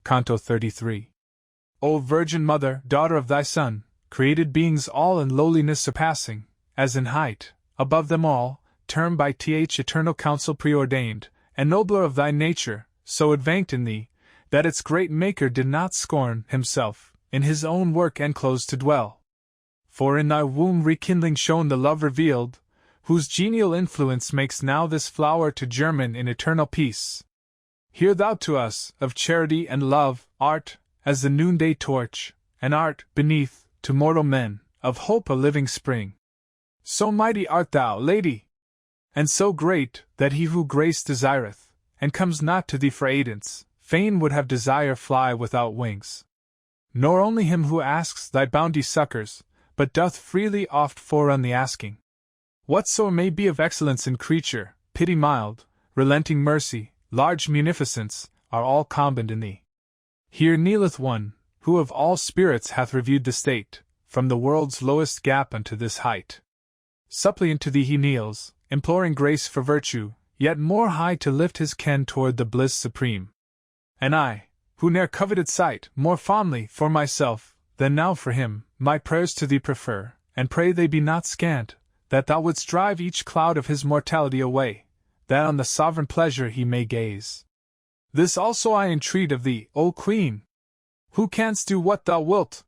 Canto 33. O Virgin Mother, daughter of thy Son, created beings all in lowliness surpassing, as in height, above them all, termed by eternal counsel preordained, and nobler of thy nature, so advanced in thee, that its great Maker did not scorn, himself, in his own work enclosed to dwell. For in thy womb rekindling shone the love revealed, whose genial influence makes now this flower to germinate in eternal peace. Hear thou to us, of charity and love, art, as the noonday torch, and art, beneath, to mortal men, of hope a living spring. So mighty art thou, Lady! And so great, that he who grace desireth, and comes not to thee for aidance, fain would have desire fly without wings. Nor only him who asks thy bounty succors, but doth freely oft forerun the asking. Whatso may be of excellence in creature, pity mild, relenting mercy, large munificence, are all combined in thee. Here kneeleth one, who of all spirits hath reviewed the state, from the world's lowest gap unto this height. Suppliant to thee he kneels, imploring grace for virtue, yet more high to lift his ken toward the bliss supreme. And I, who ne'er coveted sight, more fondly, for myself, than now for him, my prayers to thee prefer, and pray they be not scant, that thou wouldst drive each cloud of his mortality away, that on the sovereign pleasure he may gaze. This also I entreat of thee, O Queen, who canst do what thou wilt,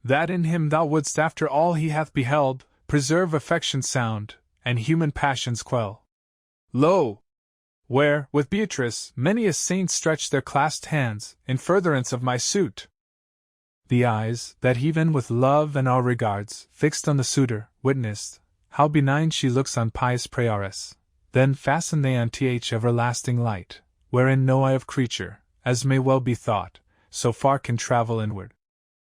that in him thou wouldst after all he hath beheld, preserve affection sound, and human passions quell. Lo! Where, with Beatrice, many a saint stretched their clasped hands, in furtherance of my suit. The eyes, that even with love and our regards, fixed on the suitor, witnessed, how benign she looks on pious prayeress. Then fasten they on everlasting light, wherein no eye of creature, as may well be thought, so far can travel inward.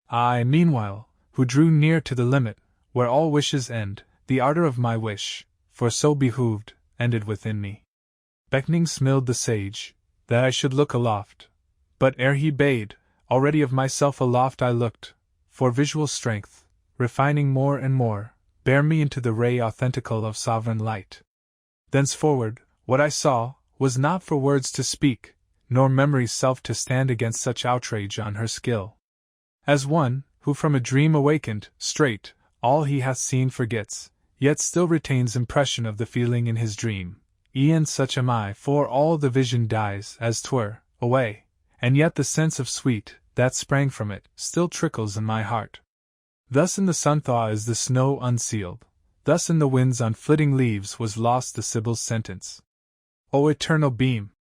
I, meanwhile, who drew near to the limit, where all wishes end, the ardor of my wish, for so behooved, ended within me. Beckoning smiled the sage, that I should look aloft. But ere he bade, already of myself aloft I looked, for visual strength, refining more and more, bear me into the ray authentical of sovereign light. Thenceforward, what I saw, was not for words to speak, nor memory's self to stand against such outrage on her skill. As one, who from a dream awakened, straight, all he hath seen forgets, yet still retains impression of the feeling in his dream. E'en such am I, for all the vision dies, as 'twere, away, and yet the sense of sweet, that sprang from it, still trickles in my heart. Thus in the sun thaw is the snow unsealed, thus in the winds on flitting leaves was lost the Sibyl's sentence. O eternal beam,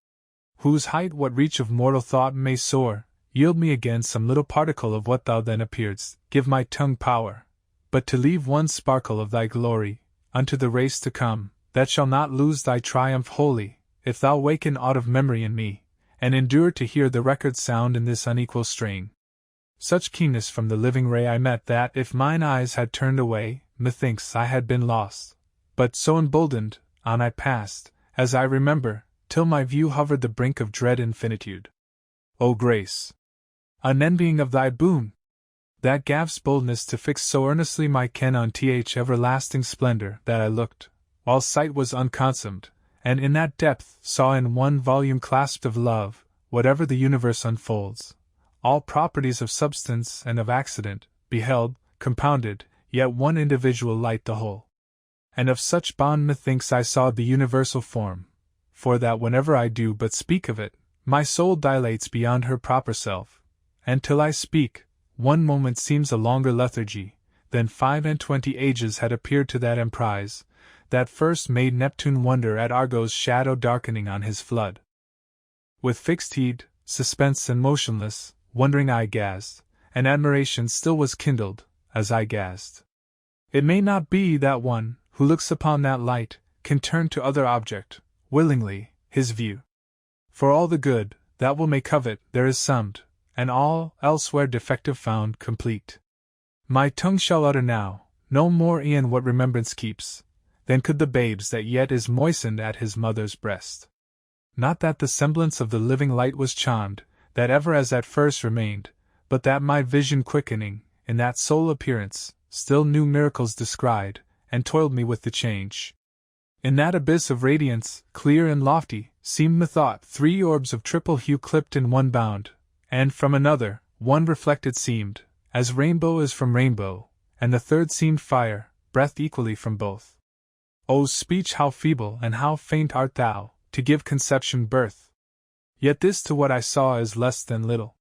whose height what reach of mortal thought may soar, yield me again some little particle of what thou then appearedst, give my tongue power, but to leave one sparkle of thy glory, unto the race to come, that shall not lose thy triumph wholly, if thou waken aught of memory in me, and endure to hear the record sound in this unequal strain. Such keenness from the living ray I met that if mine eyes had turned away, methinks I had been lost. But so emboldened, on I passed, as I remember, till my view hovered the brink of dread infinitude. O grace! Unenvying of thy boon! That gav'st boldness to fix so earnestly my ken on everlasting splendor that I looked, while sight was unconsummed, and in that depth saw in one volume clasped of love, whatever the universe unfolds, all properties of substance and of accident, beheld, compounded, yet one individual light the whole. And of such bond methinks I saw the universal form, for that whenever I do but speak of it, my soul dilates beyond her proper self, and till I speak, one moment seems a longer lethargy, than 25 ages had appeared to that emprise, that first made Neptune wonder at Argo's shadow darkening on his flood. With fixed heed, suspense and motionless, wondering eye gazed, and admiration still was kindled, as I gazed. It may not be that one, who looks upon that light, can turn to other object, willingly, his view. For all the good, that will may covet, there is summed, and all, elsewhere defective found, complete. My tongue shall utter now, no more e'en what remembrance keeps, than could the babe's that yet is moistened at his mother's breast. Not that the semblance of the living light was charmed, that ever as at first remained, but that my vision quickening, in that sole appearance, still new miracles descried, and toiled me with the change. In that abyss of radiance, clear and lofty, seemed methought 3 orbs of triple hue clipped in one bound, and from another, one reflected seemed, as rainbow is from rainbow, and the third seemed fire, breath equally from both. O speech, how feeble and how faint art thou, to give conception birth! Yet this to what I saw is less than little.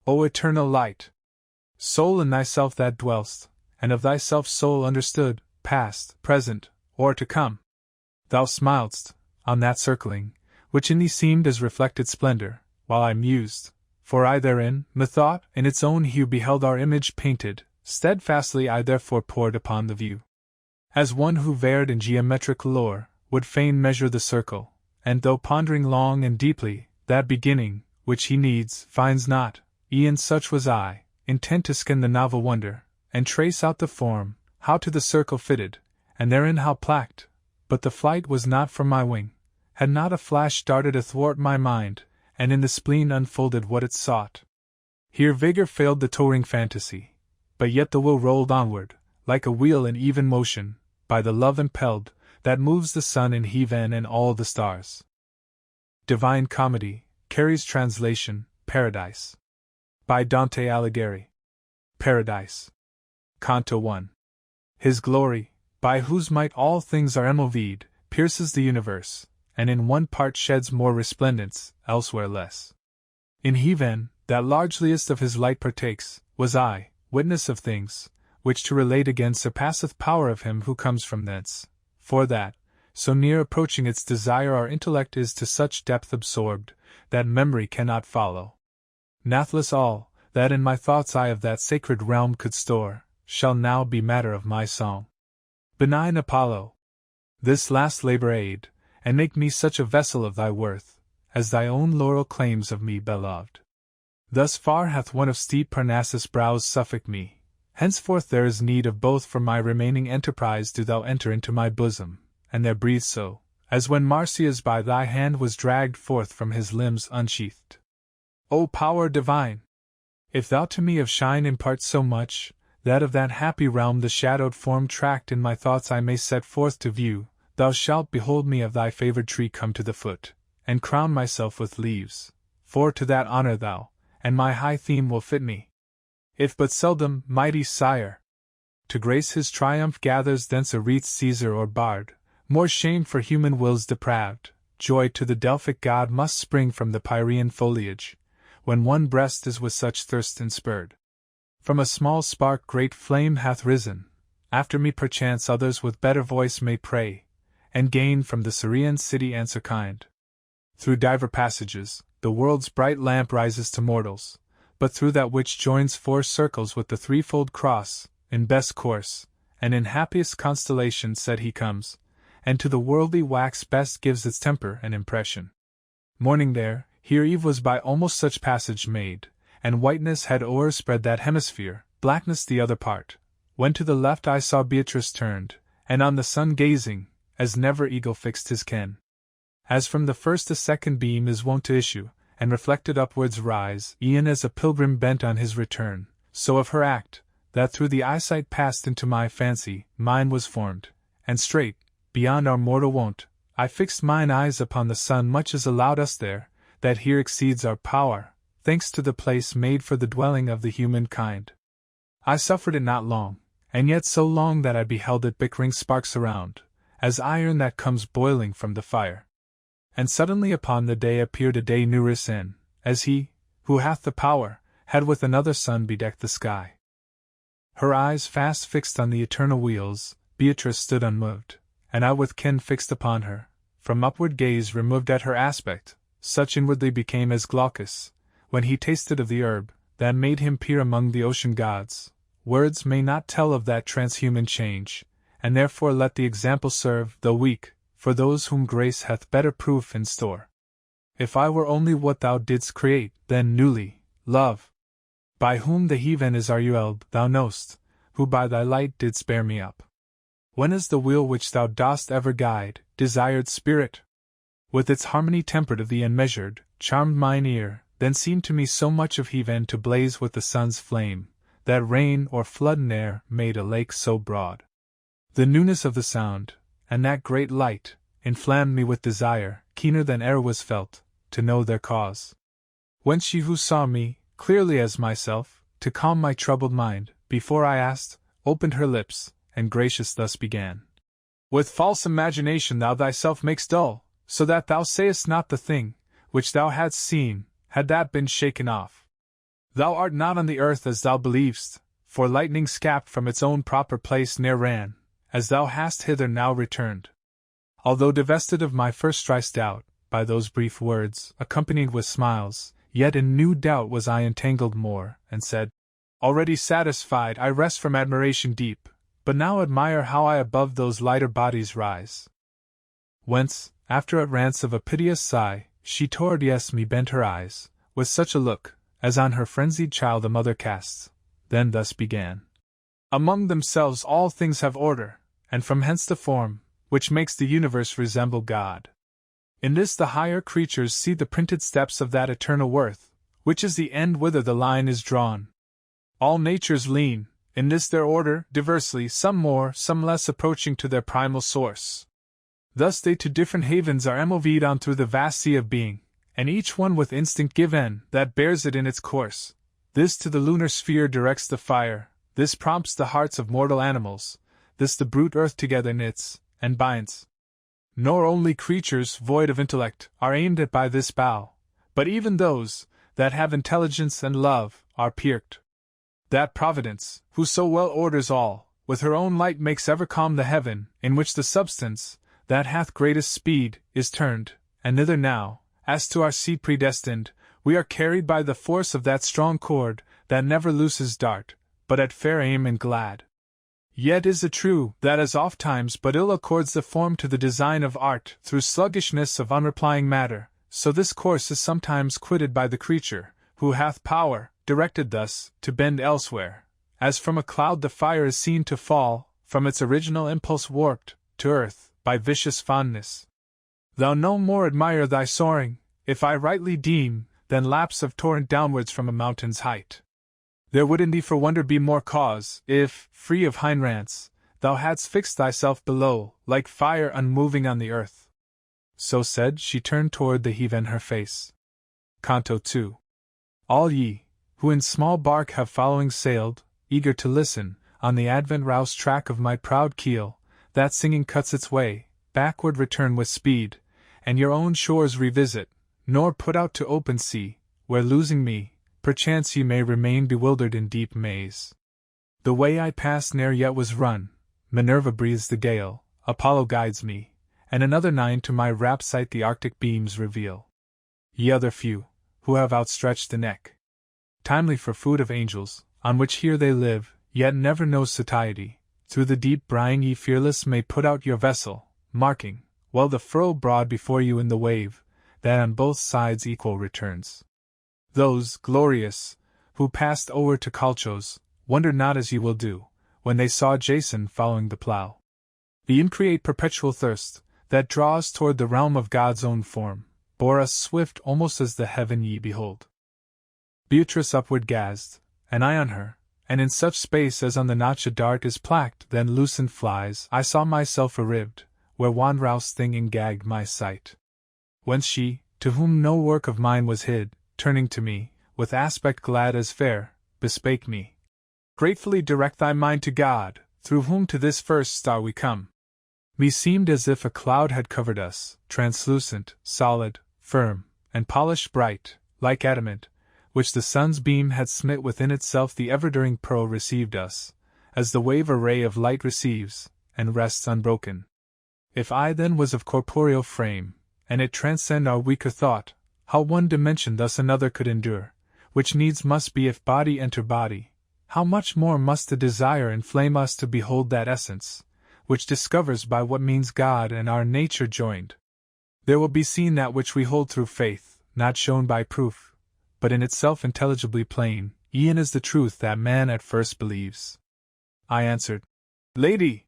O eternal light! Soul in thyself that dwellst, and of thyself soul understood, past, present, or to come. Thou smiledst, on that circling, which in thee seemed as reflected splendor, while I mused, for I therein, methought, in its own hue beheld our image painted, steadfastly I therefore pored upon the view. As one who versed in geometric lore, would fain measure the circle, and though pondering long and deeply, that beginning, which he needs, finds not, e'en such was I, intent to scan the novel wonder, and trace out the form, how to the circle fitted, and therein how placked, but the flight was not from my wing, had not a flash darted athwart my mind, and in the spleen unfolded what it sought. Here vigor failed the touring fantasy, but yet the will rolled onward, like a wheel in even motion, by the love impelled, that moves the sun in heaven and all the stars. Divine Comedy, Carey's translation, Paradise. By Dante Alighieri. Paradise. Canto 1. His glory, by whose might all things are moved, pierces the universe, and in one part sheds more resplendence, elsewhere less. In heaven, that largeliest of his light partakes, was I, witness of things, which to relate again surpasseth power of him who comes from thence, for that, so near approaching its desire our intellect is to such depth absorbed, that memory cannot follow. Nathless all, that in my thoughts I of that sacred realm could store, shall now be matter of my song. Benign Apollo! This last labor aid, and make me such a vessel of thy worth, as thy own laurel claims of me beloved. Thus far hath one of steep Parnassus' brows suffolked me, henceforth there is need of both for my remaining enterprise do thou enter into my bosom, and there breathe so, as when Marsyas by thy hand was dragged forth from his limbs unsheathed. O power divine! If thou to me of shine impart so much, that of that happy realm the shadowed form tracked in my thoughts I may set forth to view, thou shalt behold me of thy favored tree come to the foot, and crown myself with leaves, for to that honor thou, and my high theme will fit me. If but seldom, mighty sire! To grace his triumph gathers thence a wreath Caesar or bard, more shame for human wills depraved, joy to the Delphic god must spring from the Pyrean foliage, when one breast is with such thirst inspurred. From a small spark great flame hath risen, after me perchance others with better voice may pray, and gain from the Syrian city answer kind. Through diver passages, the world's bright lamp rises to mortals, but through that which joins four circles with the threefold cross, in best course, and in happiest constellation said he comes, and to the worldly wax best gives its temper and impression. Morning there, here eve was by almost such passage made, and whiteness had o'erspread that hemisphere, blackness the other part, when to the left I saw Beatrice turned, and on the sun gazing, as never eagle fixed his ken. As from the first a second beam is wont to issue, and reflected upwards rise, e'en as a pilgrim bent on his return, so of her act, that through the eyesight passed into my fancy, mine was formed, and straight, beyond our mortal wont, I fixed mine eyes upon the sun much as allowed us there, that here exceeds our power, thanks to the place made for the dwelling of the human kind. I suffered it not long, and yet so long that I beheld it bickering sparks around, as iron that comes boiling from the fire. And suddenly upon the day appeared a day neurous in, as he, who hath the power, had with another sun bedecked the sky. Her eyes fast fixed on the eternal wheels, Beatrice stood unmoved, and I with ken fixed upon her, from upward gaze removed at her aspect, such inwardly became as Glaucus, when he tasted of the herb, that made him peer among the ocean gods. Words may not tell of that transhuman change, and therefore let the example serve, though weak, for those whom grace hath better proof in store. If I were only what thou didst create, then newly, love, by whom the heaven is Arguelb, thou know'st, who by thy light didst bear me up. When is the wheel which thou dost ever guide, desired spirit? With its harmony tempered of thee and measured, charmed mine ear, then seemed to me so much of heaven to blaze with the sun's flame, that rain or flood ne'er made a lake so broad. The newness of the sound, and that great light, inflamed me with desire, keener than e'er was felt, to know their cause. When she who saw me, clearly as myself, to calm my troubled mind, before I asked, opened her lips, and gracious thus began. With false imagination thou thyself makest dull, so that thou sayest not the thing, which thou hadst seen, had that been shaken off. Thou art not on the earth as thou believest, for lightning scapt from its own proper place ne'er ran, as thou hast hither now returned. Although divested of my first thrice doubt, by those brief words, accompanied with smiles, yet in new doubt was I entangled more, and said, already satisfied I rest from admiration deep, but now admire how I above those lighter bodies rise. Whence, after utterance of a piteous sigh, she towards me bent her eyes, with such a look, as on her frenzied child a mother casts, then thus began. Among themselves all things have order, and from hence the form, which makes the universe resemble God. In this the higher creatures see the printed steps of that eternal worth, which is the end whither the line is drawn. All natures lean, in this their order, diversely, some more, some less approaching to their primal source. Thus they to different havens are moved on through the vast sea of being, and each one with instinct given that bears it in its course. This to the lunar sphere directs the fire, this prompts the hearts of mortal animals, this the brute earth together knits, and binds. Nor only creatures void of intellect are aimed at by this bow, but even those that have intelligence and love are pierced. That Providence, who so well orders all, with her own light makes ever calm the heaven, in which the substance, that hath greatest speed, is turned, and thither now, as to our seat predestined, we are carried by the force of that strong cord, that never looses dart, but at fair aim and glad. Yet is it true, that as ofttimes but ill accords the form to the design of art, through sluggishness of unreplying matter, so this course is sometimes quitted by the creature, who hath power, directed thus, to bend elsewhere, as from a cloud the fire is seen to fall, from its original impulse warped, to earth, by vicious fondness. Thou no more admire thy soaring, if I rightly deem, than lapse of torrent downwards from a mountain's height. There would in thee for wonder be more cause, if, free of hindrance, thou hadst fixed thyself below, like fire unmoving on the earth. So said, she turned toward the heaven her face. Canto 2. All ye, who in small bark have following sailed, eager to listen, on the advent-roused track of my proud keel, that singing cuts its way, backward return with speed, and your own shores revisit, nor put out to open sea, where losing me, perchance ye may remain bewildered in deep maze. The way I passed ne'er yet was run, Minerva breathes the gale, Apollo guides me, and another 9 to my rapt sight the arctic beams reveal. Ye other few, who have outstretched the neck, timely for food of angels, on which here they live, yet never know satiety, through the deep brine ye fearless may put out your vessel, marking, well the furrow broad before you in the wave, that on both sides equal returns. Those, glorious, who passed o'er to Calchos, wondered not as ye will do, when they saw Jason following the plough. The increate perpetual thirst, that draws toward the realm of God's own form, bore us swift almost as the heaven ye behold. Beatrice upward gazed, and I on her, and in such space as on the notch a dart is placked then loosened flies I saw myself arrived, where wandrouse thing engagged my sight. Whence she, to whom no work of mine was hid, turning to me, with aspect glad as fair, bespake me. Gratefully direct thy mind to God, through whom to this first star we come. Meseemed as if a cloud had covered us, translucent, solid, firm, and polished bright, like adamant, which the sun's beam had smit within itself the ever-during pearl received us, as the wave a ray of light receives, and rests unbroken. If I then was of corporeal frame, and it transcend our weaker thought, how one dimension thus another could endure, which needs must be if body enter body, how much more must the desire inflame us to behold that essence, which discovers by what means God and our nature joined. There will be seen that which we hold through faith, not shown by proof, but in itself intelligibly plain, e'en as the truth that man at first believes. I answered, Lady,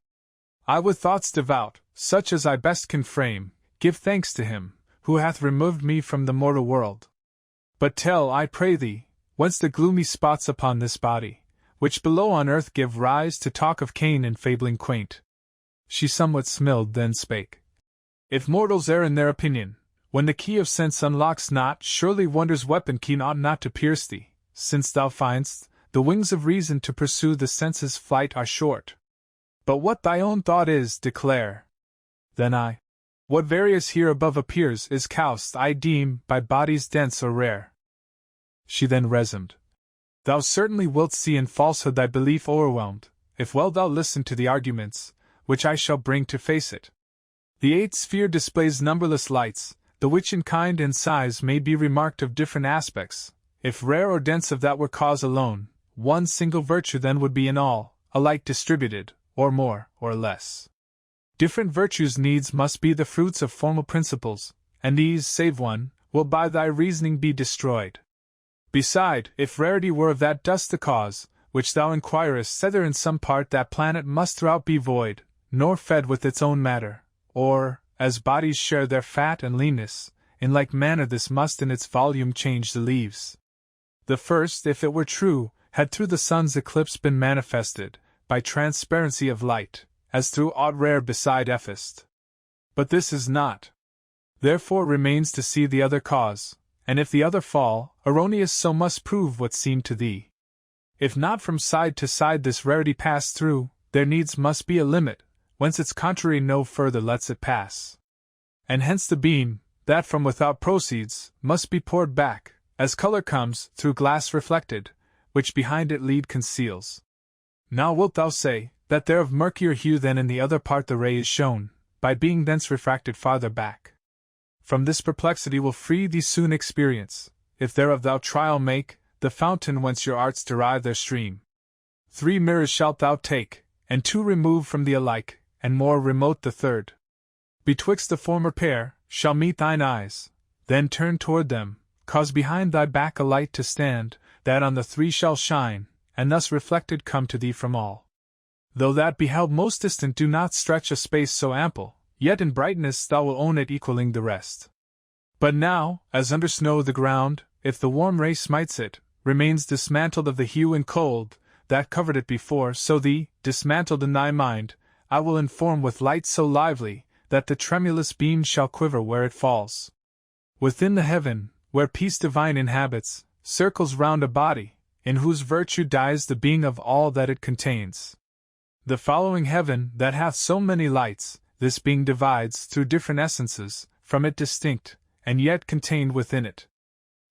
I with thoughts devout, such as I best can frame, give thanks to him, who hath removed me from the mortal world. But tell, I pray thee, whence the gloomy spots upon this body, which below on earth give rise to talk of Cain and fabling quaint. She somewhat smiled, then spake. If mortals err in their opinion, when the key of sense unlocks not, surely wonder's weapon keen ought not to pierce thee, since thou find'st the wings of reason to pursue the senses' flight are short. But what thy own thought is, declare. Then I. What various here above appears is caused, I deem, by bodies dense or rare. She then resumed. Thou certainly wilt see in falsehood thy belief o'erwhelmed, if well thou listen to the arguments, which I shall bring to face it. The eighth sphere displays numberless lights, the which in kind and size may be remarked of different aspects. If rare or dense of that were cause alone, one single virtue then would be in all, alike distributed, or more, or less. Different virtues needs must be the fruits of formal principles, and these, save one, will by thy reasoning be destroyed. Beside, if rarity were of that dust the cause, which thou inquirest sether in some part that planet must throughout be void, nor fed with its own matter, or, as bodies share their fat and leanness, in like manner this must in its volume change the leaves. The first, if it were true, had through the sun's eclipse been manifested, by transparency of light, as through aught rare beside Ephist. But this is not. Therefore remains to see the other cause, and if the other fall, erroneous so must prove what seemed to thee. If not from side to side this rarity pass through, there needs must be a limit, whence its contrary no further lets it pass. And hence the beam, that from without proceeds, must be poured back, as color comes, through glass reflected, which behind it lead conceals. Now wilt thou say, that there of murkier hue than in the other part the ray is shown, by being thence refracted farther back. From this perplexity will free thee soon experience, if thereof thou trial make, the fountain whence your arts derive their stream. 3 mirrors shalt thou take, and 2 remove from thee alike, and more remote the third. Betwixt the former pair, shall meet thine eyes, then turn toward them, cause behind thy back a light to stand, that on the 3 shall shine, and thus reflected come to thee from all. Though that beheld most distant do not stretch a space so ample, yet in brightness thou will own it equalling the rest. But now, as under snow the ground, if the warm ray smites it, remains dismantled of the hue and cold that covered it before, so thee, dismantled in thy mind, I will inform with light so lively, that the tremulous beam shall quiver where it falls. Within the heaven, where peace divine inhabits, circles round a body, in whose virtue dies the being of all that it contains. The following heaven, that hath so many lights, this being divides through different essences, from it distinct, and yet contained within it.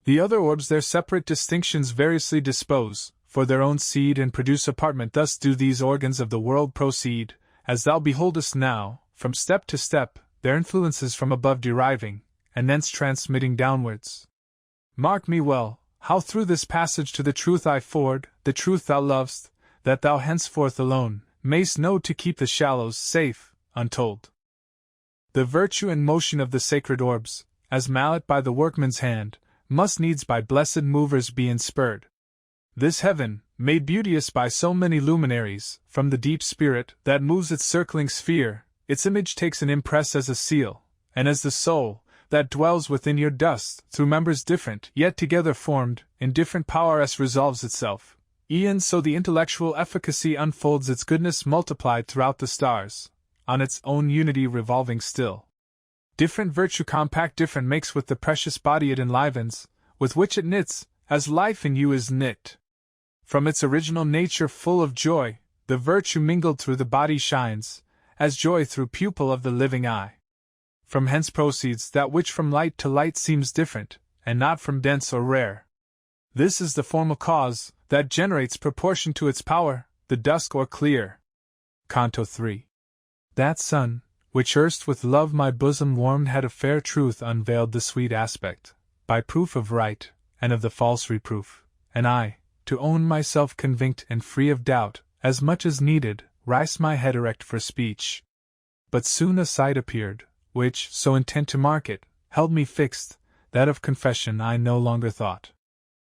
The other orbs their separate distinctions variously dispose, for their own seed and produce apartment. Thus do these organs of the world proceed, as thou beholdest now, from step to step, their influences from above deriving, and thence transmitting downwards. Mark me well, how through this passage to the truth I forward, the truth thou lovest, that thou henceforth alone mayst know to keep the shallows safe, untold. The virtue and motion of the sacred orbs, as mallet by the workman's hand, must needs by blessed movers be inspurred. This heaven, made beauteous by so many luminaries, from the deep spirit that moves its circling sphere, its image takes an impress as a seal, and as the soul, that dwells within your dust, through members different, yet together formed, in different power as resolves itself. E'en so the intellectual efficacy unfolds its goodness multiplied throughout the stars, on its own unity revolving still. Different virtue compact different makes with the precious body it enlivens, with which it knits, as life in you is knit. From its original nature full of joy, the virtue mingled through the body shines, as joy through pupil of the living eye. From hence proceeds that which from light to light seems different, and not from dense or rare. This is the formal cause, that generates proportion to its power, the dusk or clear. Canto 3. That sun, which erst with love my bosom warmed, had a fair truth unveiled the sweet aspect, by proof of right, and of the false reproof, and I, to own myself convinced and free of doubt, as much as needed, raised my head erect for speech. But soon a sight appeared, which, so intent to mark it, held me fixed, that of confession I no longer thought.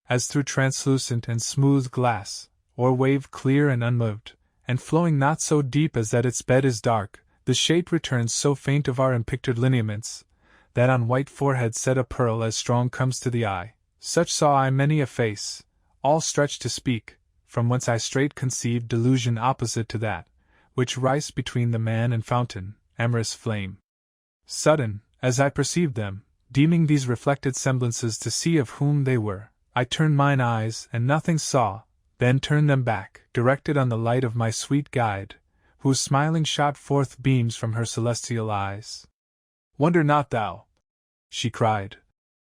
As through translucent and smooth glass, or wave clear and unmoved, and flowing not so deep as that its bed is dark, the shape returns so faint of our impictured lineaments, that on white forehead set a pearl as strong comes to the eye, such saw I many a face, all stretched to speak, from whence I straight conceived delusion opposite to that, which rise between the man and fountain, amorous flame. Sudden, as I perceived them, deeming these reflected semblances to see of whom they were, I turned mine eyes, and nothing saw, then turned them back, directed on the light of my sweet guide, whose smiling shot forth beams from her celestial eyes. Wonder not thou, she cried,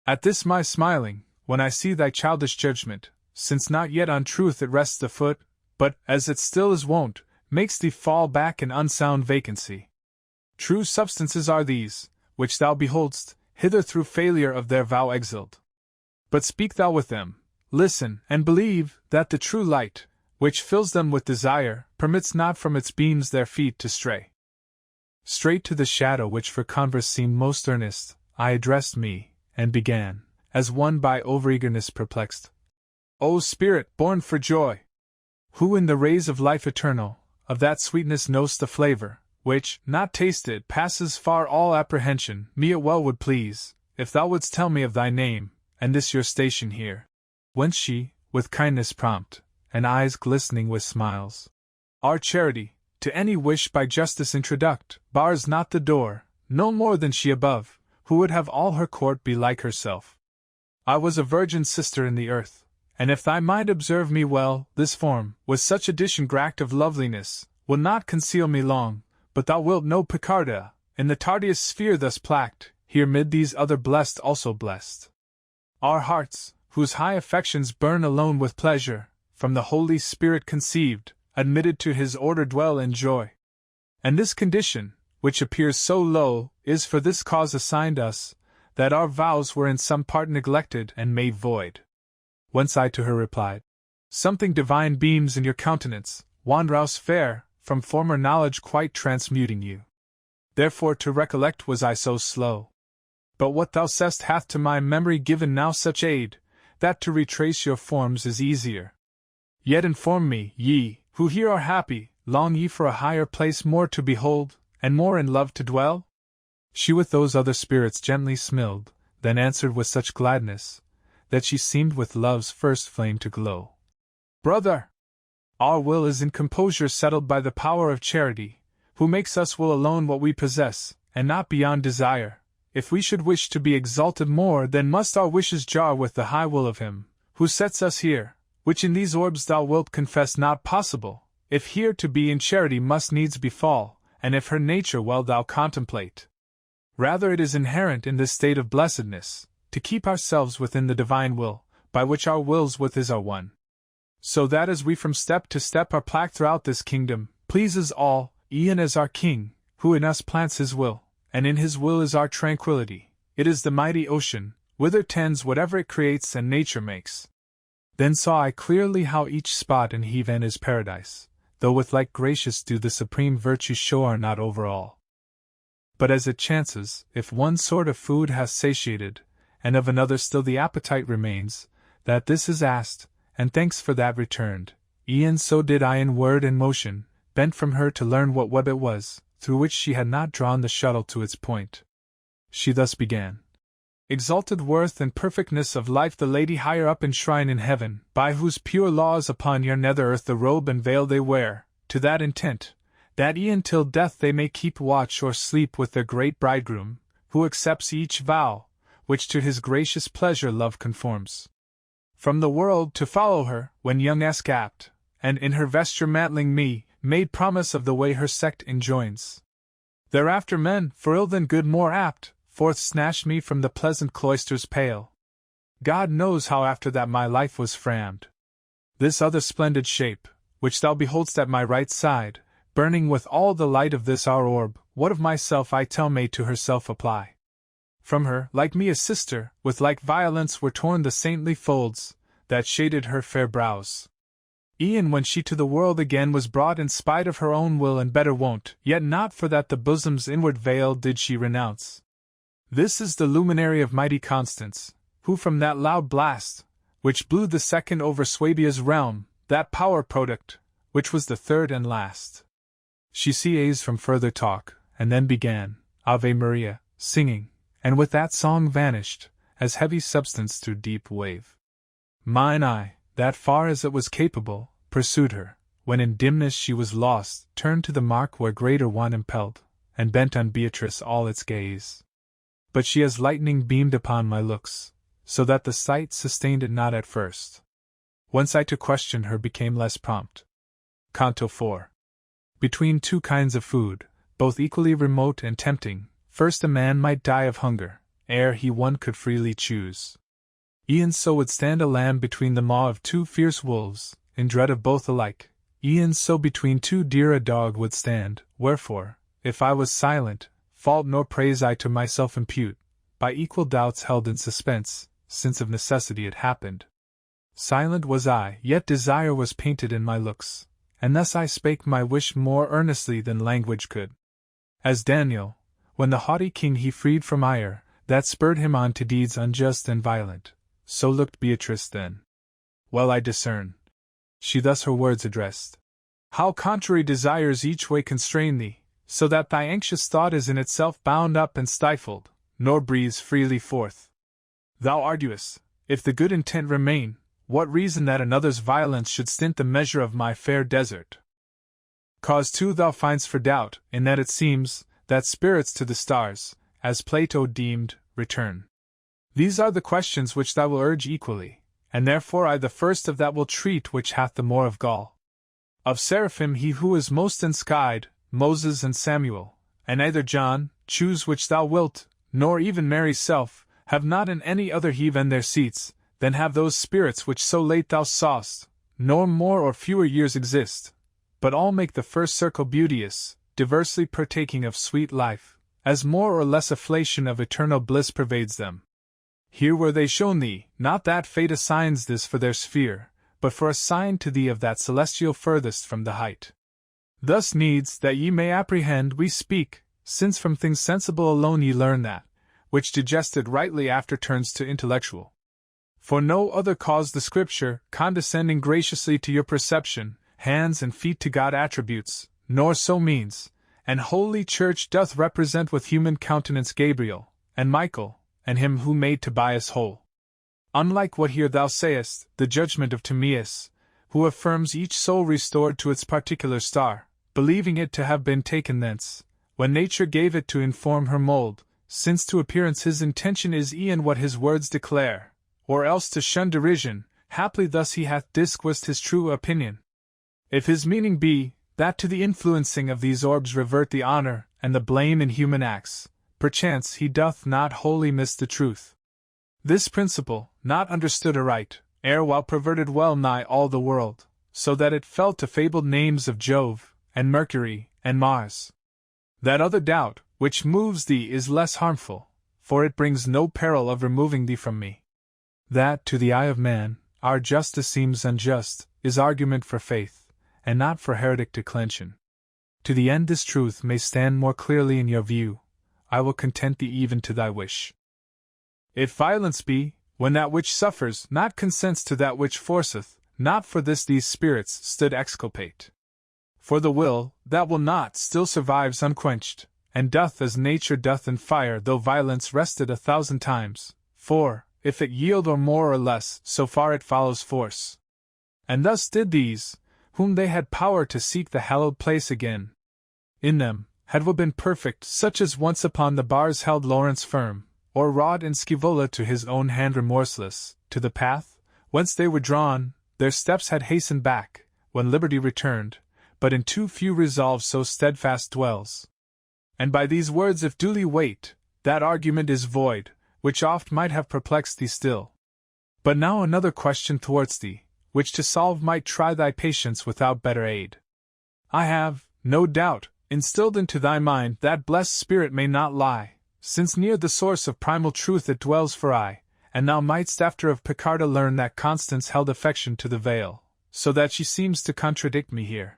at this my smiling, when I see thy childish judgment, since not yet on truth it rests the foot, but, as it still is wont, makes thee fall back in unsound vacancy. True substances are these, which thou behold'st, hither through failure of their vow exiled. But speak thou with them, listen, and believe, that the true light, which fills them with desire, permits not from its beams their feet to stray. Straight to the shadow which for converse seemed most earnest, I addressed me, and began, as one by overeagerness perplexed. O Spirit, born for joy! Who in the rays of life eternal, of that sweetness know'st the flavor, which, not tasted, passes far all apprehension, me it well would please, if thou wouldst tell me of thy name, and this your station here. Whence she, with kindness prompt, and eyes glistening with smiles. Our charity, to any wish by justice introduct, bars not the door, no more than she above, who would have all her court be like herself. I was a virgin sister in the earth, and if thy mind observe me well, this form, with such addition gracked of loveliness, will not conceal me long, but thou wilt know Picarda, in the tardiest sphere thus placked, here mid these other blessed also blessed. Our hearts, whose high affections burn alone with pleasure, from the Holy Spirit conceived, admitted to his order dwell in joy. And this condition, which appears so low, is for this cause assigned us, that our vows were in some part neglected and made void. Whence I to her replied, something divine beams in your countenance, wanderhouse fair, from former knowledge quite transmuting you. Therefore to recollect was I so slow. But what thou saidst hath to my memory given now such aid, that to retrace your forms is easier. Yet inform me, ye, who here are happy, long ye for a higher place more to behold, and more in love to dwell? She with those other spirits gently smiled, then answered with such gladness, that she seemed with love's first flame to glow. Brother! Our will is in composure settled by the power of charity, who makes us will alone what we possess, and not beyond desire. If we should wish to be exalted more, then must our wishes jar with the high will of him, who sets us here, which in these orbs thou wilt confess not possible, if here to be in charity must needs befall, and if her nature well thou contemplate. Rather it is inherent in this state of blessedness, to keep ourselves within the divine will, by which our wills with his are one. So that as we from step to step are placked throughout this kingdom, pleases all, e'en as our King, who in us plants his will, and in his will is our tranquility. It is the mighty ocean, whither tends whatever it creates and nature makes. Then saw I clearly how each spot and heave-end is paradise, though with like gracious do the supreme virtues show are not over all. But as it chances, if one sort of food hath satiated, and of another still the appetite remains, that this is asked, and thanks for that returned, e'en so did I in word and motion, bent from her to learn what web it was, through which she had not drawn the shuttle to its point. She thus began. Exalted worth and perfectness of life the lady higher up enshrine in heaven, by whose pure laws upon your nether earth the robe and veil they wear, to that intent, that e'en till death they may keep watch or sleep with their great bridegroom, who accepts each vow, which to his gracious pleasure love conforms. From the world to follow her, when young apt, and in her vesture mantling me, made promise of the way her sect enjoins. Thereafter men, for ill than good more apt, forth snatched me from the pleasant cloisters pale. God knows how after that my life was frammed. This other splendid shape, which thou beholdst at my right side, burning with all the light of this our orb, what of myself I tell may to herself apply. From her, like me a sister, with like violence were torn the saintly folds, that shaded her fair brows. E'en when she to the world again was brought in spite of her own will and better wont, yet not for that the bosom's inward veil did she renounce. This is the luminary of mighty Constance, who from that loud blast, which blew the second over Swabia's realm, that power product, which was the third and last. She ceased from further talk, and then began, Ave Maria, singing, and with that song vanished, as heavy substance through deep wave. Mine eye, that far as it was capable, pursued her, when in dimness she was lost, turned to the mark where greater one impelled, and bent on Beatrice all its gaze. But she as lightning beamed upon my looks, so that the sight sustained it not at first. Whence I to question her became less prompt. Canto 4. Between two kinds of food, both equally remote and tempting, first a man might die of hunger, ere he one could freely choose. E'en so would stand a lamb between the maw of two fierce wolves, in dread of both alike. E'en so between two deer a dog would stand, wherefore, if I was silent, fault nor praise I to myself impute, by equal doubts held in suspense, since of necessity it happened. Silent was I, yet desire was painted in my looks, and thus I spake my wish more earnestly than language could. As Daniel, when the haughty king he freed from ire, that spurred him on to deeds unjust and violent, so looked Beatrice then. Well I discern. She thus her words addressed. How contrary desires each way constrain thee, so that thy anxious thought is in itself bound up and stifled, nor breathes freely forth. Thou arguest, if the good intent remain, what reason that another's violence should stint the measure of my fair desert? Cause too thou find'st for doubt, in that it seems, that spirits to the stars, as Plato deemed, return. These are the questions which thou will urge equally, and therefore I the first of that will treat which hath the more of gall. Of seraphim he who is most enskied, Moses and Samuel, and either John, choose which thou wilt, nor even Mary's self, have not in any other heaven their seats, than have those spirits which so late thou saw'st, nor more or fewer years exist, but all make the first circle beauteous, diversely partaking of sweet life, as more or less afflation of eternal bliss pervades them. Here were they shown thee, not that fate assigns this for their sphere, but for a sign to thee of that celestial furthest from the height. Thus needs that ye may apprehend we speak, since from things sensible alone ye learn that, which digested rightly after turns to intellectual. For no other cause the Scripture, condescending graciously to your perception, hands and feet to God attributes, nor so means, and Holy Church doth represent with human countenance Gabriel, and Michael, and him who made Tobias whole. Unlike what here thou sayest, the judgment of Timaeus, who affirms each soul restored to its particular star, believing it to have been taken thence, when nature gave it to inform her mould, since to appearance his intention is e'en what his words declare, or else to shun derision, haply thus he hath disquised his true opinion. If his meaning be, that to the influencing of these orbs revert the honor and the blame in human acts, perchance he doth not wholly miss the truth. This principle, not understood aright, erewhile perverted well nigh all the world, so that it fell to fabled names of Jove, and Mercury, and Mars. That other doubt, which moves thee is less harmful, for it brings no peril of removing thee from me. That, to the eye of man, our justice seems unjust, is argument for faith, and not for heretic declension. To the end this truth may stand more clearly in your view, I will content thee even to thy wish. If violence be, when that which suffers not consents to that which forceth, not for this these spirits stood exculpate. For the will, that will not, still survives unquenched, and doth as nature doth in fire though violence rested 1,000 times, for, if it yield or more or less, so far it follows force. And thus did these, whom they had power to seek the hallowed place again. In them, had will been perfect, such as once upon the bars held Lawrence firm, or wrought in Scaevola to his own hand remorseless, to the path, whence they were drawn, their steps had hastened back, when liberty returned, but in too few resolves so steadfast dwells. And by these words if duly weighed, that argument is void, which oft might have perplexed thee still. But now another question thwarts thee, which to solve might try thy patience without better aid. I have, no doubt, instilled into thy mind that blessed spirit may not lie, since near the source of primal truth it dwells for aye, and thou mightst after of Picarda learn that Constance held affection to the veil, so that she seems to contradict me here.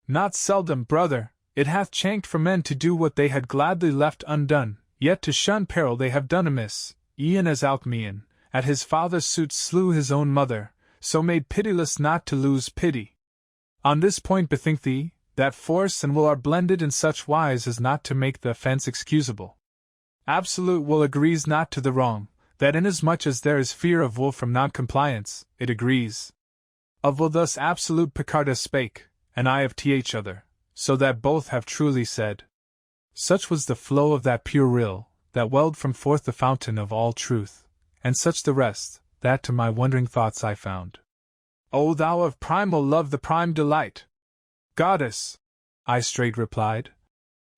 Not seldom, brother, it hath chanced for men to do what they had gladly left undone, yet to shun peril they have done amiss, e'en as Alcmaeon, at his father's suit slew his own mother, so made pitiless not to lose pity. On this point bethink thee, that force and will are blended in such wise as not to make the offence excusable. Absolute will agrees not to the wrong, that inasmuch as there is fear of will from non-compliance, it agrees. Of will thus absolute Picarda spake, and I of th other, so that both have truly said. Such was the flow of that pure rill, that welled from forth the fountain of all truth, and such the rest, that to my wondering thoughts I found. O thou of primal love, the prime delight! Goddess, I straight replied,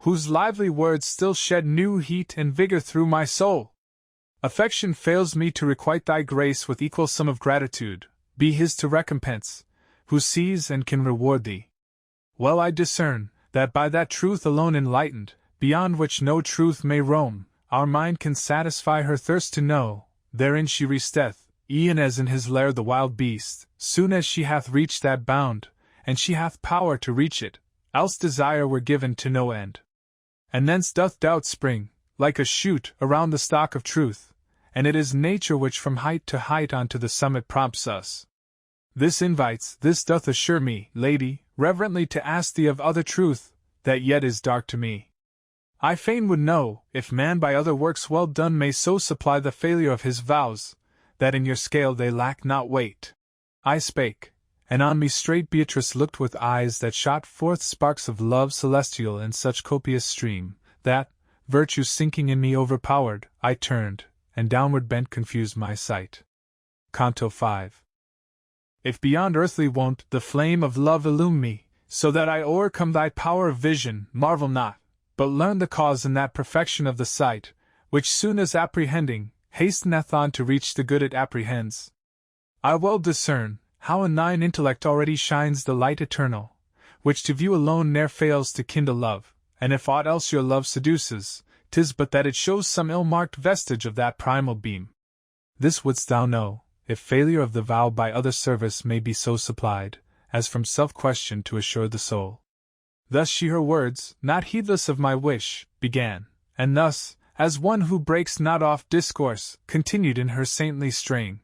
whose lively words still shed new heat and vigor through my soul. Affection fails me to requite thy grace with equal sum of gratitude, be his to recompense, who sees and can reward thee. Well I discern, that by that truth alone enlightened, beyond which no truth may roam, our mind can satisfy her thirst to know, therein she resteth, e'en as in his lair the wild beast, soon as she hath reached that bound, and she hath power to reach it, else desire were given to no end. And thence doth doubt spring, like a shoot, around the stock of truth, and it is nature which from height to height unto the summit prompts us. This invites, this doth assure me, lady, reverently to ask thee of other truth, that yet is dark to me. I fain would know, if man by other works well done may so supply the failure of his vows, that in your scale they lack not weight. I spake, and on me straight Beatrice looked with eyes that shot forth sparks of love celestial in such copious stream, that, virtue sinking in me overpowered, I turned, and downward bent confused my sight. Canto 5. If beyond earthly wont the flame of love illume me, so that I o'ercome thy power of vision, marvel not, but learn the cause in that perfection of the sight, which soon as apprehending, hasteneth on to reach the good it apprehends. I well discern, how in thine intellect already shines the light eternal, which to view alone ne'er fails to kindle love, and if aught else your love seduces, 'tis but that it shows some ill-marked vestige of that primal beam. This wouldst thou know, if failure of the vow by other service may be so supplied, as from self-question to assure the soul. Thus she her words, not heedless of my wish, began, and thus, as one who breaks not off discourse, continued in her saintly strain.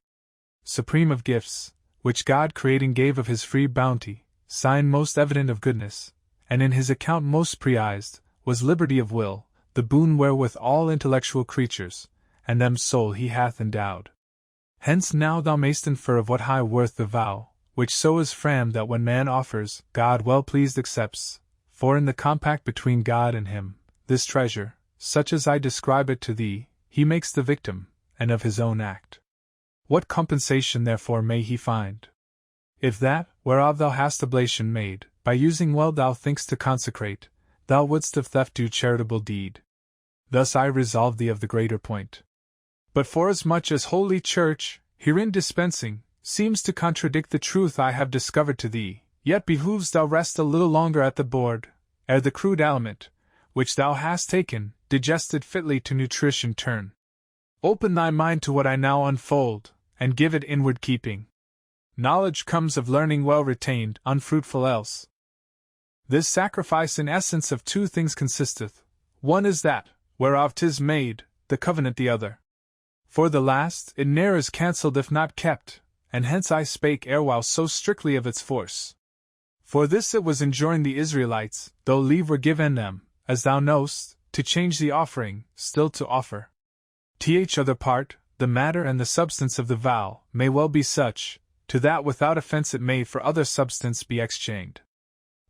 Supreme of gifts, which God creating gave of his free bounty, sign most evident of goodness, and in his account most prized, was liberty of will, the boon wherewith all intellectual creatures, and them soul he hath endowed. Hence now thou mayst infer of what high worth the vow, which so is framed that when man offers, God well pleased accepts, for in the compact between God and him, this treasure, such as I describe it to thee, he makes the victim, and of his own act. What compensation therefore may he find? If that, whereof thou hast oblation made, by using well thou thinkst to consecrate, thou wouldst of theft do charitable deed. Thus I resolve thee of the greater point. But forasmuch as Holy Church, herein dispensing, seems to contradict the truth I have discovered to thee, yet behooves thou rest a little longer at the board, ere the crude aliment, which thou hast taken, digested fitly to nutrition turn. Open thy mind to what I now unfold, and give it inward keeping. Knowledge comes of learning well retained, unfruitful else. This sacrifice in essence of two things consisteth, one is that, whereof 'tis made, the covenant the other. For the last, it ne'er is cancelled if not kept, and hence I spake erewhile so strictly of its force. For this it was enjoined the Israelites, though leave were given them, as thou knowst, to change the offering, still to offer. Other part, the matter and the substance of the vow, may well be such, to that without offence it may for other substance be exchanged.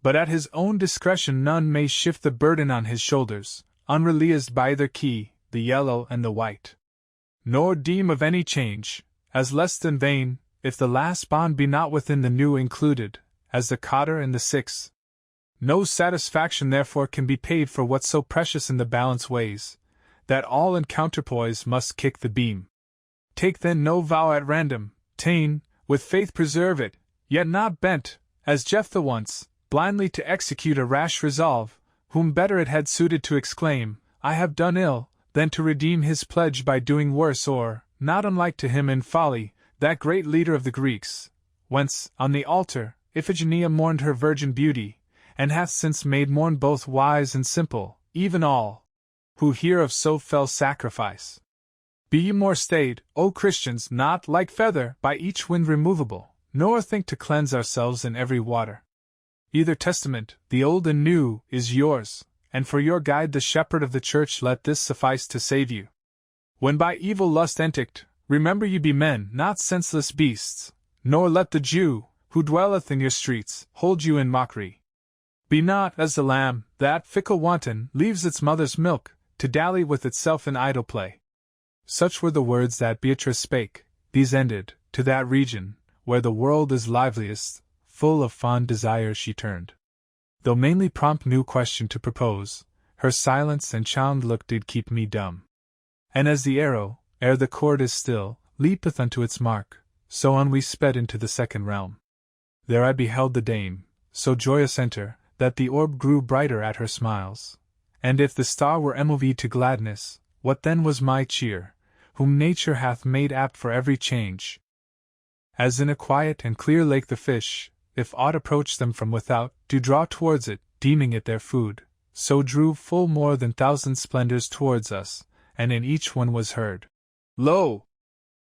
But at his own discretion none may shift the burden on his shoulders, unrelieved by either key, the yellow and the white. Nor deem of any change, as less than vain, if the last bond be not within the new included, as the cotter and the six. No satisfaction therefore can be paid for what so precious in the balance weighs, that all in counterpoise must kick the beam. Take then no vow at random, ta'en, with faith preserve it, yet not bent, as Jephthah once, blindly to execute a rash resolve, whom better it had suited to exclaim, I have done ill, than to redeem his pledge by doing worse, or, not unlike to him in folly, that great leader of the Greeks, whence, on the altar, Iphigenia mourned her virgin beauty, and hath since made mourn both wise and simple, even all, who hear of so fell sacrifice. Be ye more staid, O Christians, not, like feather, by each wind removable, nor think to cleanse ourselves in every water. Either testament, the old and new, is yours, and for your guide the shepherd of the church let this suffice to save you. When by evil lust enticked, remember ye be men, not senseless beasts, nor let the Jew, who dwelleth in your streets, hold you in mockery. Be not as the lamb, that, fickle wanton, leaves its mother's milk, to dally with itself in idle play. Such were the words that Beatrice spake. These ended, to that region, where the world is liveliest, full of fond desire she turned. Though mainly prompt new question to propose, her silence and chound look did keep me dumb. And as the arrow, ere the cord is still, leapeth unto its mark, so on we sped into the second realm. There I beheld the dame, so joyous enter, that the orb grew brighter at her smiles. And if the star were MOV to gladness, what then was my cheer, whom nature hath made apt for every change? As in a quiet and clear lake the fish, if aught approach them from without, do draw towards it, deeming it their food, so drew full more than thousand splendors towards us, and in each one was heard, lo!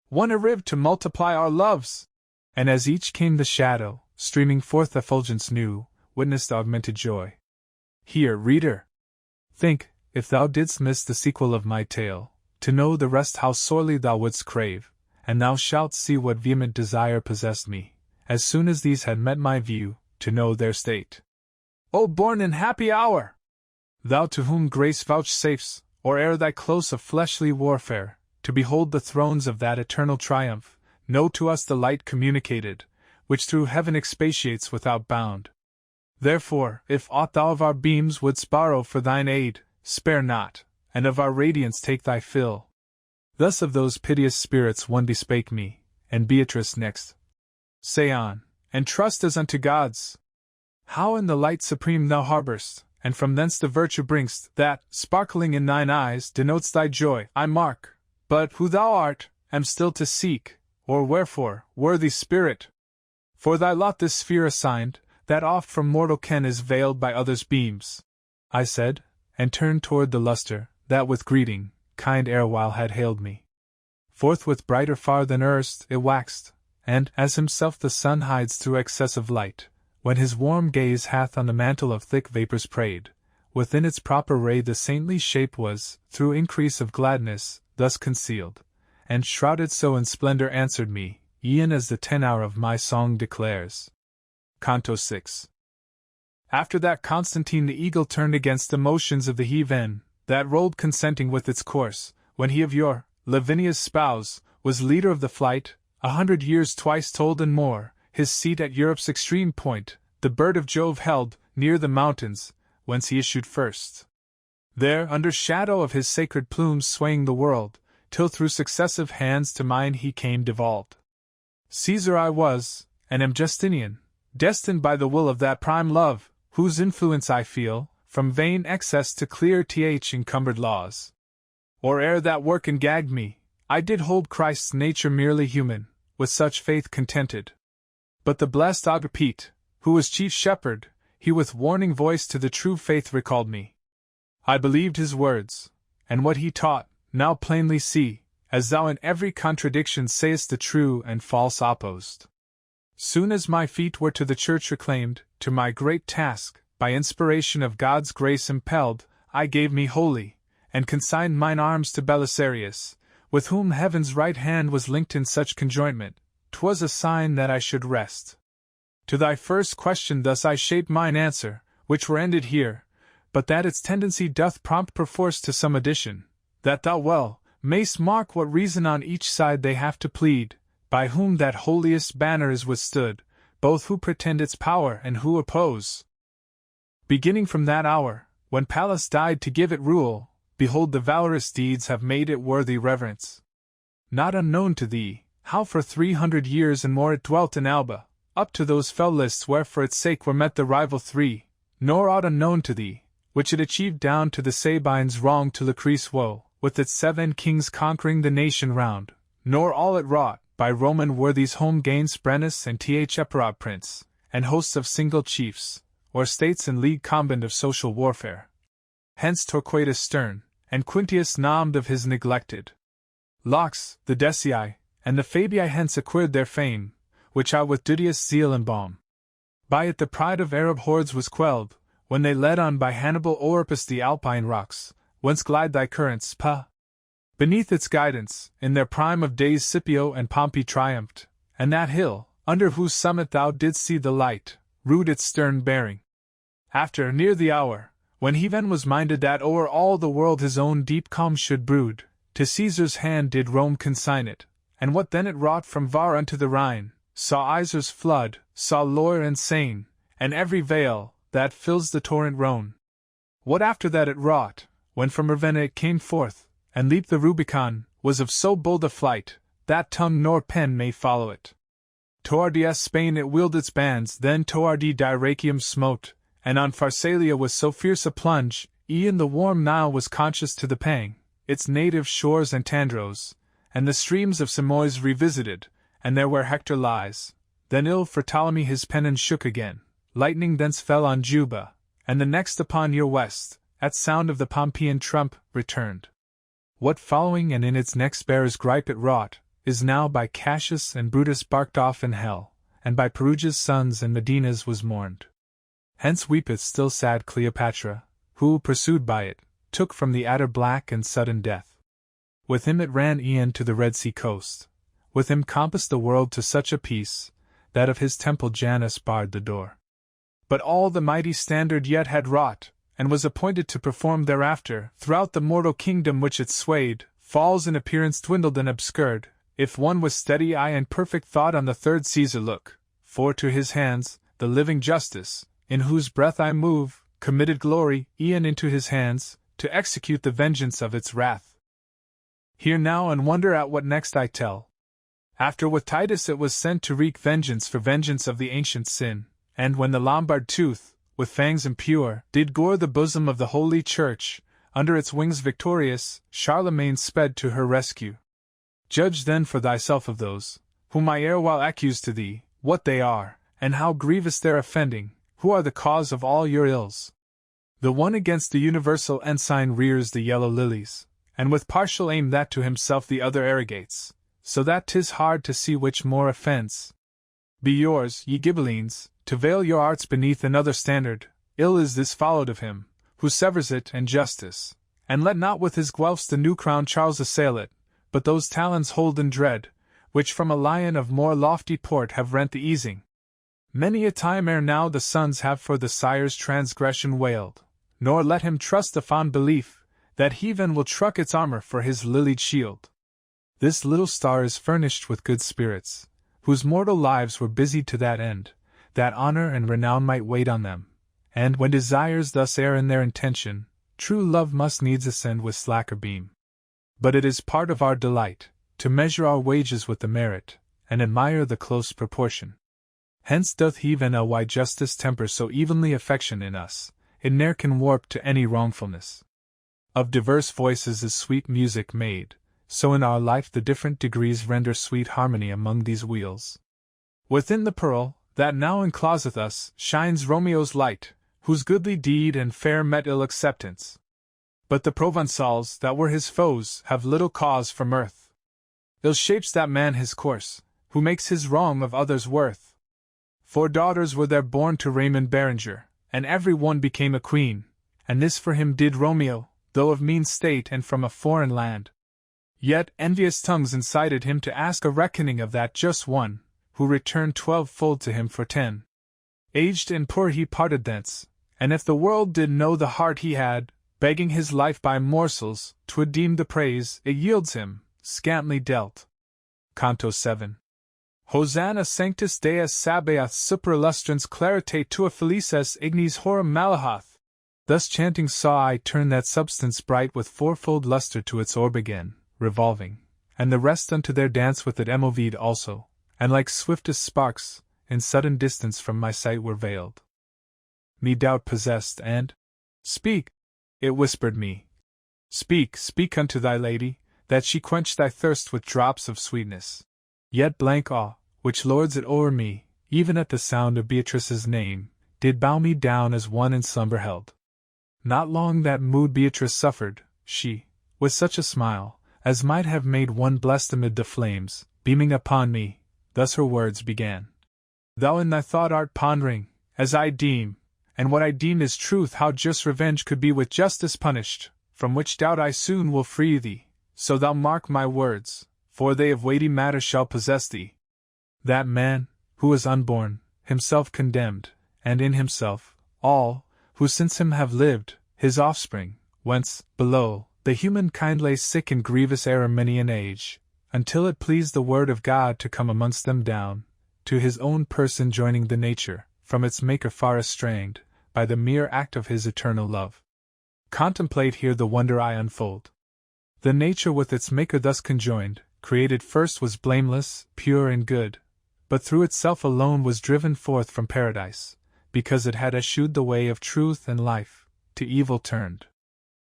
one arrived to multiply our loves! And as each came the shadow, streaming forth effulgence new, witnessed augmented joy. Here, reader! Think, if thou didst miss the sequel of my tale, to know the rest how sorely thou wouldst crave, and thou shalt see what vehement desire possessed me, as soon as these had met my view, to know their state. O born in happy hour! Thou to whom grace vouchsafes, or ere thy close of fleshly warfare, to behold the thrones of that eternal triumph, know to us the light communicated, which through heaven expatiates without bound. Therefore, if aught thou of our beams wouldst borrow for thine aid, spare not, and of our radiance take thy fill. Thus of those piteous spirits one bespake me, and Beatrice next. Say on, and trust as unto gods. How in the light supreme thou harbour'st, and from thence the virtue bring'st, that, sparkling in thine eyes, denotes thy joy, I mark. But who thou art, am still to seek, or wherefore, worthy spirit? For thy lot this sphere assigned, that oft from mortal ken is veiled by others' beams, I said, and turned toward the lustre, that with greeting, kind erewhile had hailed me. Forthwith brighter far than erst it waxed, and, as himself the sun hides through excess of light, when his warm gaze hath on the mantle of thick vapors preyed, within its proper ray the saintly shape was, through increase of gladness, thus concealed, and shrouded so in splendor answered me, e'en as the tenor of my song declares. Canto 6. After that Constantine the eagle turned against the motions of the heaven, that rolled consenting with its course, when he of yore, Lavinia's spouse, was leader of the flight, 100 years twice told and more, his seat at Europe's extreme point, the bird of Jove held, near the mountains, whence he issued first. There, under shadow of his sacred plumes swaying the world, till through successive hands to mine he came devolved. Caesar I was, and am Justinian, destined by the will of that prime love, whose influence I feel, from vain excess to clear encumbered laws. Or ere that work engagged me, I did hold Christ's nature merely human, with such faith contented. But the blessed Agapete, who was chief shepherd, he with warning voice to the true faith recalled me. I believed his words, and what he taught, now plainly see, as thou in every contradiction sayest the true and false opposed. Soon as my feet were to the church reclaimed, to my great task, by inspiration of God's grace impelled, I gave me wholly, and consigned mine arms to Belisarius, with whom heaven's right hand was linked in such conjointment, 'twas a sign that I should rest. To thy first question thus I shaped mine answer, which were ended here, but that its tendency doth prompt perforce to some addition, that thou well mayst mark what reason on each side they have to plead, by whom that holiest banner is withstood, both who pretend its power and who oppose. Beginning from that hour, when Pallas died to give it rule, behold the valorous deeds have made it worthy reverence. Not unknown to thee, how for 300 years and more it dwelt in Alba, up to those fell lists where for its sake were met the rival three, nor aught unknown to thee, which it achieved down to the Sabines' wrong to Lucrece' woe, with its 7 kings conquering the nation round, nor all it wrought, by Roman worthies home gains Brennus and Epirob prince, and hosts of single chiefs, or states in league combined of social warfare. Hence Torquatus stern, and Quintius nommed of his neglected locks, the Decii, and the Fabii hence acquired their fame, which I with duteous zeal embalm. By it the pride of Arab hordes was quelled, when they led on by Hannibal o'erpass the Alpine rocks, whence glide thy currents, Beneath its guidance, in their prime of days Scipio and Pompey triumphed, and that hill, under whose summit thou didst see the light, rued its stern bearing. After, near the hour, when he then was minded that o'er all the world his own deep calm should brood, To Caesar's hand did Rome consign it, and what then it wrought from Var unto the Rhine, saw Iser's flood, saw Loire and Seine, and every vale that fills the torrent Rhone. What after that it wrought, when from Ravenna it came forth, and leaped the Rubicon, was of so bold a flight, that tongue nor pen may follow it. Towards Spain it wheeled its bands, then toward Dyrrhachium smote, and on Pharsalia was so fierce a plunge, e'en the warm Nile was conscious to the pang, its native shores and Tandros, and the streams of Simois revisited, and there where Hector lies. Then ill for Ptolemy his pennon shook again, lightning thence fell on Juba, and the next upon your west, at sound of the Pompeian trump, returned. What following and in its next bearer's gripe it wrought, is now by Cassius and Brutus barked off in hell, and by Perugia's sons and Medina's was mourned. Hence weepeth still sad Cleopatra, who, pursued by it, took from the adder black and sudden death. With him it ran e'en to the Red Sea coast, with him compassed the world to such a peace, that of his temple Janus barred the door. But all the mighty standard yet had wrought, and was appointed to perform thereafter, throughout the mortal kingdom which it swayed, falls in appearance dwindled and obscured, if one with steady eye and perfect thought on the third Caesar look, for to his hands, the living justice, in whose breath I move, committed glory, e'en into his hands, to execute the vengeance of its wrath. Hear now and wonder at what next I tell. After with Titus it was sent to wreak vengeance for vengeance of the ancient sin, and when the Lombard tooth, with fangs impure, did gore the bosom of the Holy Church, under its wings victorious, Charlemagne sped to her rescue. Judge then for thyself of those, whom I erewhile accused to thee, what they are, and how grievous their offending, who are the cause of all your ills. The one against the universal ensign rears the yellow lilies, and with partial aim that to himself the other arrogates, so that 'tis hard to see which more offends. Be yours, ye Ghibellines, to veil your arts beneath another standard. Ill is this followed of him, who severs it and justice, and let not with his Guelphs the new crown Charles assail it, but those talons hold in dread, which from a lion of more lofty port have rent the easing. Many a time ere now the sons have for the sire's transgression wailed, nor let him trust the fond belief, that heaven will truck its armor for his lilied shield. This little star is furnished with good spirits, whose mortal lives were busied to that end, that honor and renown might wait on them, and when desires thus err in their intention, true love must needs ascend with slacker beam. But it is part of our delight, to measure our wages with the merit, and admire the close proportion. Hence doth heaven a why justice tempers so evenly affection in us, it ne'er can warp to any wrongfulness. Of diverse voices is sweet music made, so in our life the different degrees render sweet harmony among these wheels. Within the pearl, that now encloseth us, shines Romeo's light, whose goodly deed and fair met ill acceptance. But the Provençals that were his foes have little cause for mirth. Ill shapes that man his course, who makes his wrong of others worth. 4 daughters were there born to Raymond Berenger, and every one became a queen, and this for him did Romeo, though of mean state and from a foreign land. Yet envious tongues incited him to ask a reckoning of that just one, who returned 12-fold to him for 10. Aged and poor he parted thence, and if the world did know the heart he had, begging his life by morsels, 'twould deem the praise it yields him scantly dealt. Canto 7. Hosanna sanctus Deus Sabaoth super illustrans clarite tua felices ignes horum malahath. Thus chanting saw I turn that substance bright with fourfold lustre to its orb again, revolving, and the rest unto their dance with it emoved also, and like swiftest sparks, in sudden distance from my sight were veiled. Me doubt possessed, and, Speak, it whispered me. Speak, speak unto thy lady, that she quench thy thirst with drops of sweetness. Yet blank awe, which lords it o'er me, even at the sound of Beatrice's name, did bow me down as one in slumber held. Not long that mood Beatrice suffered, she, with such a smile, as might have made one blessed amid the flames, beaming upon me, thus her words began. Thou in thy thought art pondering, as I deem, and what I deem is truth, how just revenge could be with justice punished, from which doubt I soon will free thee, so thou mark my words, for they of weighty matter shall possess thee. That man, who is unborn, himself condemned, and in himself, all, who since him have lived, his offspring, whence, below, the humankind lay sick in grievous error many an age, until it pleased the word of God to come amongst them down, to his own person joining the nature, from its maker far estranged, by the mere act of his eternal love. Contemplate here the wonder I unfold. The nature with its maker thus conjoined, created first was blameless, pure and good, but through itself alone was driven forth from paradise, because it had eschewed the way of truth and life, to evil turned.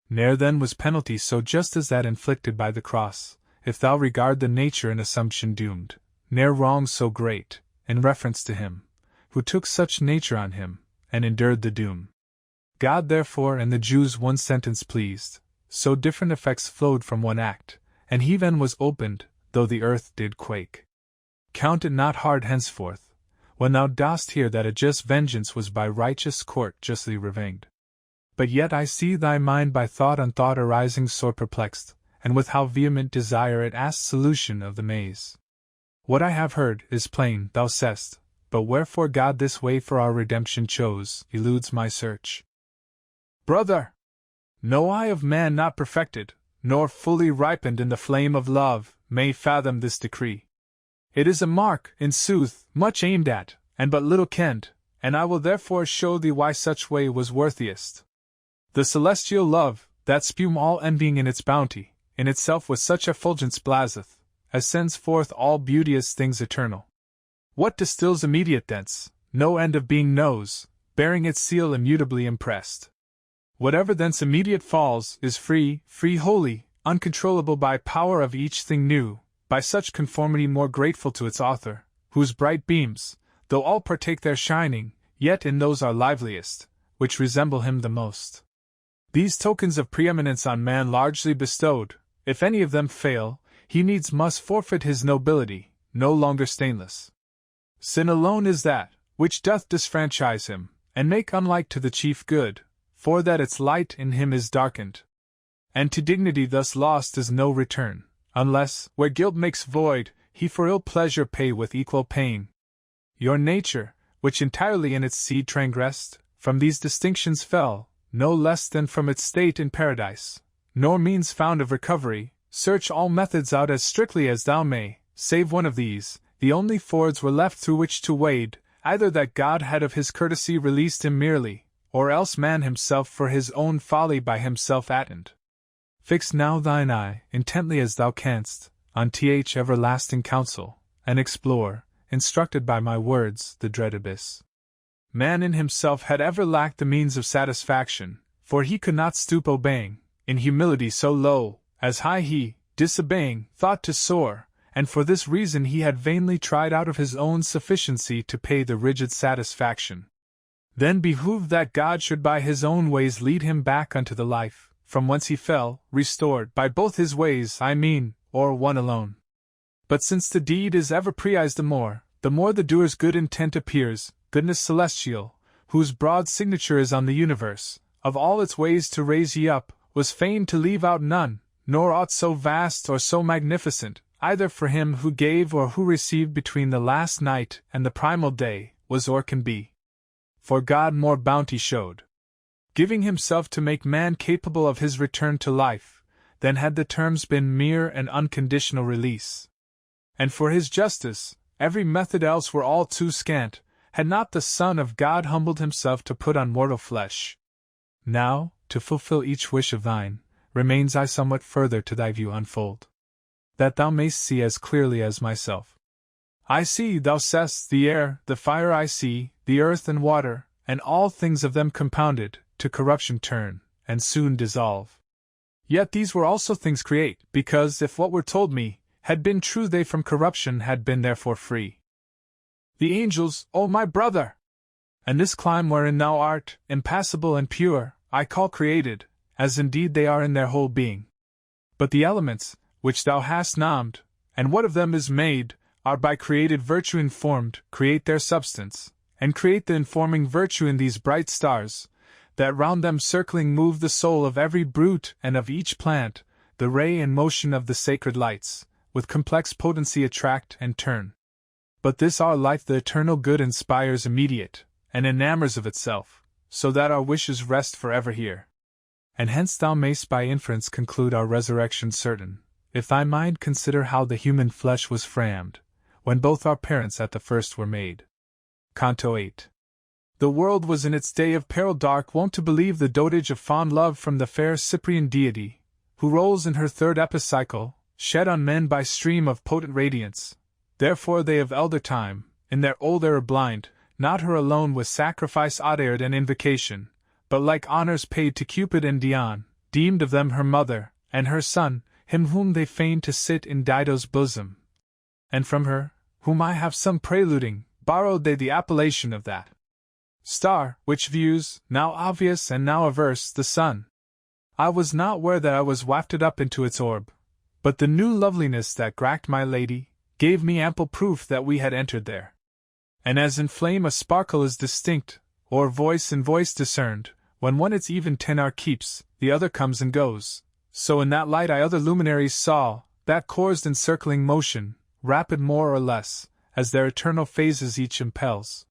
Ne'er then was penalty so just as that inflicted by the cross, if thou regard the nature in assumption doomed, ne'er wrong so great, in reference to him, who took such nature on him, and endured the doom. God therefore and the Jews one sentence pleased, so different effects flowed from one act, and heaven was opened, though the earth did quake. Count it not hard henceforth, when thou dost hear that a just vengeance was by righteous court justly revenged. But yet I see thy mind by thought on thought arising sore perplexed, and with how vehement desire it asks solution of the maze. What I have heard is plain, thou sayest, but wherefore God this way for our redemption chose, eludes my search. Brother! No eye of man not perfected, nor fully ripened in the flame of love, may fathom this decree. It is a mark, in sooth, much aimed at, and but little kenned, and I will therefore show thee why such way was worthiest. The celestial love, that spume all envying in its bounty, in itself with such effulgence blazeth, as sends forth all beauteous things eternal. What distills immediate thence, no end of being knows, bearing its seal immutably impressed. Whatever thence immediate falls, is free, holy, uncontrollable by power of each thing new, by such conformity more grateful to its author, whose bright beams, though all partake their shining, yet in those are liveliest, which resemble him the most. These tokens of preeminence on man largely bestowed, if any of them fail, he needs must forfeit his nobility, no longer stainless. Sin alone is that, which doth disfranchise him, and make unlike to the chief good, for that its light in him is darkened. And to dignity thus lost is no return, unless, where guilt makes void, he for ill pleasure pay with equal pain. Your nature, which entirely in its seed transgressed, from these distinctions fell, no less than from its state in paradise, nor means found of recovery. Search all methods out as strictly as thou may, save one of these, the only fords were left through which to wade, either that God had of his courtesy released him merely, or else man himself for his own folly by himself attened. Fix now thine eye, intently as thou canst, on th everlasting counsel, and explore, instructed by my words, the dread abyss. Man in himself had ever lacked the means of satisfaction, for he could not stoop obeying, in humility so low, as high he, disobeying, thought to soar, and for this reason he had vainly tried out of his own sufficiency to pay the rigid satisfaction. Then behooved that God should by his own ways lead him back unto the life, from whence he fell, restored, by both his ways, I mean, or one alone. But since the deed is ever prized the more the doer's good intent appears, goodness celestial, whose broad signature is on the universe, of all its ways to raise ye up, was fain to leave out none, nor aught so vast or so magnificent, either for him who gave or who received between the last night and the primal day, was or can be. For God more bounty showed, giving himself to make man capable of his return to life, than had the terms been mere and unconditional release. And for his justice, every method else were all too scant, had not the Son of God humbled himself to put on mortal flesh. Now, to fulfill each wish of thine, remains I somewhat further to thy view unfold, that thou mayst see as clearly as myself. I see, thou sayest, the air, the fire I see, the earth and water, and all things of them compounded, to corruption turn, and soon dissolve. Yet these were also things create, because if what were told me had been true they from corruption had been therefore free. The angels, O my brother! And this clime wherein thou art, impassible and pure, I call created, as indeed they are in their whole being. But the elements, which thou hast named, and what of them is made, are by created virtue informed, create their substance, and create the informing virtue in these bright stars, that round them circling move the soul of every brute and of each plant, the ray and motion of the sacred lights, with complex potency attract and turn. But this our life the eternal good inspires immediate, and enamors of itself, so that our wishes rest forever here. and hence thou mayst by inference conclude our resurrection certain, if thy mind consider how the human flesh was framed, when both our parents at the first were made. Canto 8. The world was in its day of peril dark wont to believe the dotage of fond love from the fair Cyprian deity, who rolls in her third epicycle, shed on men by stream of potent radiance. Therefore they of elder time, in their old error blind, not her alone with sacrifice adored and invocation, but like honors paid to Cupid and Dion, deemed of them her mother, and her son, him whom they feigned to sit in Dido's bosom. And from her, whom I have some preluding, borrowed they the appellation of that star, which views, now obvious and now averse, the sun. I was not ware that I was wafted up into its orb, but the new loveliness that gracked my lady, gave me ample proof that we had entered there. And as in flame a sparkle is distinct, or voice in voice discerned, when one its even tenor keeps, the other comes and goes, so in that light I other luminaries saw, that coursed in circling motion, rapid more or less, as their eternal phases each impels.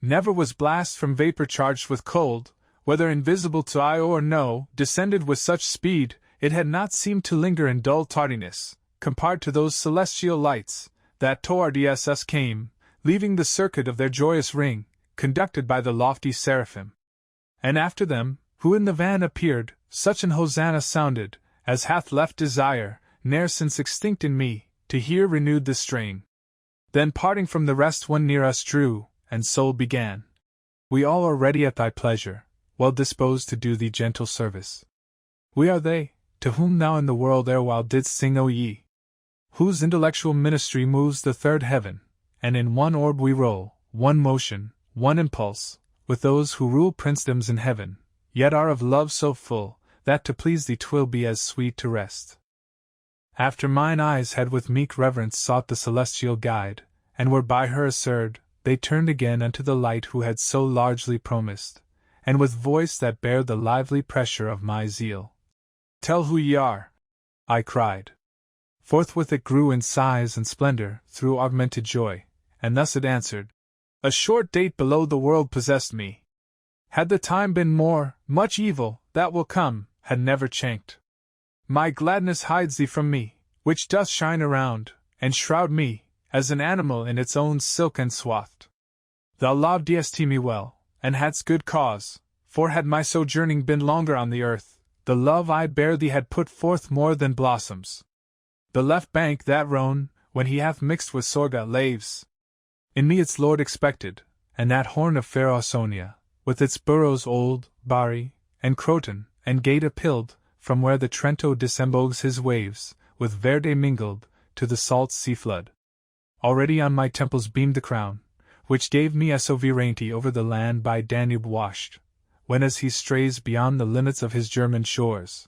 Never was blast from vapor charged with cold, whether invisible to eye or no, descended with such speed, it had not seemed to linger in dull tardiness, compared to those celestial lights, that towards us came, leaving the circuit of their joyous ring, conducted by the lofty seraphim. And after them, who in the van appeared, such an hosanna sounded, as hath left desire, ne'er since extinct in me, to hear renewed the strain. Then parting from the rest one near us drew, and so began. We all are ready at thy pleasure, well disposed to do thee gentle service. We are they, to whom thou in the world erewhile didst sing O ye, whose intellectual ministry moves the third heaven, and in one orb we roll, one motion, one impulse, with those who rule princedoms in heaven, yet are of love so full, that to please thee 'twill be as sweet to rest. After mine eyes had with meek reverence sought the celestial guide, and were by her assured, they turned again unto the light who had so largely promised, and with voice that bare the lively pressure of my zeal, "Tell who ye are," I cried. Forthwith it grew in size and splendor, through augmented joy, and thus it answered, "A short date below the world possessed me. Had the time been more, much evil, that will come, had never chanked. My gladness hides thee from me, which doth shine around, and shroud me, as an animal in its own silk enswathed. Thou lovedst me well, and hadst good cause, for had my sojourning been longer on the earth, the love I bare thee had put forth more than blossoms. The left bank that Rhone, when he hath mixed with Sorga, laves. In me its lord expected, and that horn of fair Ausonia, with its boroughs old, Bari, and Croton, and Gaeta pilled, from where the Trento disembogues his waves, with Verde mingled, to the salt sea flood. Already on my temples beamed the crown, which gave me sovereignty over the land by Danube washed, when as he strays beyond the limits of his German shores.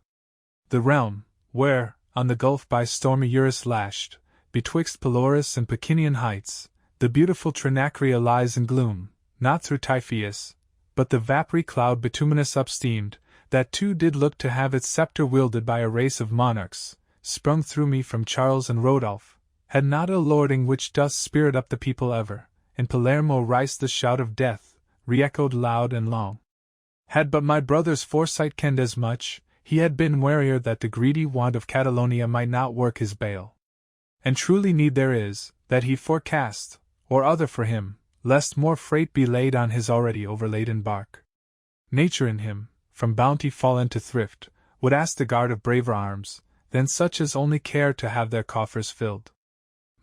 The realm, where, on the gulf by stormy Eurus lashed, betwixt Pelorus and Pecinian heights, the beautiful Trinacria lies in gloom, not through Typhoeus, but the vapory cloud bituminous upsteamed, that too did look to have its sceptre wielded by a race of monarchs, sprung through me from Charles and Rodolph, had not a lording which doth spirit up the people ever, in Palermo rice the shout of death, re-echoed loud and long. Had but my brother's foresight kenned as much, he had been warier that the greedy want of Catalonia might not work his bale. And truly need there is, that he forecast, or other for him, lest more freight be laid on his already overladen bark. Nature in him, from bounty fallen to thrift, would ask the guard of braver arms, than such as only care to have their coffers filled.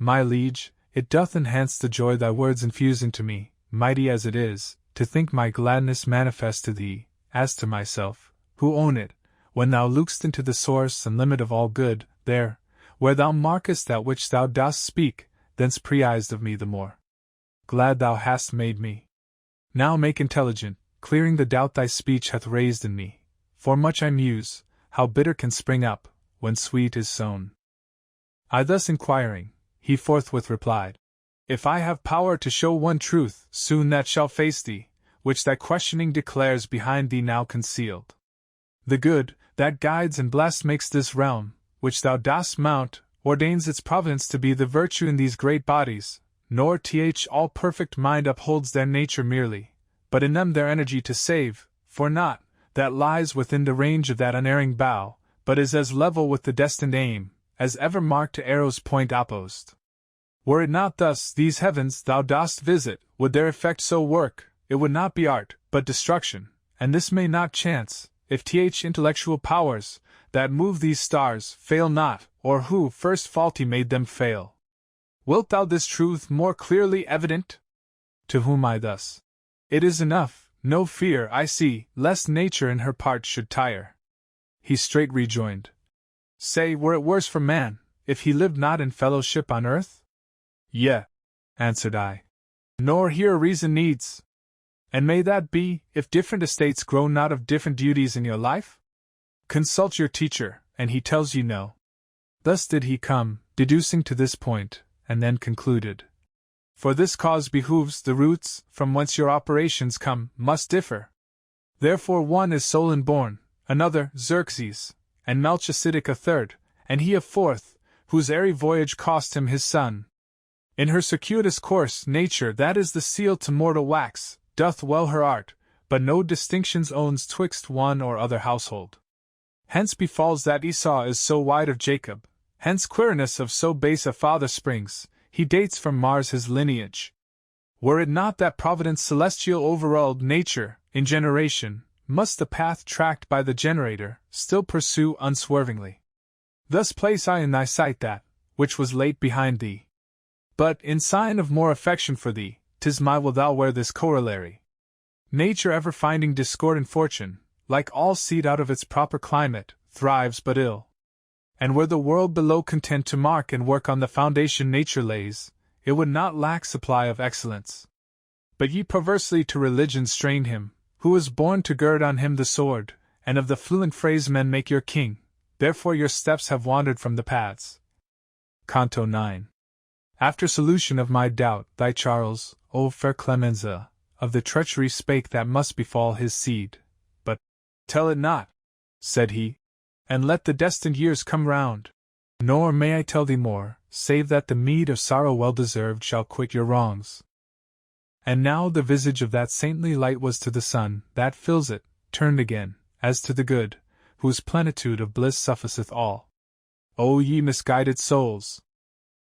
My liege, it doth enhance the joy thy words infuse into me, mighty as it is, to think my gladness manifest to thee, as to myself, who own it, when thou look'st into the source and limit of all good, there, where thou markest that which thou dost speak, thence preised of me the more. Glad thou hast made me. Now make intelligent, clearing the doubt thy speech hath raised in me, for much I muse, how bitter can spring up, when sweet is sown. I thus inquiring, he forthwith replied, If I have power to show one truth, soon that shall face thee, which thy questioning declares behind thee now concealed. The good, that guides and blessed makes this realm, which thou dost mount, ordains its providence to be the virtue in these great bodies, nor all perfect mind upholds their nature merely, but in them their energy to save, for not, that lies within the range of that unerring bow, but is as level with the destined aim, as ever marked to arrow's point opposed. Were it not thus, these heavens thou dost visit, would their effect so work, it would not be art, but destruction, and this may not chance, if intellectual powers, that move these stars, fail not, or who first faulty made them fail. Wilt thou this truth more clearly evident? To whom I thus: It is enough, no fear I see, lest nature in her part should tire. He straight rejoined: Say, were it worse for man, if he lived not in fellowship on earth? Yea, answered I. Nor here reason needs. And may that be, if different estates grow not of different duties in your life? Consult your teacher, and he tells you no. Thus did he come, deducing to this point, and then concluded. For this cause behooves the roots, from whence your operations come, must differ. Therefore one is Solon born, another Xerxes, and Melchizedek a third, and he a fourth, whose airy voyage cost him his son. In her circuitous course nature, that is the seal to mortal wax, doth well her art, but no distinctions owns twixt one or other household. Hence befalls that Esau is so wide of Jacob, hence Quirinus of so base a father springs, he dates from Mars his lineage. Were it not that Providence celestial overruled nature, in generation, must the path tracked by the generator, still pursue unswervingly. Thus place I in thy sight that, which was late behind thee. But, in sign of more affection for thee, 'tis my will thou wear this corollary. Nature ever finding discord in fortune, like all seed out of its proper climate, thrives but ill. And were the world below content to mark and work on the foundation nature lays, it would not lack supply of excellence. But ye perversely to religion strain him, who was born to gird on him the sword, and of the fluent phrase men make your king, therefore your steps have wandered from the paths. Canto 9. After solution of my doubt, thy Charles, O fair Clemenza, of the treachery spake that must befall his seed. But, tell it not, said he, and let the destined years come round. Nor may I tell thee more, save that the meed of sorrow well deserved shall quit your wrongs. And now the visage of that saintly light was to the sun, that fills it, turned again, as to the good, whose plenitude of bliss sufficeth all. O ye misguided souls!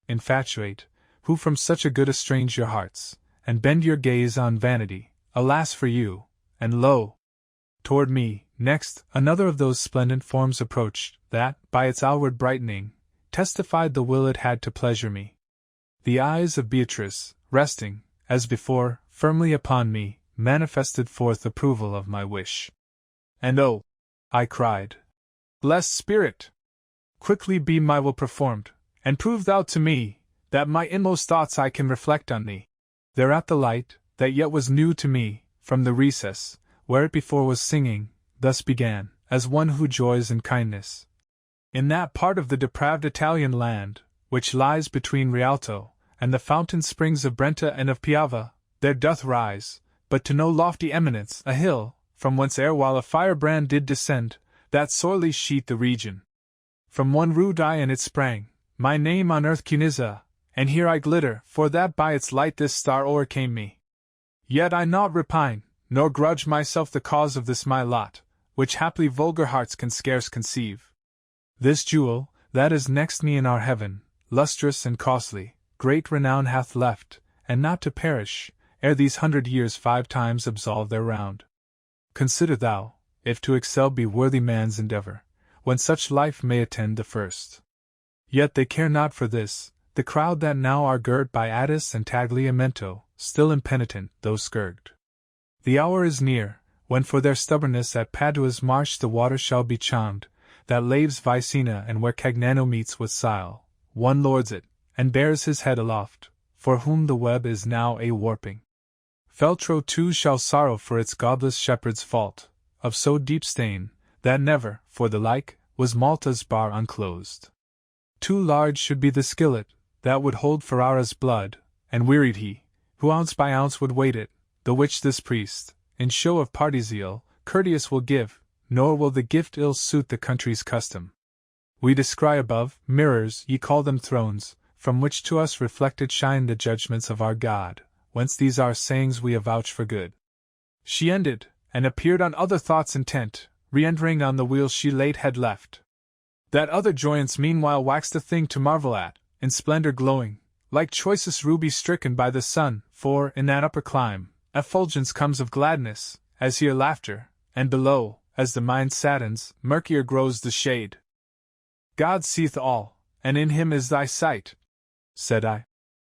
Infatuate, who from such a good estrange your hearts, and bend your gaze on vanity, alas for you, and lo! Toward me, next, another of those splendid forms approached, that, by its outward brightening, testified the will it had to pleasure me. The eyes of Beatrice, resting, as before, firmly upon me, manifested forth approval of my wish. And oh! I cried. Blessed Spirit! Quickly be my will performed, and prove thou to me, that my inmost thoughts I can reflect on thee. Thereat the light, that yet was new to me, from the recess, where it before was singing, thus began, as one who joys in kindness. In that part of the depraved Italian land, which lies between Rialto, and the fountain springs of Brenta and of Piava, there doth rise, but to no lofty eminence, a hill, from whence erewhile a firebrand did descend, that sorely sheet the region. From one rude eye and it sprang, my name on earth Cunizza, and here I glitter, for that by its light this star o'ercame me. Yet I naught repine, nor grudge myself the cause of this my lot, which haply vulgar hearts can scarce conceive. This jewel, that is next me in our heaven, lustrous and costly, great renown hath left, and not to perish, ere these 100 years 5 times absolve their round. Consider thou, if to excel be worthy man's endeavor, when such life may attend the first. Yet they care not for this, the crowd that now are girt by Attis and Tagliamento, still impenitent, though scourged. The hour is near, when for their stubbornness at Padua's marsh the water shall be charmed, that laves Vicina and where Cagnano meets with Sile, one lords it, and bears his head aloft, for whom the web is now a warping. Feltro too shall sorrow for its godless shepherd's fault, of so deep stain, that never, for the like, was Malta's bar unclosed. Too large should be the skillet, that would hold Ferrara's blood, and wearied he, who ounce by ounce would weight it, the which this priest, in show of party zeal, courteous will give, nor will the gift ill suit the country's custom. We descry above, mirrors, ye call them thrones, from which to us reflected shine the judgments of our God, whence these our sayings we avouch for good. She ended, and appeared on other thoughts intent, re-entering on the wheels she late had left. That other joyance meanwhile waxed a thing to marvel at, in splendor glowing, like choicest ruby stricken by the sun, for, in that upper clime, effulgence comes of gladness, as here laughter, and below, as the mind saddens, murkier grows the shade. God seeth all, and in him is thy sight, said I.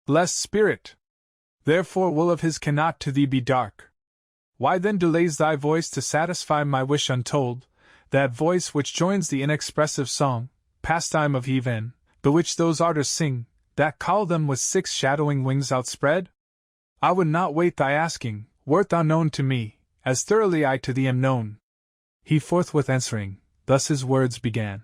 Blessed spirit! Therefore will of his cannot to thee be dark. Why then delays thy voice to satisfy my wish untold, that voice which joins the inexpressive song, pastime of heaven, bewitch those arters sing, that call them with 6 shadowing wings outspread? I would not wait thy asking, wert thou known to me, as thoroughly I to thee am known. He forthwith answering, thus his words began.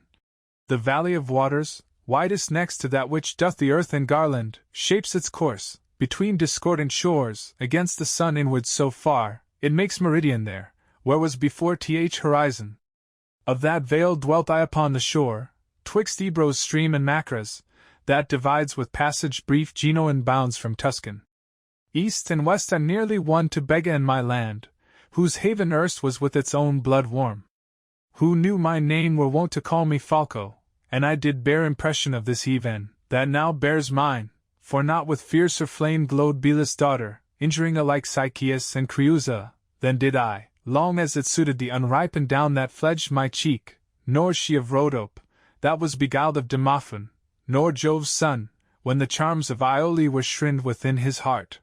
The valley of waters, widest next to that which doth the earth engarland, shapes its course, between discordant shores, against the sun inward so far, it makes meridian there, where was before horizon. Of that vale dwelt I upon the shore, twixt Ebro's stream and Macra's, that divides with passage brief Genoan bounds from Tuscan. East and west are nearly one to Bega and my land, whose haven erst was with its own blood warm. Who knew my name were wont to call me Falco, and I did bear impression of this heaven, that now bears mine, for not with fiercer flame glowed Belus' daughter, injuring alike Sychaeus and Creusa, then did I, long as it suited the unripened down that fledged my cheek, nor she of Rhodope, that was beguiled of Demophon, nor Jove's son, when the charms of Iole were shrinned within his heart.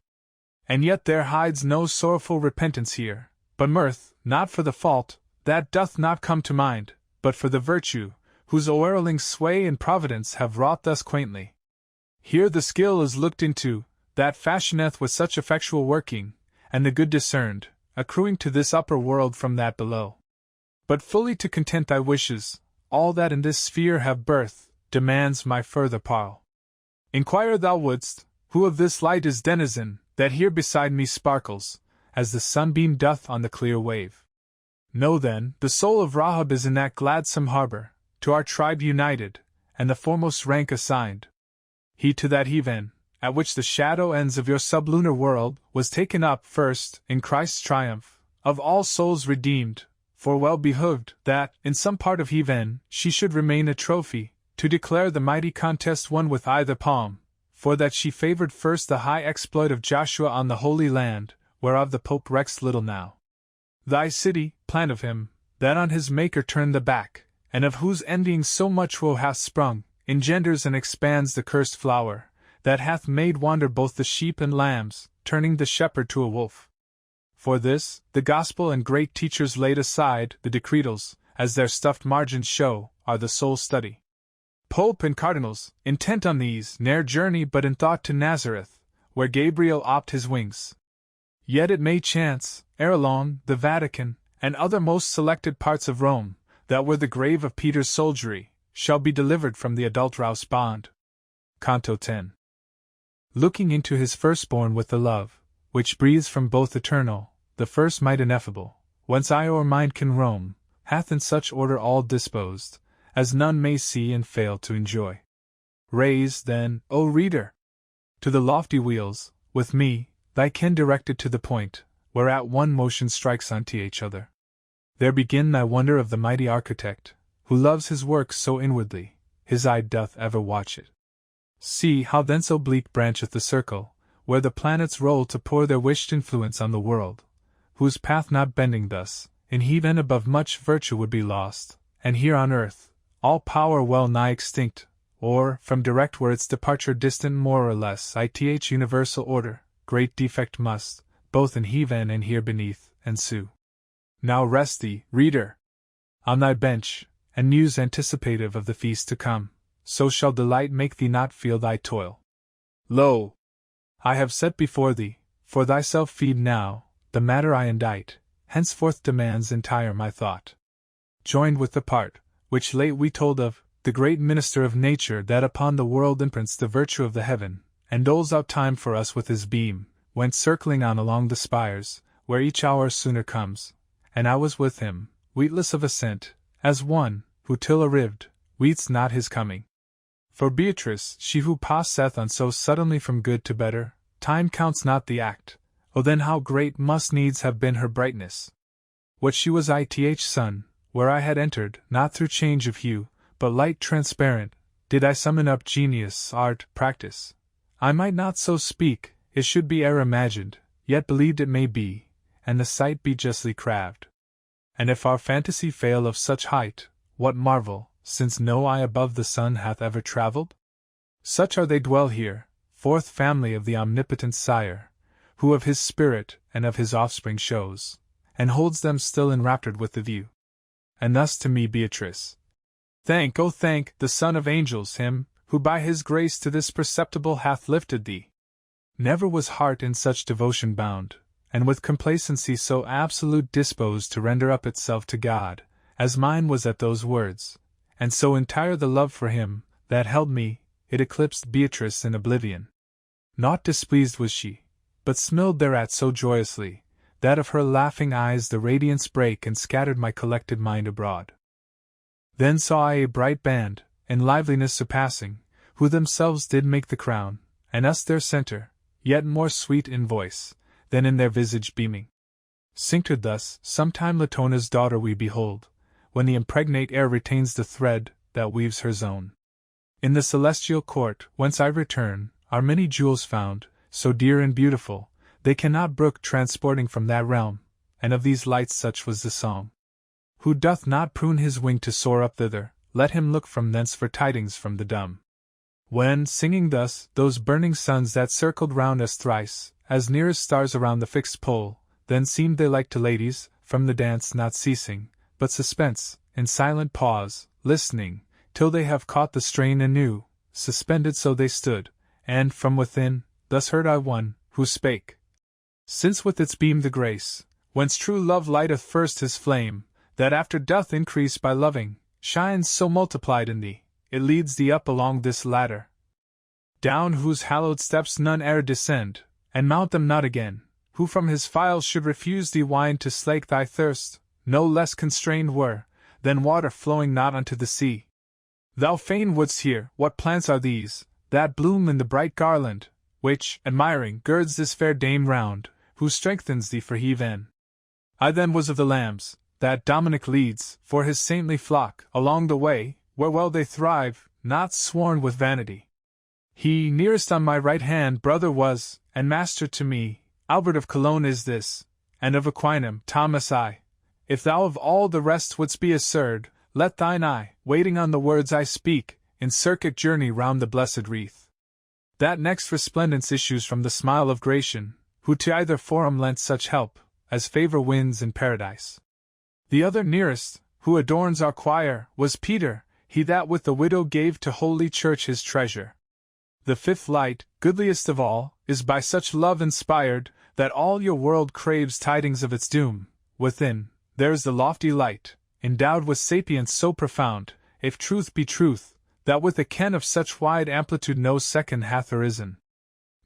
And yet there hides no sorrowful repentance here, but mirth, not for the fault, that doth not come to mind, but for the virtue, whose o'erruling sway and providence have wrought thus quaintly. Here the skill is looked into, that fashioneth with such effectual working, and the good discerned, accruing to this upper world from that below. But fully to content thy wishes, all that in this sphere have birth, demands my further parle. Inquire thou wouldst, who of this light is denizen, that here beside me sparkles, as the sunbeam doth on the clear wave. Know then, the soul of Rahab is in that gladsome harbor, to our tribe united, and the foremost rank assigned. He to that heaven, at which the shadow ends of your sublunar world, was taken up first, in Christ's triumph, of all souls redeemed, for well behoved, that, in some part of heaven, she should remain a trophy, to declare the mighty contest won with either palm, for that she favored first the high exploit of Joshua on the Holy Land, whereof the Pope recks little now. Thy city, plant of him, that on his Maker turned the back, and of whose envying so much woe hath sprung, engenders and expands the cursed flower, that hath made wander both the sheep and lambs, turning the shepherd to a wolf. For this, the gospel and great teachers laid aside, the decretals, as their stuffed margins show, are the sole study. Pope and cardinals, intent on these, ne'er journey but in thought to Nazareth, where Gabriel opt his wings. Yet it may chance, ere long, the Vatican, and other most selected parts of Rome, that were the grave of Peter's soldiery, shall be delivered from the adulterous bond. Canto 10. Looking into his firstborn with the love, which breathes from both eternal, the first might ineffable, whence eye or mind can roam, hath in such order all disposed, as none may see and fail to enjoy. Raise, then, O reader, to the lofty wheels, with me, thy ken directed to the point, whereat one motion strikes unto each other. There begin thy wonder of the mighty architect, who loves his work so inwardly, his eye doth ever watch it. See how thence oblique brancheth the circle, where the planets roll to pour their wished influence on the world, whose path not bending thus, in heaven above much virtue would be lost, and here on earth, all power well nigh extinct, or, from direct were its departure distant more or less. Ith universal order, great defect must, both in heaven and here beneath, ensue. Now rest thee, reader, on thy bench, and muse anticipative of the feast to come, so shall delight make thee not feel thy toil. Lo! I have set before thee, for thyself feed now, the matter I indite, henceforth demands entire my thought. Joined with the part, which late we told of, the great minister of nature that upon the world imprints the virtue of the heaven, and doles out time for us with his beam, went circling on along the spires, where each hour sooner comes, and I was with him, weetless of assent, as one, who till arrived, weets not his coming. For Beatrice, she who passeth on so suddenly from good to better, time counts not the act, oh then how great must needs have been her brightness. What she was sun, where I had entered, not through change of hue, but light transparent, did I summon up genius, art, practice. I might not so speak, it should be e'er imagined, yet believed it may be, and the sight be justly craved. And if our fantasy fail of such height, what marvel, since no eye above the sun hath ever travelled? Such are they dwell here, fourth family of the omnipotent Sire, who of his spirit and of his offspring shows, and holds them still enraptured with the view. And thus to me, Beatrice, thank, oh thank, the Son of Angels, him, who by his grace to this perceptible hath lifted thee. Never was heart in such devotion bound, and with complacency so absolute disposed to render up itself to God, as mine was at those words, and so entire the love for him, that held me, it eclipsed Beatrice in oblivion. Naught displeased was she, but smiled thereat so joyously, that of her laughing eyes the radiance brake and scattered my collected mind abroad. Then saw I a bright band, in liveliness surpassing, who themselves did make the crown, and us their centre, yet more sweet in voice, than in their visage beaming. Cinctured thus, sometime Latona's daughter we behold, when the impregnate air retains the thread that weaves her zone. In the celestial court, whence I return, are many jewels found, so dear and beautiful, they cannot brook transporting from that realm, and of these lights such was the song. Who doth not prune his wing to soar up thither, let him look from thence for tidings from the dumb. When, singing thus, those burning suns that circled round us thrice, as near as stars around the fixed pole, then seemed they like to ladies, from the dance not ceasing, but suspense, in silent pause, listening, till they have caught the strain anew, suspended so they stood, and from within, thus heard I one, who spake. Since with its beam the grace, whence true love lighteth first his flame, that after doth increase by loving, shines so multiplied in thee, it leads thee up along this ladder, down whose hallowed steps none e'er descend, and mount them not again, who from his phials should refuse thee wine to slake thy thirst, no less constrained were, than water flowing not unto the sea. Thou fain wouldst hear, what plants are these, that bloom in the bright garland, which, admiring, girds this fair dame round, who strengthens thee for heave-in. I then was of the lambs, that Dominic leads, for his saintly flock, along the way, where well they thrive, not sworn with vanity. He nearest on my right hand brother was, and master to me, Albert of Cologne is this, and of Aquinum, Thomas I. If thou of all the rest wouldst be assured, let thine eye, waiting on the words I speak, in circuit journey round the blessed wreath. That next resplendence issues from the smile of Gratian, who to either forum lent such help, as favor wins in paradise. The other nearest, who adorns our choir, was Peter, he that with the widow gave to Holy Church his treasure. The fifth light, goodliest of all, is by such love inspired, that all your world craves tidings of its doom. Within, there's the lofty light, endowed with sapience so profound, if truth be truth, that with a ken of such wide amplitude no second hath arisen.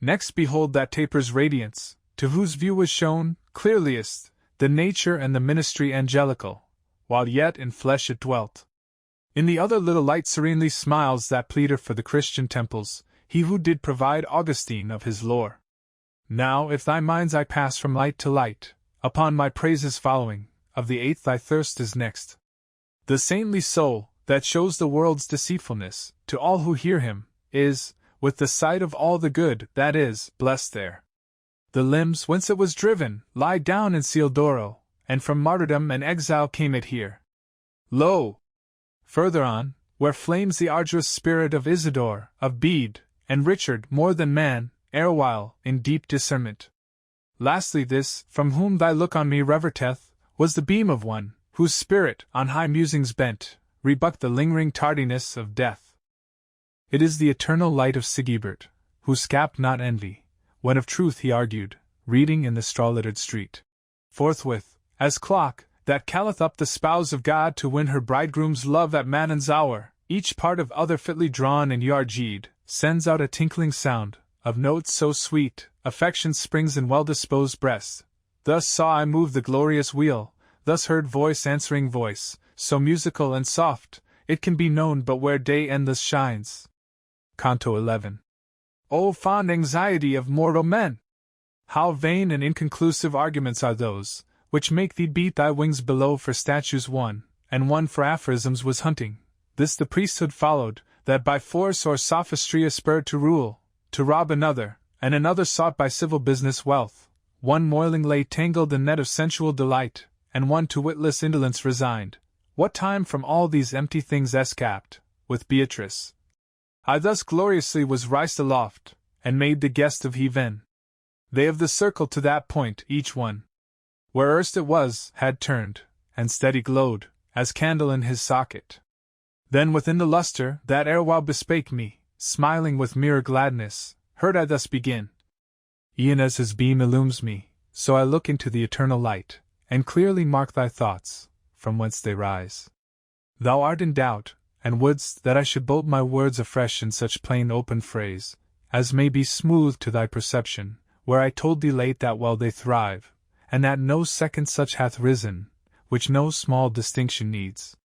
Next behold that taper's radiance, to whose view was shown, clearliest, the nature and the ministry angelical, while yet in flesh it dwelt. In the other little light serenely smiles that pleader for the Christian temples, he who did provide Augustine of his lore. Now if thy mind's eye pass from light to light, upon my praises following, of the eighth thy thirst is next. The saintly soul, that shows the world's deceitfulness, to all who hear him, is, with the sight of all the good that is, blessed there. The limbs whence it was driven, lie down in Ciildoro, and from martyrdom and exile came it here. Lo! Further on, where flames the arduous spirit of Isidore, of Bede, and Richard more than man, erewhile, in deep discernment. Lastly this, from whom thy look on me reverteth, was the beam of one, whose spirit, on high musings bent, rebucked the lingering tardiness of death. It is the eternal light of Sigebert, who scapt not envy, when of truth he argued, reading in the straw-littered street. Forthwith, as clock, that calleth up the spouse of God to win her bridegroom's love at Manon's hour, each part of other fitly drawn and yargeed, sends out a tinkling sound, of notes so sweet, affection springs in well-disposed breasts. Thus saw I move the glorious wheel, thus heard voice answering voice, so musical and soft, it can be known but where day endless shines. Canto 11. O fond anxiety of mortal men! How vain and inconclusive arguments are those, which make thee beat thy wings below for statues one, and one for aphorisms was hunting. This the priesthood followed, that by force or sophistry aspired to rule, to rob another, and another sought by civil business wealth. One moiling lay tangled in net of sensual delight, and one to witless indolence resigned. What time from all these empty things escaped, with Beatrice. I thus gloriously was riced aloft, and made the guest of heaven. They of the circle to that point, each one, where erst it was, had turned, and steady glowed, as candle in his socket. Then within the lustre, that erewhile bespake me, smiling with mirror gladness, heard I thus begin. E'en as his beam illumes me, so I look into the eternal light, and clearly mark thy thoughts, from whence they rise. Thou art in doubt, and wouldst that I should bolt my words afresh in such plain open phrase, as may be smooth to thy perception, where I told thee late that well they thrive, and that no second such hath risen, which no small distinction needs.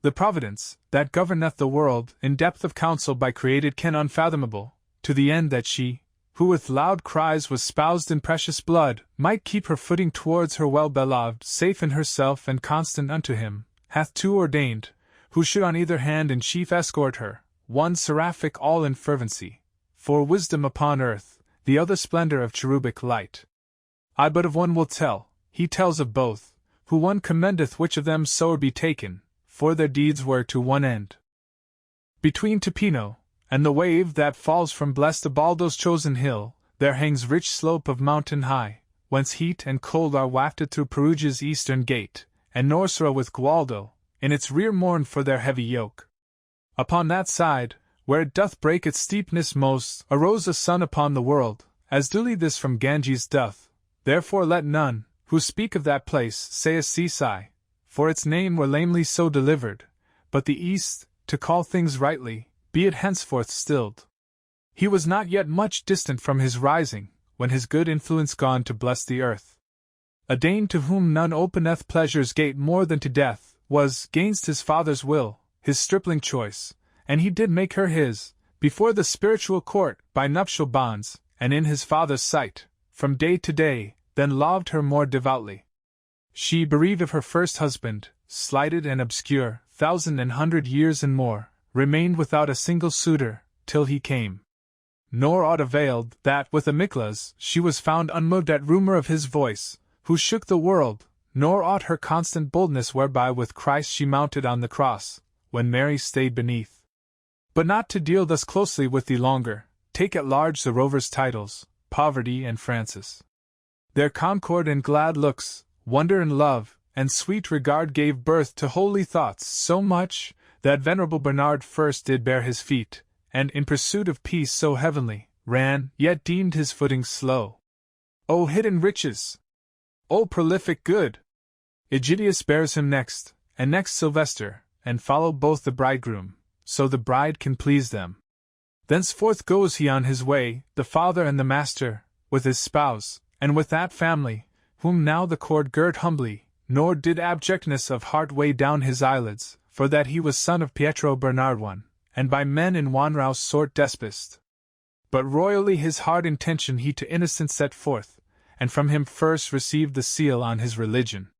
The providence, that governeth the world, in depth of counsel by created ken unfathomable, to the end that she, who with loud cries was spoused in precious blood, might keep her footing towards her well-beloved, safe in herself and constant unto him, hath too ordained, who should on either hand in chief escort her, one seraphic all in fervency, for wisdom upon earth, the other splendor of cherubic light. I but of one will tell, he tells of both, who one commendeth which of them soe'er be taken, for their deeds were to one end. Between Tepino and the wave that falls from blessed Ubaldo's chosen hill, there hangs rich slope of mountain high, whence heat and cold are wafted through Perugia's eastern gate, and Norsera with Gualdo, in its rear mourn for their heavy yoke. Upon that side, where it doth break its steepness most, arose a sun upon the world, as duly this from Ganges doth. Therefore let none, who speak of that place, say a seaside, for its name were lamely so delivered, but the east, to call things rightly, be it henceforth stilled. He was not yet much distant from his rising, when his good influence gone to bless the earth. A Dane to whom none openeth pleasure's gate more than to death, was, gainst his father's will, his stripling choice, and he did make her his, before the spiritual court, by nuptial bonds, and in his father's sight, from day to day, then loved her more devoutly. She, bereaved of her first husband, slighted and obscure, 1,100 years and more, remained without a single suitor, till he came. Nor aught availed, that, with Amyclas, she was found unmoved at rumour of his voice, who shook the world, nor aught her constant boldness whereby with Christ she mounted on the cross, when Mary stayed beneath. But not to deal thus closely with thee longer, take at large the rover's titles, Poverty and Francis. Their concord and glad looks, wonder and love, and sweet regard gave birth to holy thoughts so much, that venerable Bernard first did bear his feet, and in pursuit of peace so heavenly, ran, yet deemed his footing slow. O hidden riches! O prolific good! Egidius bears him next, and next Sylvester, and follow both the bridegroom, so the bride can please them. Thenceforth goes he on his way, the father and the master, with his spouse, and with that family, whom now the cord girt humbly, nor did abjectness of heart weigh down his eyelids, for that he was son of Pietro Bernard one, and by men in Wanrau's sort despised. But royally his hard intention he to innocence set forth, and from him first received the seal on his religion.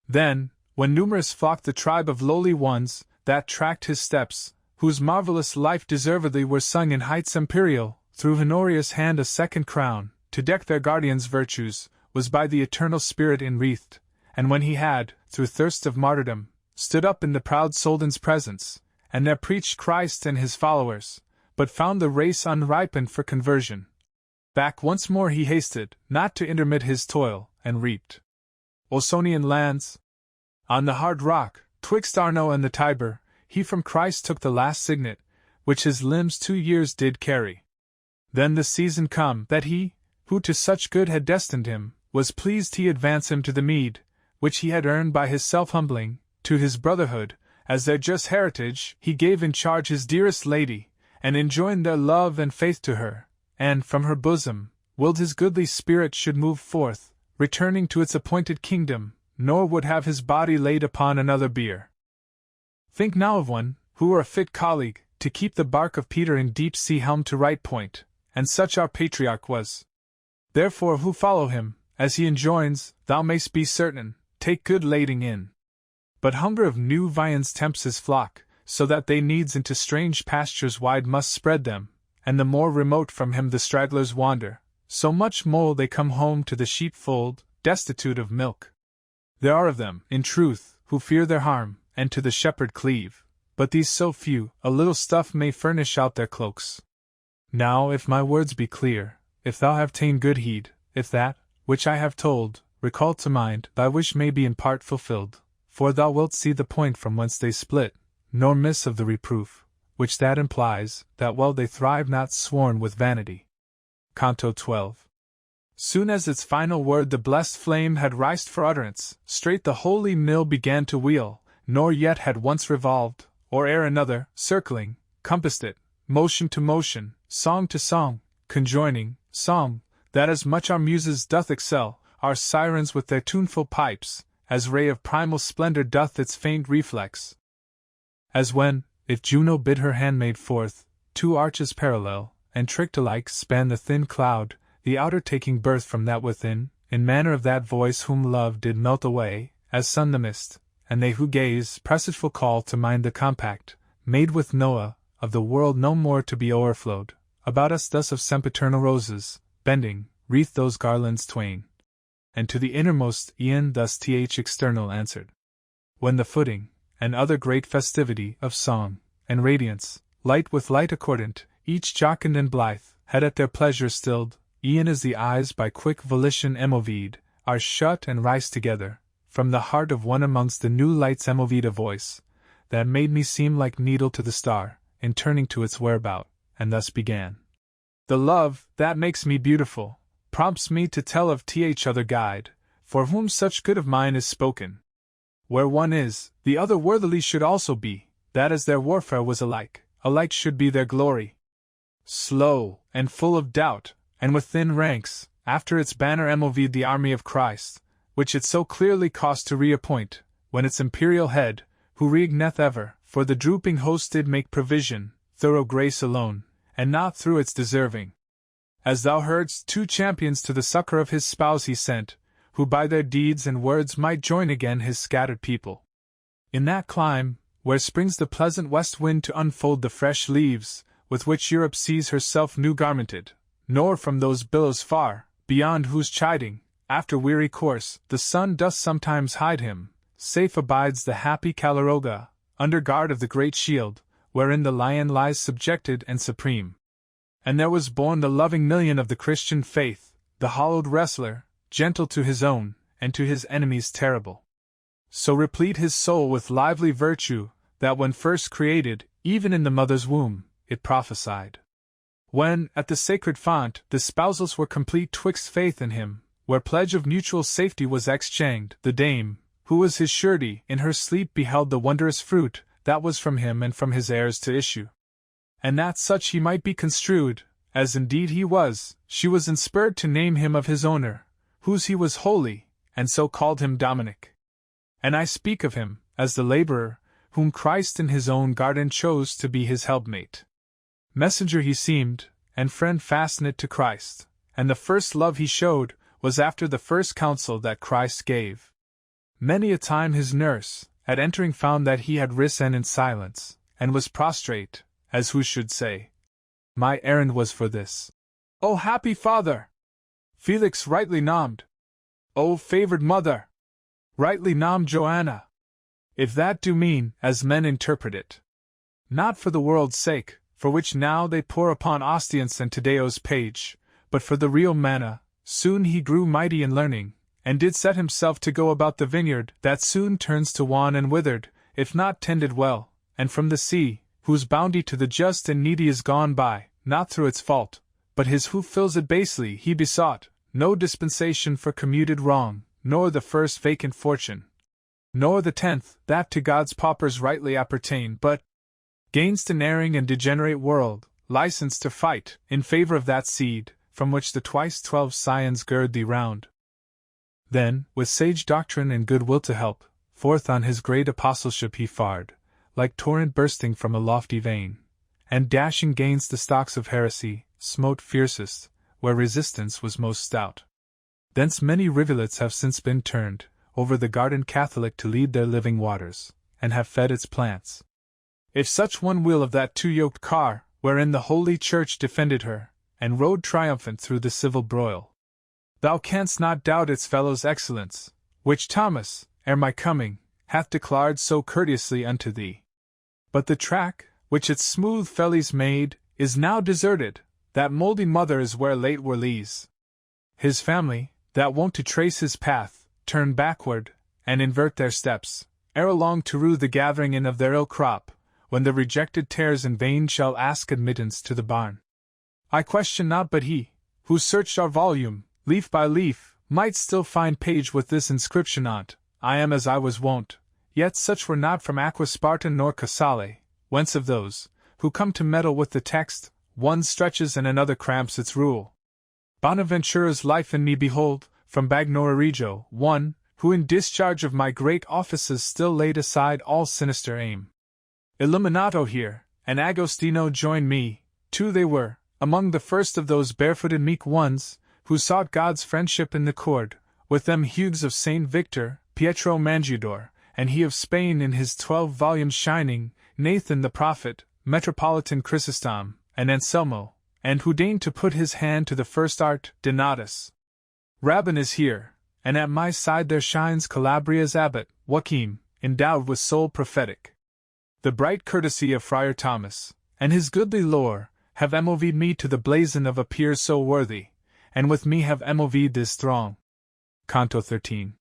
Then, when numerous flocked the tribe of lowly ones, that tracked his steps, whose marvellous life deservedly were sung in heights imperial, through Honorius' hand a second crown, to deck their guardians' virtues, was by the eternal Spirit enwreathed, and when he had, through thirst of martyrdom, stood up in the proud Soldan's presence, and there preached Christ and his followers, but found the race unripened for conversion. Back once more he hasted, not to intermit his toil, and reaped Ausonian lands. On the hard rock, twixt Arno and the Tiber, he from Christ took the last signet, which his limbs 2 years did carry. Then the season come, that he, who to such good had destined him, was pleased he advance him to the meed, which he had earned by his self-humbling, to his brotherhood, as their just heritage, he gave in charge his dearest lady, and enjoined their love and faith to her, and, from her bosom, willed his goodly spirit should move forth, returning to its appointed kingdom, nor would have his body laid upon another bier. Think now of one, who were a fit colleague, to keep the bark of Peter in deep sea helm to right point, and such our patriarch was. Therefore who follow him, as he enjoins, thou mayst be certain, take good lading in. But hunger of new viands tempts his flock, so that they needs into strange pastures wide must spread them, and the more remote from him the stragglers wander, so much more they come home to the sheepfold, destitute of milk. There are of them, in truth, who fear their harm, and to the shepherd cleave, but these so few, a little stuff may furnish out their cloaks. Now if my words be clear, if thou have ta'en good heed, if that, which I have told, recall to mind, thy wish may be in part fulfilled, for thou wilt see the point from whence they split, nor miss of the reproof, which that implies, that while they thrive not sworn with vanity. Canto 12. Soon as its final word the blessed flame had rised for utterance, straight the holy mill began to wheel, nor yet had once revolved, or ere another, circling, compassed it, motion to motion, song to song, conjoining, song, that as much our muses doth excel, our sirens with their tuneful pipes, as ray of primal splendor doth its faint reflex. As when, if Juno bid her handmaid forth, two arches parallel, and tricked alike span the thin cloud, the outer taking birth from that within, in manner of that voice whom love did melt away, as sun the mist, and they who gaze, presageful call to mind the compact, made with Noah, of the world no more to be o'erflowed, about us thus of sempiternal roses, bending, wreath those garlands twain. And to the innermost eon thus th external answered. When the footing, and other great festivity of song, and radiance, light with light accordant, each jocund and blithe, had at their pleasure stilled, e'en as the eyes by quick volition emoved, are shut and rise together, from the heart of one amongst the new lights emoved a voice, that made me seem like needle to the star, in turning to its whereabout, and thus began. The love, that makes me beautiful, prompts me to tell of th other guide, for whom such good of mine is spoken. Where one is, the other worthily should also be, that as their warfare was alike, alike should be their glory. Slow, and full of doubt, and with thin ranks, after its banner emoved the army of Christ, which it so clearly cost to reappoint, when its imperial head, who reigneth ever, for the drooping host did make provision, thorough grace alone, and not through its deserving. As thou heardst, two champions to the succor of his spouse he sent, who by their deeds and words might join again his scattered people. In that clime, where springs the pleasant west wind to unfold the fresh leaves, with which Europe sees herself new garmented, nor from those billows far, beyond whose chiding, after weary course, the sun doth sometimes hide him, safe abides the happy Caleroga, under guard of the great shield, wherein the lion lies subjected and supreme. And there was born the loving million of the Christian faith, the hallowed wrestler, gentle to his own, and to his enemies terrible. So replete his soul with lively virtue, that when first created, even in the mother's womb, it prophesied. When, at the sacred font, the spousals were complete twixt faith in him, where pledge of mutual safety was exchanged, the dame, who was his surety, in her sleep beheld the wondrous fruit, that was from him and from his heirs to issue. And that such he might be construed, as indeed he was, she was inspired to name him of his owner, whose he was wholly, and so called him Dominic. And I speak of him, as the laborer, whom Christ in his own garden chose to be his helpmate. Messenger he seemed, and friend fastened to Christ, and the first love he showed, was after the first counsel that Christ gave. Many a time his nurse, at entering found that he had risen in silence, and was prostrate, as who should say, my errand was for this. O happy father! Felix rightly nommed. O favored mother! Rightly nommed Joanna. If that do mean, as men interpret it, not for the world's sake, for which now they pour upon Ostians and Tadeo's page, but for the real manna, soon he grew mighty in learning, and did set himself to go about the vineyard that soon turns to wan and withered, if not tended well, and from the sea, whose bounty to the just and needy is gone by, not through its fault, but his who fills it basely, he besought, no dispensation for commuted wrong, nor the first vacant fortune, nor the 10th, that to God's paupers rightly appertain, but gains to erring and degenerate world, license to fight, in favor of that seed, from which the twice 12 scions gird thee round. Then, with sage doctrine and good will to help, forth on his great apostleship he fared, like torrent bursting from a lofty vein, and dashing gainst the stocks of heresy, smote fiercest, where resistance was most stout. Thence many rivulets have since been turned over the garden Catholic to lead their living waters, and have fed its plants. If such one will of that two-yoked car, wherein the Holy Church defended her, and rode triumphant through the civil broil, thou canst not doubt its fellow's excellence, which Thomas, ere my coming, hath declared so courteously unto thee. But the track, which its smooth fellies made, is now deserted, that mouldy mother is where late were Lees. His family, that wont to trace his path, turn backward, and invert their steps, ere long to rue the gathering in of their ill crop, when the rejected tares in vain shall ask admittance to the barn. I question not but he, who searched our volume, leaf by leaf, might still find page with this inscription on't, I am as I was wont, yet such were not from Aqua Sparta nor Casale, whence of those, who come to meddle with the text, one stretches and another cramps its rule. Bonaventura's life in me behold, from Bagnora Regio, one, who in discharge of my great offices still laid aside all sinister aim. Illuminato here, and Agostino joined me, two they were, among the first of those barefooted meek ones, who sought God's friendship in the cord, with them Hugues of Saint Victor, Pietro Mangiador, and he of Spain in his 12 volumes shining, Nathan the prophet, Metropolitan Chrysostom, and Anselmo, and who deigned to put his hand to the first art, Donatus. Rabban is here, and at my side there shines Calabria's abbot, Joachim, endowed with soul prophetic. The bright courtesy of Friar Thomas, and his goodly lore, have moved me to the blazon of a peer so worthy, and with me have moved this throng. Canto 13.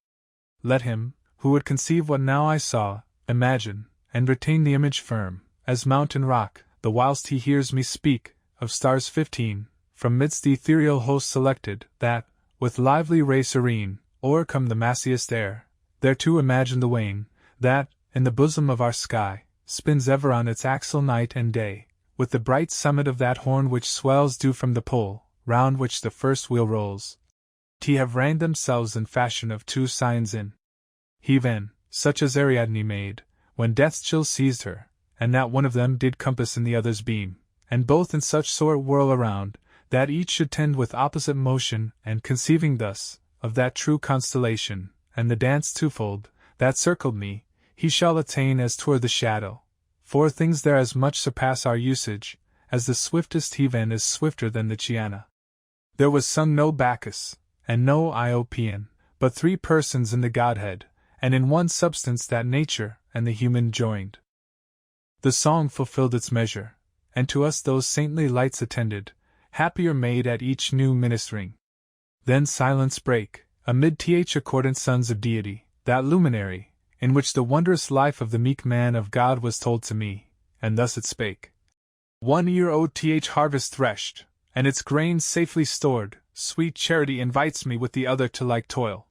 Let him, who would conceive what now I saw, imagine, and retain the image firm, as mountain rock, the whilst he hears me speak, of stars 15, from midst the ethereal host selected, that, with lively ray serene, o'ercome the massiest air, thereto imagine the wane, that, in the bosom of our sky, spins ever on its axle night and day, with the bright summit of that horn which swells due from the pole, round which the first wheel rolls. T have ranged themselves in fashion of two signs in heaven, such as Ariadne made, when death's chill seized her, and that one of them did compass in the other's beam, and both in such sort whirl around, that each should tend with opposite motion, and conceiving thus, of that true constellation, and the dance twofold, that circled me, he shall attain as 'twere the shadow. For things there as much surpass our usage, as the swiftest heaven is swifter than the Chiana. There was sung no Bacchus, and no Iopian, but 3 persons in the Godhead, and in one substance that nature and the human joined. The song fulfilled its measure, and to us those saintly lights attended, happier made at each new ministering. Then silence brake, amid accordant sons of deity, that luminary, in which the wondrous life of the meek man of God was told to me, and thus it spake. 1 year oth harvest threshed, and its grains safely stored, sweet charity invites me with the other to like toil.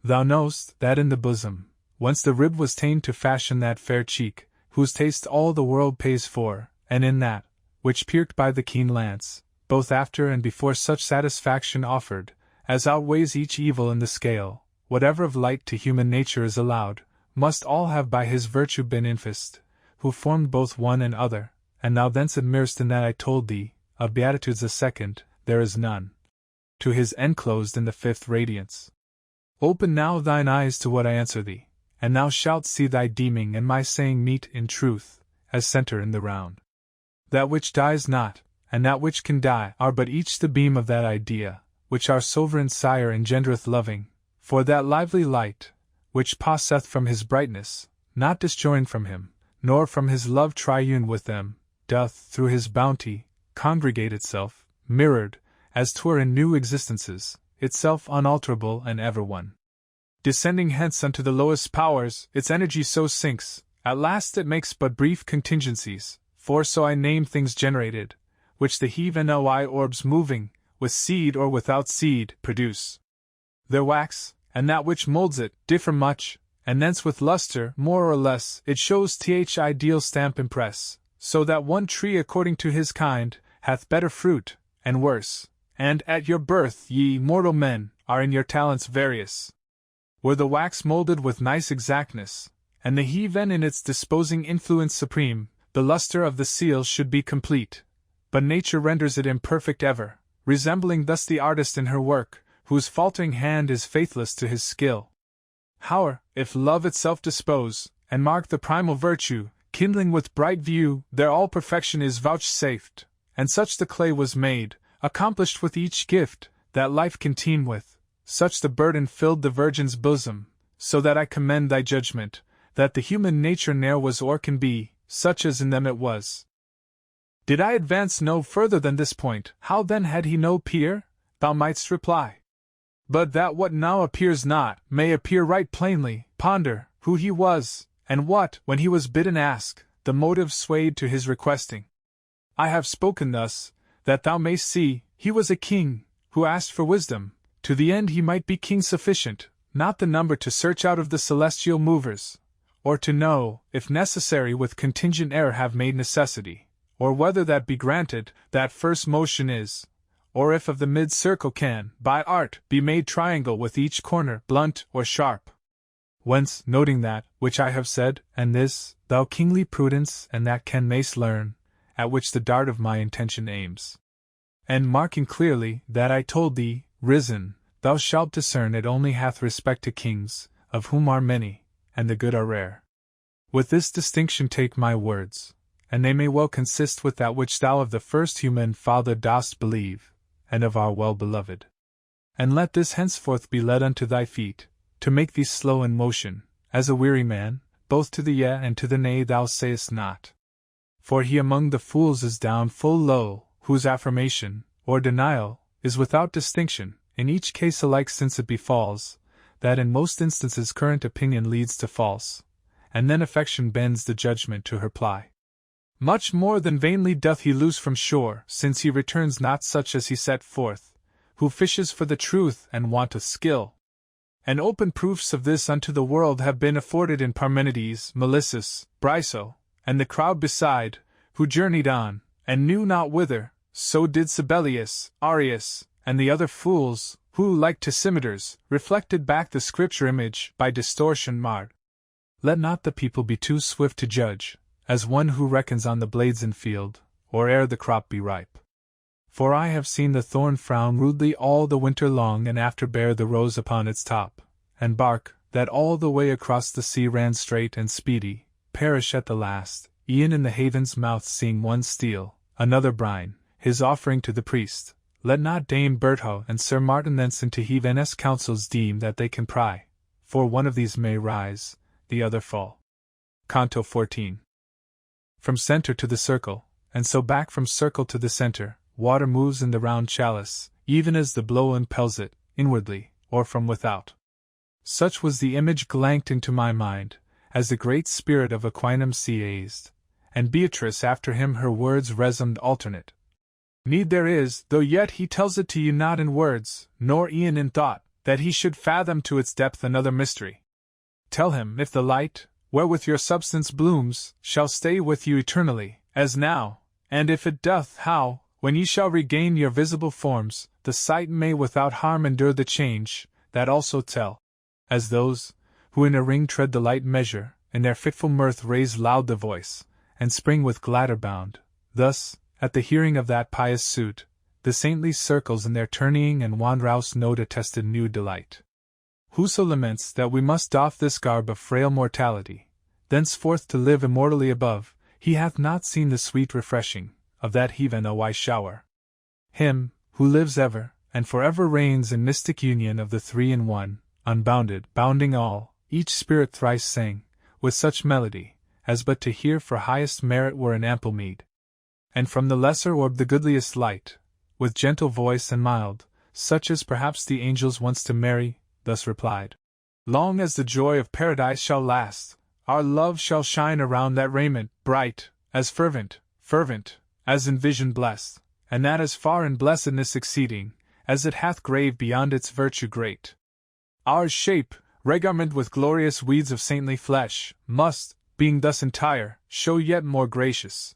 Thou know'st that in the bosom, whence the rib was ta'en to fashion that fair cheek, whose taste all the world pays for, and in that, which pierced by the keen lance, both after and before such satisfaction offered, as outweighs each evil in the scale, whatever of light to human nature is allowed, must all have by his virtue been infest, who formed both one and other, and thou thence admirest in that I told thee, of Beatitudes the second, there is none. To his enclosed in the 5th radiance. Open now thine eyes to what I answer thee, and thou shalt see thy deeming and my saying meet in truth, as centre in the round. That which dies not, and that which can die, are but each the beam of that idea, which our sovereign sire engendereth loving, for that lively light, which passeth from his brightness, not disjoined from him, nor from his love triune with them, doth, through his bounty, congregate itself, mirrored, as 'twere in new existences, itself unalterable and ever one. Descending hence unto the lowest powers, its energy so sinks, at last it makes but brief contingencies, for so I name things generated, which the heave-and-oi orbs moving, with seed or without seed, produce. Their wax, and that which moulds it, differ much, and thence with lustre, more or less, it shows ideal stamp impress, so that one tree according to his kind, hath better fruit, and worse, and at your birth ye mortal men, are in your talents various. Were the wax moulded with nice exactness, and the heaven in its disposing influence supreme, the lustre of the seal should be complete, but nature renders it imperfect ever, resembling thus the artist in her work, whose faltering hand is faithless to his skill. Howe'er, if love itself dispose, and mark the primal virtue, kindling with bright view, there all perfection is vouchsafed, and such the clay was made, accomplished with each gift, that life can teem with, such the burden filled the Virgin's bosom, so that I commend thy judgment, that the human nature ne'er was or can be, such as in them it was. Did I advance no further than this point, how then had he no peer? Thou mightst reply. But that what now appears not, may appear right plainly. Ponder, who he was, and what, when he was bidden ask, the motive swayed to his requesting. I have spoken thus, that thou mayst see, he was a king, who asked for wisdom, to the end he might be king sufficient, not the number to search out of the celestial movers, or to know, if necessary with contingent error have made necessity, or whether that be granted, that first motion is, or if of the mid-circle can, by art, be made triangle with each corner blunt or sharp. Whence, noting that, which I have said, and this, thou kingly prudence and that can mayst learn, at which the dart of my intention aims. And marking clearly, that I told thee, risen, thou shalt discern it only hath respect to kings, of whom are many, and the good are rare. With this distinction take my words, and they may well consist with that which thou of the first human Father dost believe, and of our well-beloved. And let this henceforth be led unto thy feet, to make thee slow in motion, as a weary man, both to the yea and to the nay thou sayest not. For he among the fools is down full low, whose affirmation, or denial, is without distinction, in each case alike, since it befalls, that in most instances current opinion leads to false, and then affection bends the judgment to her ply. Much more than vainly doth he lose from shore, since he returns not such as he set forth, who fishes for the truth and wanteth skill. And open proofs of this unto the world have been afforded in Parmenides, Melissus, Bryso, and the crowd beside, who journeyed on, and knew not whither, so did Sibelius, Arius, and the other fools, who, like Tisimiters, reflected back the scripture image by distortion marred. Let not the people be too swift to judge, as one who reckons on the blades in field, or ere the crop be ripe. For I have seen the thorn frown rudely all the winter long, and after bear the rose upon its top, and bark, that all the way across the sea ran straight and speedy, perish at the last, e'en in the haven's mouth, seeing one steal, another brine, his offering to the priest. Let not Dame Bertho and Sir Martin thence into heathen's counsels deem that they can pry, for one of these may rise, the other fall. Canto 14. From center to the circle, and so back from circle to the center, water moves in the round chalice, even as the blow impels it, inwardly, or from without. Such was the image glanked into my mind, as the great spirit of Aquinum seized, and Beatrice after him her words resumed alternate. Need there is, though yet he tells it to you not in words, nor e'en in thought, that he should fathom to its depth another mystery. Tell him, if the light, wherewith your substance blooms, shall stay with you eternally, as now, and if it doth, how, when ye shall regain your visible forms, the sight may without harm endure the change, that also tell. As those, who in a ring tread the light measure, in their fitful mirth raise loud the voice, and spring with gladder bound, thus, at the hearing of that pious suit, the saintly circles in their tourneying and wandrouse note attested new delight. Whoso laments that we must doff this garb of frail mortality, thenceforth to live immortally above, he hath not seen the sweet refreshing of that heaven a wise shower. Him, who lives ever, and forever reigns in mystic union of the three in one, unbounded, bounding all, each spirit thrice sang, with such melody, as but to hear for highest merit were an ample meed. And from the lesser orb the goodliest light, with gentle voice and mild, such as perhaps the angels once to Mary, thus replied: Long as the joy of paradise shall last, our love shall shine around that raiment, bright, as fervent, as in vision blessed, and that as far in blessedness exceeding, as it hath grave beyond its virtue great. Our shape, regarment with glorious weeds of saintly flesh, must, being thus entire, show yet more gracious.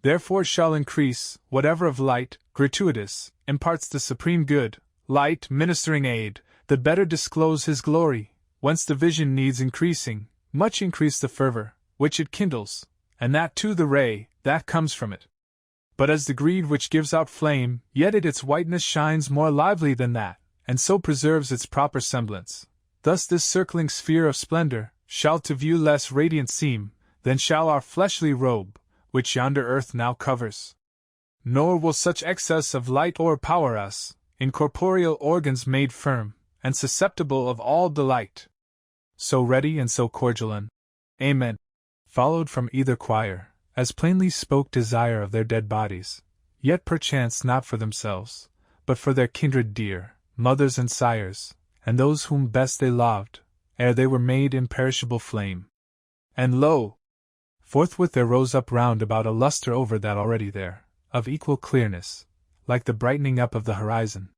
Therefore shall increase, whatever of light, gratuitous, imparts the supreme good, light ministering aid, the better disclose his glory, whence the vision needs increasing, much increase the fervor, which it kindles, and that too the ray, that comes from it. But as the greed which gives out flame, yet its whiteness shines more lively than that, and so preserves its proper semblance. Thus this circling sphere of splendor shall to view less radiant seem than shall our fleshly robe, which yonder earth now covers. Nor will such excess of light o'erpower us, in corporeal organs made firm, and susceptible of all delight. So ready and so cordial an Amen followed from either choir, as plainly spoke desire of their dead bodies, yet perchance not for themselves, but for their kindred dear, mothers and sires, and those whom best they loved, ere they were made imperishable flame. And lo! Forthwith there rose up round about a lustre over that already there, of equal clearness, like the brightening up of the horizon.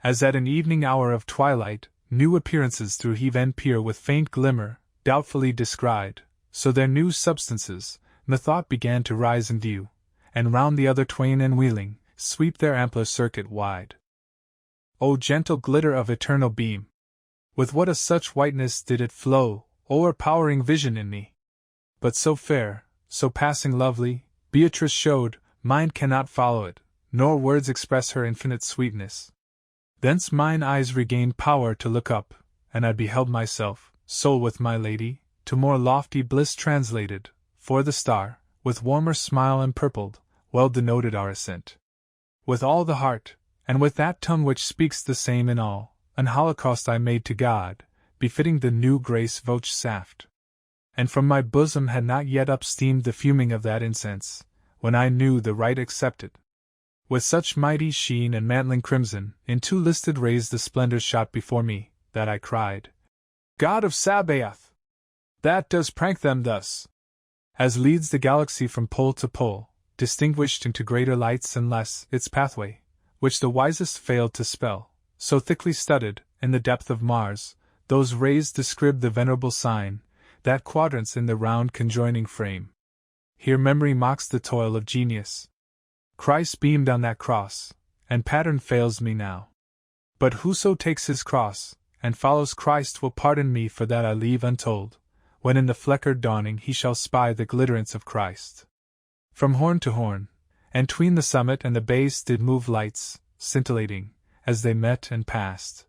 As at an evening hour of twilight, new appearances through heave peer with faint glimmer, doubtfully descried, so their new substances, methought began to rise in view, and round the other twain and wheeling, sweep their ampler circuit wide. O gentle glitter of eternal beam! With what a such whiteness did it flow, o'erpowering vision in me! But so fair, so passing lovely, Beatrice showed, mind cannot follow it, nor words express her infinite sweetness. Thence mine eyes regained power to look up, and I beheld myself, soul with my lady, to more lofty bliss translated, for the star, with warmer smile empurpled, well denoted our ascent. With all the heart, and with that tongue which speaks the same in all, an holocaust I made to God, befitting the new grace vouchsafed. And from my bosom had not yet upsteamed the fuming of that incense, when I knew the rite accepted. With such mighty sheen and mantling crimson, in two listed rays the splendor shot before me, that I cried, God of Sabaoth! That does prank them thus! As leads the galaxy from pole to pole, distinguished into greater lights and less, its pathway, which the wisest failed to spell, so thickly studded, in the depth of Mars, those rays describe the venerable sign, that quadrants in the round conjoining frame. Here memory mocks the toil of genius. Christ beamed on that cross, and pattern fails me now. But whoso takes his cross, and follows Christ will pardon me for that I leave untold, when in the fleckered dawning he shall spy the glitterance of Christ. From horn to horn, and tween the summit and the base did move lights, scintillating, as they met and passed.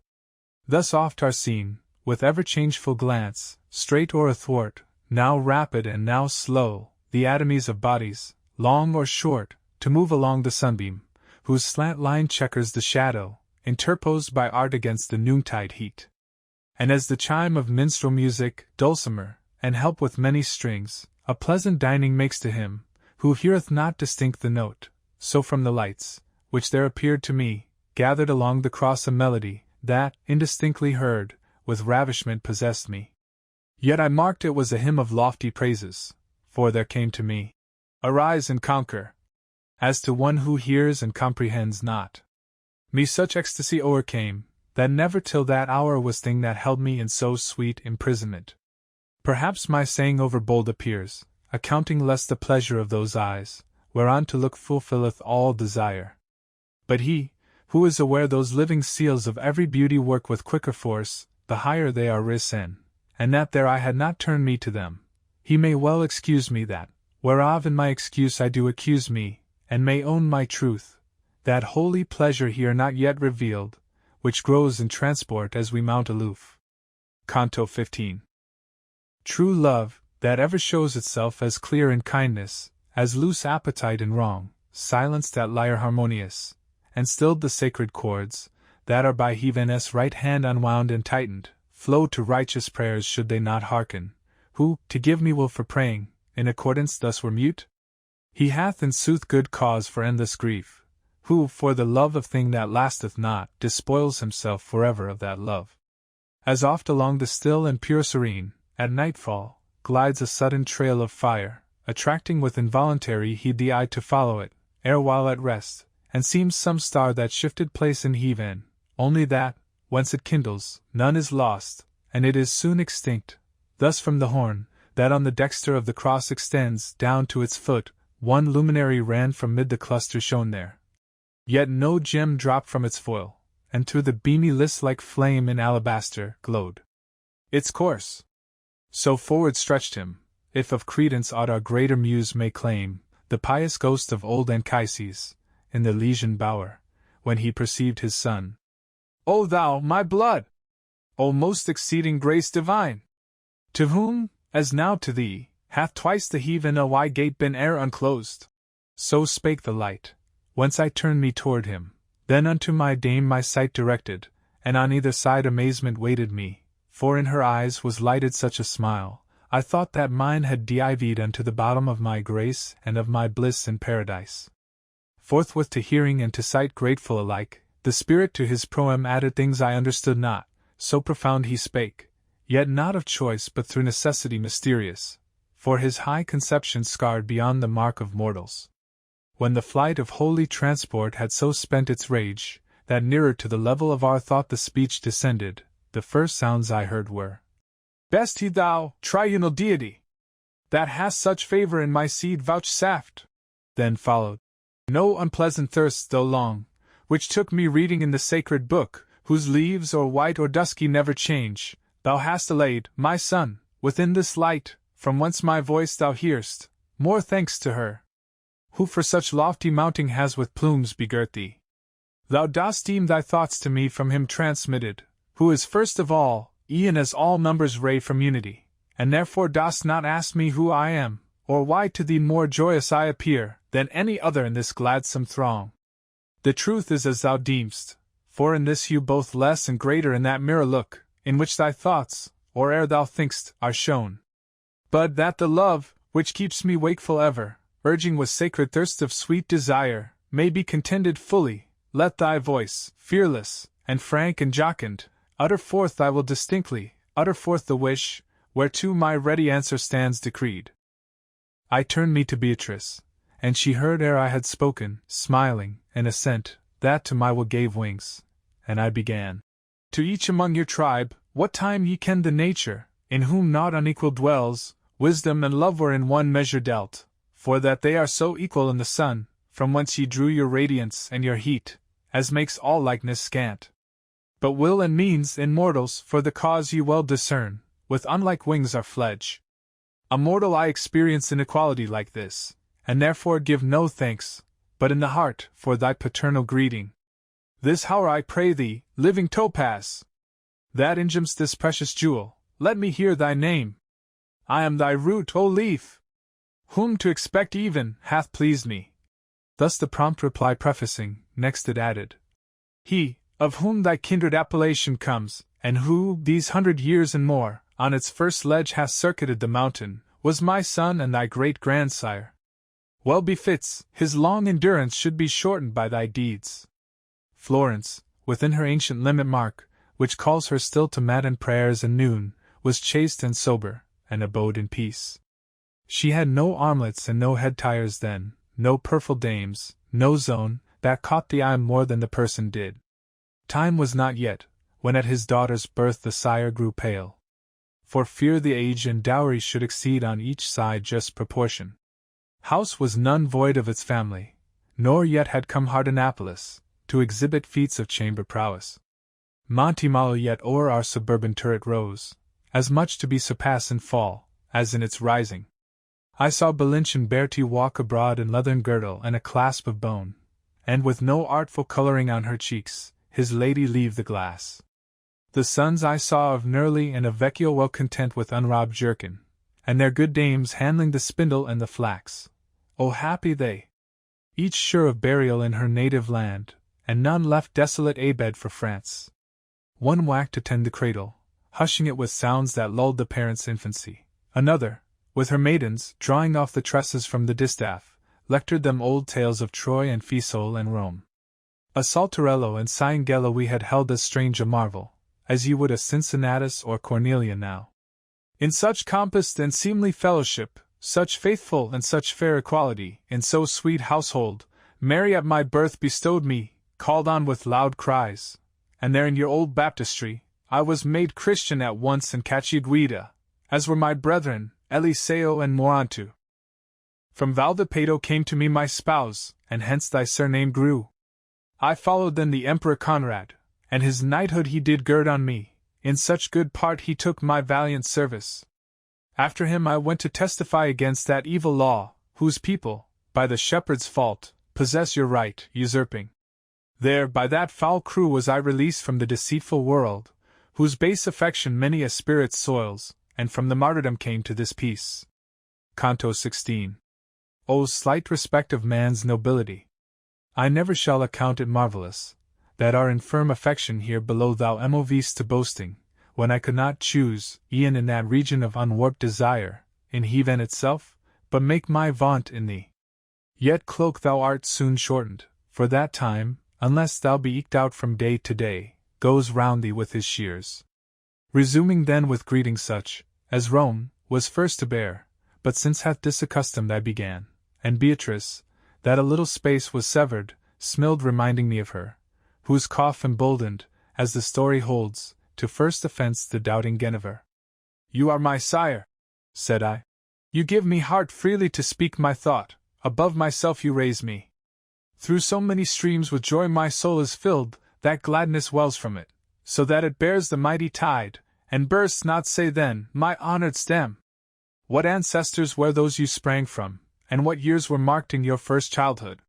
Thus oft are seen, with ever-changeful glance, straight or athwart, now rapid and now slow, the atomies of bodies, long or short, to move along the sunbeam, whose slant line checkers the shadow, interposed by art against the noontide heat. And as the chime of minstrel music, dulcimer, and help with many strings, a pleasant dining makes to him, who heareth not distinct the note, so from the lights, which there appeared to me, gathered along the cross a melody, that, indistinctly heard, with ravishment possessed me. Yet I marked it was a hymn of lofty praises, for there came to me, Arise and conquer, as to one who hears and comprehends not. Me such ecstasy o'ercame, that never till that hour was thing that held me in so sweet imprisonment. Perhaps my saying overbold appears, accounting less the pleasure of those eyes, whereon to look fulfilleth all desire. But he, who is aware those living seals of every beauty work with quicker force, the higher they are risen, and that their eye had not turned me to them, he may well excuse me that, whereof in my excuse I do accuse me, and may own my truth, that holy pleasure here not yet revealed, which grows in transport as we mount aloof. Canto 15. True love, that ever shows itself as clear in kindness, as loose appetite in wrong, silenced that lyre harmonious, and stilled the sacred chords, that are by Heaven's right hand unwound and tightened, flow to righteous prayers should they not hearken, who, to give me will for praying, in accordance thus were mute? He hath in sooth good cause for endless grief, who, for the love of thing that lasteth not, despoils himself forever of that love. As oft along the still and pure serene, at nightfall, glides a sudden trail of fire, attracting with involuntary heed the eye to follow it, erewhile at rest, and seems some star that shifted place in heaven, only that, whence it kindles, none is lost, and it is soon extinct. Thus from the horn, that on the dexter of the cross extends, down to its foot, one luminary ran from mid the cluster shone there. Yet no gem dropped from its foil, and through the beamy list like flame in alabaster, glowed its course. So forward stretched him, if of credence aught our greater muse may claim, the pious ghost of old Anchises, in the Elysian bower, when he perceived his son. O thou, my blood! O most exceeding grace divine! To whom, as now to thee, hath twice the heaven a wide gate been e'er unclosed? So spake the light, whence I turned me toward him, then unto my dame my sight directed, and on either side amazement waited me, for in her eyes was lighted such a smile, I thought that mine had dived unto the bottom of my grace and of my bliss in paradise. Forthwith to hearing and to sight grateful alike, the Spirit to his proem added things I understood not, so profound he spake, yet not of choice but through necessity mysterious, for his high conception scarred beyond the mark of mortals. When the flight of holy transport had so spent its rage, that nearer to the level of our thought the speech descended, the first sounds I heard were, Best he thou, triunal deity, that hast such favor in my seed vouchsafed. Then followed, No unpleasant thirst though long, which took me reading in the sacred book, whose leaves or white or dusky never change, thou hast allayed, my son, within this light, from whence my voice thou hearst, more thanks to her, who for such lofty mounting has with plumes begirt thee. Thou dost deem thy thoughts to me from him transmitted, who is first of all, e'en as all numbers ray from unity, and therefore dost not ask me who I am, or why to thee more joyous I appear, than any other in this gladsome throng. The truth is as thou deemst, for in this you both less and greater in that mirror look, in which thy thoughts, or ere thou thinkst, are shown. But that the love, which keeps me wakeful ever, urging with sacred thirst of sweet desire, may be contended fully, let thy voice, fearless, and frank and jocund, utter forth I will distinctly, utter forth the wish, whereto my ready answer stands decreed. I turned me to Beatrice, and she heard ere I had spoken, smiling, an assent, that to my will gave wings, and I began. To each among your tribe, what time ye ken the nature, in whom naught unequal dwells, wisdom and love were in one measure dealt, for that they are so equal in the sun, from whence ye drew your radiance and your heat, as makes all likeness scant. But will and means in mortals, for the cause ye well discern, with unlike wings are fledged. A mortal I experience inequality like this, and therefore give no thanks, but in the heart, for thy paternal greeting. This hour I pray thee, living topaz, that ingems this precious jewel, let me hear thy name. I am thy root, O leaf! Whom to expect even, hath pleased me. Thus the prompt reply prefacing, next it added, He, of whom thy kindred appellation comes, and who, these 100 years and more, on its first ledge hath circuited the mountain, was my son and thy great-grandsire. Well befits, his long endurance should be shortened by thy deeds. Florence, within her ancient limit mark, which calls her still to matin prayers and noon, was chaste and sober, and abode in peace. She had no armlets and no head tires then, no purfled dames, no zone, that caught the eye more than the person did. Time was not yet, when at his daughter's birth the sire grew pale, for fear the age and dowry should exceed on each side just proportion. House was none void of its family, nor yet had come Hardanapolis, to exhibit feats of chamber prowess. Monte Malo yet o'er our suburban turret rose, as much to be surpassed in fall, as in its rising. I saw Belinch and Bertie walk abroad in leathern girdle and a clasp of bone, and with no artful coloring on her cheeks, his lady leave the glass. The sons I saw of Nerli and of Vecchio well content with unrobbed jerkin, and their good dames handling the spindle and the flax. O happy they! Each sure of burial in her native land, and none left desolate abed for France. One whacked to tend the cradle, hushing it with sounds that lulled the parent's infancy. Another, with her maidens, drawing off the tresses from the distaff, lectured them old tales of Troy and Fiesole and Rome. A Saltarello and Cyngella we had held as strange a marvel, as you would a Cincinnatus or Cornelia now. In such compassed and seemly fellowship, such faithful and such fair equality, in so sweet household, Mary at my birth bestowed me, called on with loud cries, and there in your old baptistry, I was made Christian at once and Cacciaguida, as were my brethren, Eliseo and Moantu. From Valdepeto came to me my spouse, and hence thy surname grew. I followed then the Emperor Conrad, and his knighthood he did gird on me, in such good part he took my valiant service. After him I went to testify against that evil law, whose people, by the shepherd's fault, possess your right, usurping. There, by that foul crew was I released from the deceitful world, whose base affection many a spirit soils, and from the martyrdom came to this peace. Canto 16. O slight respect of man's nobility! I never shall account it marvellous, that our infirm affection here below thou movest to boasting, when I could not choose, e'en in that region of unwarped desire, in heaven itself, but make my vaunt in thee. Yet cloak thou art soon shortened, for that time, unless thou be eked out from day to day, goes round thee with his shears. Resuming then with greeting such, as Rome was first to bear, but since hath disaccustomed I began, and Beatrice, that a little space was severed, smiled reminding me of her, whose cough emboldened, as the story holds, to first offence the doubting Guinevere. You are my sire, said I. You give me heart freely to speak my thought, above myself you raise me. Through so many streams with joy my soul is filled, that gladness wells from it, so that it bears the mighty tide, and bursts not. Say then, my honored stem, what ancestors were those you sprang from, and what years were marked in your first childhood?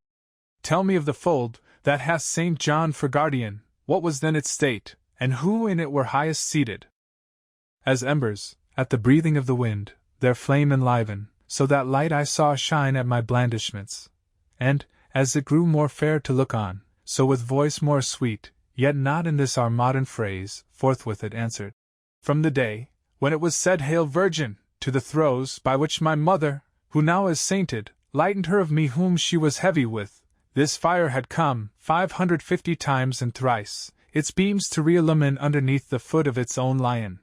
Tell me of the fold, that hath St. John for guardian, what was then its state, and who in it were highest seated? As embers, at the breathing of the wind, their flame enliven, so that light I saw shine at my blandishments, and, as it grew more fair to look on, so with voice more sweet, yet not in this our modern phrase, forthwith it answered. From the day, when it was said Hail Virgin, to the throes by which my mother, who now is sainted, lightened her of me whom she was heavy with, this fire had come 550 times and thrice, its beams to re-illumine underneath the foot of its own lion.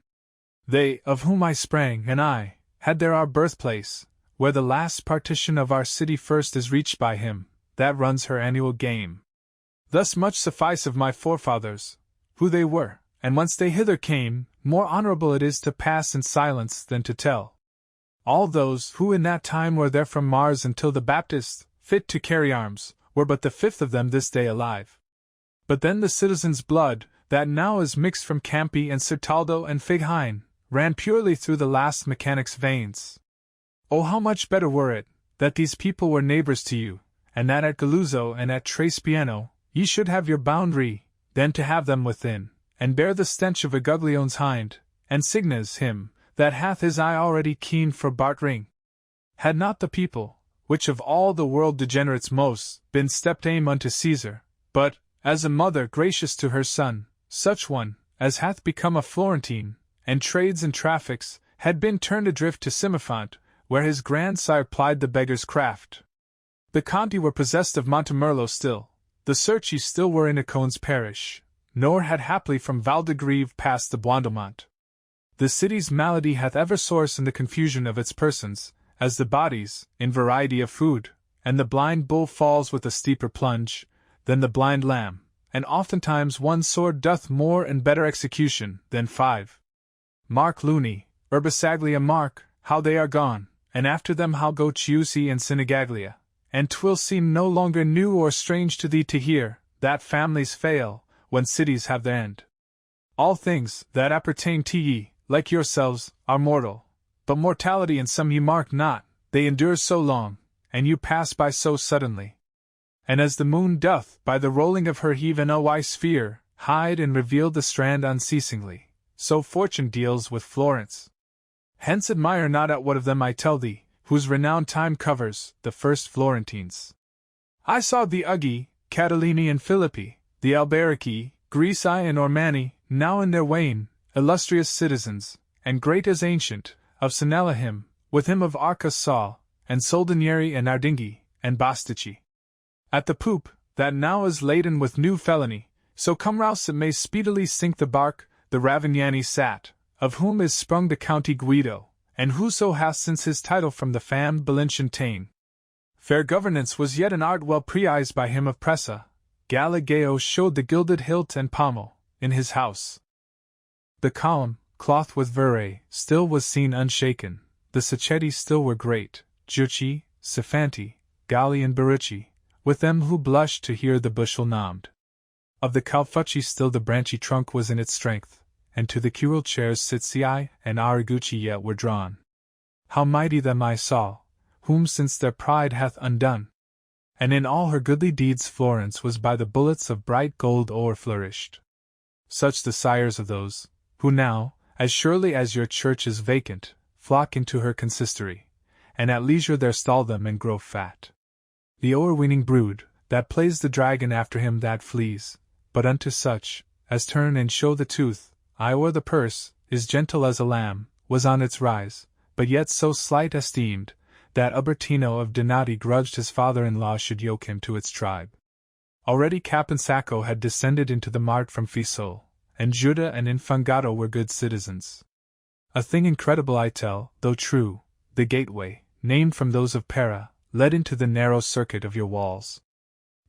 They, of whom I sprang, and I, had there our birthplace, where the last partition of our city first is reached by him that runs her annual game. Thus much suffice of my forefathers, who they were, and whence they hither came. More honorable it is to pass in silence than to tell. All those who in that time were there from Mars until the Baptist, fit to carry arms, were but the fifth of them this day alive. But then the citizens' blood, that now is mixed from Campi and Certaldo and Figheim, ran purely through the last mechanic's veins. Oh, how much better were it, that these people were neighbors to you, and that at Galuzzo and at Trespiano ye should have your boundary, than to have them within, and bear the stench of Aguglione's hind, and Signa's him, that hath his eye already keen for Bartring. Had not the people, which of all the world degenerates most, been stepped aim unto Caesar, but, as a mother gracious to her son, such one, as hath become a Florentine, and trades and traffics, had been turned adrift to Cimifont, where his grandsire plied the beggar's craft. The Conti were possessed of Montemerlo still, the Cerci still were in Acon's parish, nor had haply from Val-de-Grève passed the Boindamont. The city's malady hath ever source in the confusion of its persons, as the bodies, in variety of food, and the blind bull falls with a steeper plunge, than the blind lamb, and oftentimes one sword doth more and better execution than 5. Mark Luni, Urbisaglia mark, how they are gone, and after them how go Chiusi and Sinigaglia, and 'twill seem no longer new or strange to thee to hear, that families fail, when cities have their end. All things that appertain to ye, like yourselves, are mortal, but mortality in some ye mark not, they endure so long, and you pass by so suddenly. And as the moon doth, by the rolling of her heave an owy sphere, hide and reveal the strand unceasingly, so fortune deals with Florence. Hence admire not at what of them I tell thee, whose renown time covers, the first Florentines. I saw the Uggi, Catalini and Philippi, the Alberici, Grisi and Ormani, now in their wane, illustrious citizens, and great as ancient, of Sinelahim, with him of Arcus saw, and Soldinieri and Ardinghi, and Bastici. At the poop, that now is laden with new felony, so come rouse it may speedily sink the bark, the Ravignani sat, of whom is sprung the County Guido, and whoso hath since his title from the famed Belintian ta'en. Fair governance was yet an art well prized by him of Pressa. Galileo showed the gilded hilt and pommel, in his house. The column, cloth with verre, still was seen unshaken, the Sacchetti still were great, Giucci, Cefanti, Galli and Barucci, with them who blushed to hear the bushel nommed. Of the Calfucci still the branchy trunk was in its strength, and to the curule chairs Sitzii and Aragucci yet were drawn. How mighty them I saw, whom since their pride hath undone. and in all her goodly deeds Florence was by the bullets of bright gold o'erflourished. Such the sires of those, who now, as surely as your church is vacant, flock into her consistory, and at leisure there stall them and grow fat. The o'erweening brood, that plays the dragon after him that flees, but unto such, as turn and show the tooth, eye or the purse, is gentle as a lamb, was on its rise, but yet so slight esteemed, that Ubertino of Donati grudged his father-in-law should yoke him to its tribe. Already Caponsacco had descended into the mart from Fiesole, and Juda and Infangato were good citizens. A thing incredible I tell, though true, the gateway, named from those of Pera, led into the narrow circuit of your walls.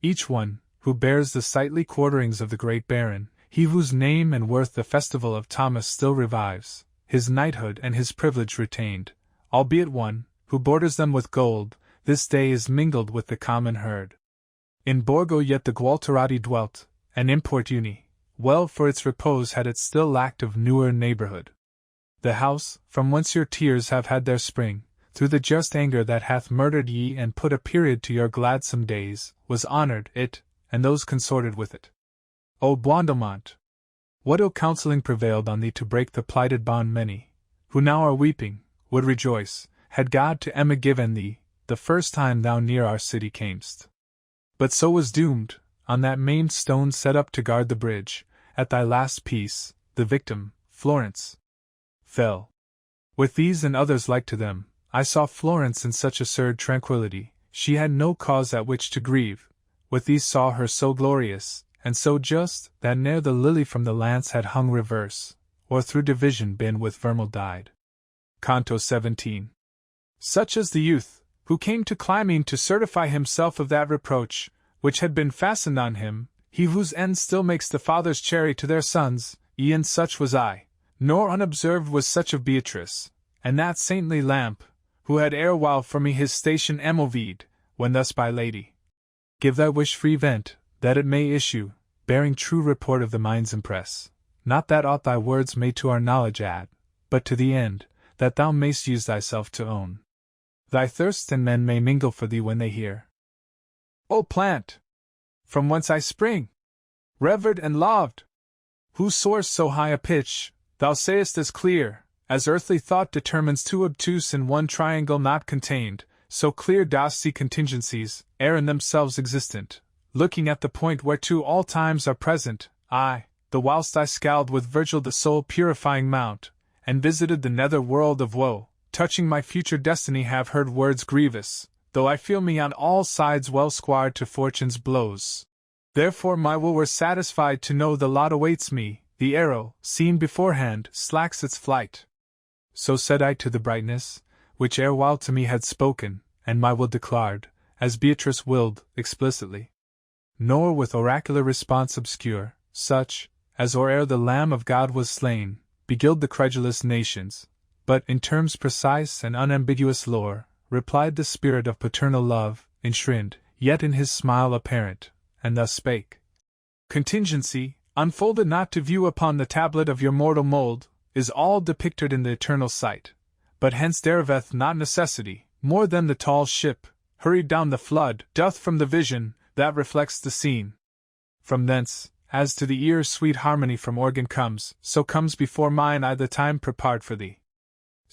Each one, who bears the sightly quarterings of the great Baron, he whose name and worth the festival of Thomas still revives, his knighthood and his privilege retained, albeit one, who borders them with gold, this day is mingled with the common herd. In Borgo yet the Gualterati dwelt, and Importuni, well for its repose had it still lacked of newer neighborhood. The house, from whence your tears have had their spring, through the just anger that hath murdered ye and put a period to your gladsome days, was honored, it, and those consorted with it. O Boindamont! What ill counselling prevailed on thee to break the plighted bond many, who now are weeping, would rejoice, had God to Emma given thee, the first time thou near our city camest. But so was doomed, on that maimed stone set up to guard the bridge, at thy last peace, the victim, Florence, fell. With these and others like to them, I saw Florence in such assured tranquillity, she had no cause at which to grieve. With these saw her so glorious, and so just, that ne'er the lily from the lance had hung reverse, or through division been with vermeil dyed. Canto 17. Such is the youth, who came to Clymene to certify himself of that reproach, which had been fastened on him, he whose end still makes the fathers chary to their sons, e'en such was I, nor unobserved was such of Beatrice, and that saintly lamp, who had erewhile for me his station Amovied, when thus by lady. Give thy wish free vent, that it may issue, bearing true report of the mind's impress, not that aught thy words may to our knowledge add, but to the end, that thou mayst use thyself to own. Thy thirst and men may mingle for thee when they hear. O plant! From whence I spring! Revered and loved! Whose source so high a pitch, thou sayest as clear, as earthly thought determines too obtuse in one triangle not contained, so clear dost see contingencies, ere in themselves existent, looking at the point whereto all times are present, I, the whilst I scaled with Virgil the soul-purifying mount, and visited the nether world of woe, touching my future destiny have heard words grievous, though I feel me on all sides well squared to fortune's blows. Therefore my will were satisfied to know the lot awaits me, the arrow, seen beforehand, slacks its flight. So said I to the brightness, which erewhile to me had spoken, and my will declared, as Beatrice willed, explicitly. Nor with oracular response obscure, such, as or ere the Lamb of God was slain, beguiled the credulous nations, but in terms precise and unambiguous lore, replied the spirit of paternal love, enshrined, yet in his smile apparent, and thus spake. Contingency, unfolded not to view upon the tablet of your mortal mold, is all depicted in the eternal sight, but hence deriveth not necessity, more than the tall ship, hurried down the flood, doth from the vision, that reflects the scene. From thence, as to the ear sweet harmony from organ comes, so comes before mine eye the time prepared for thee.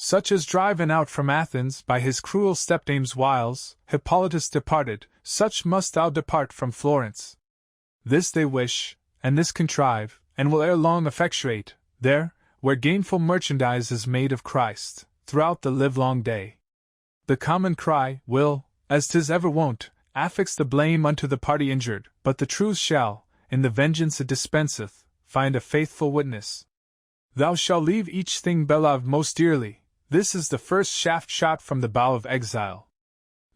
Such as driven out from Athens by his cruel stepdame's wiles, Hippolytus departed, such must thou depart from Florence. This they wish, and this contrive, and will ere long effectuate, there, where gainful merchandise is made of Christ, throughout the livelong day. The common cry will, as 'tis ever wont, affix the blame unto the party injured, but the truth shall, in the vengeance it dispenseth, find a faithful witness. Thou shalt leave each thing beloved most dearly, this is the first shaft shot from the bow of exile.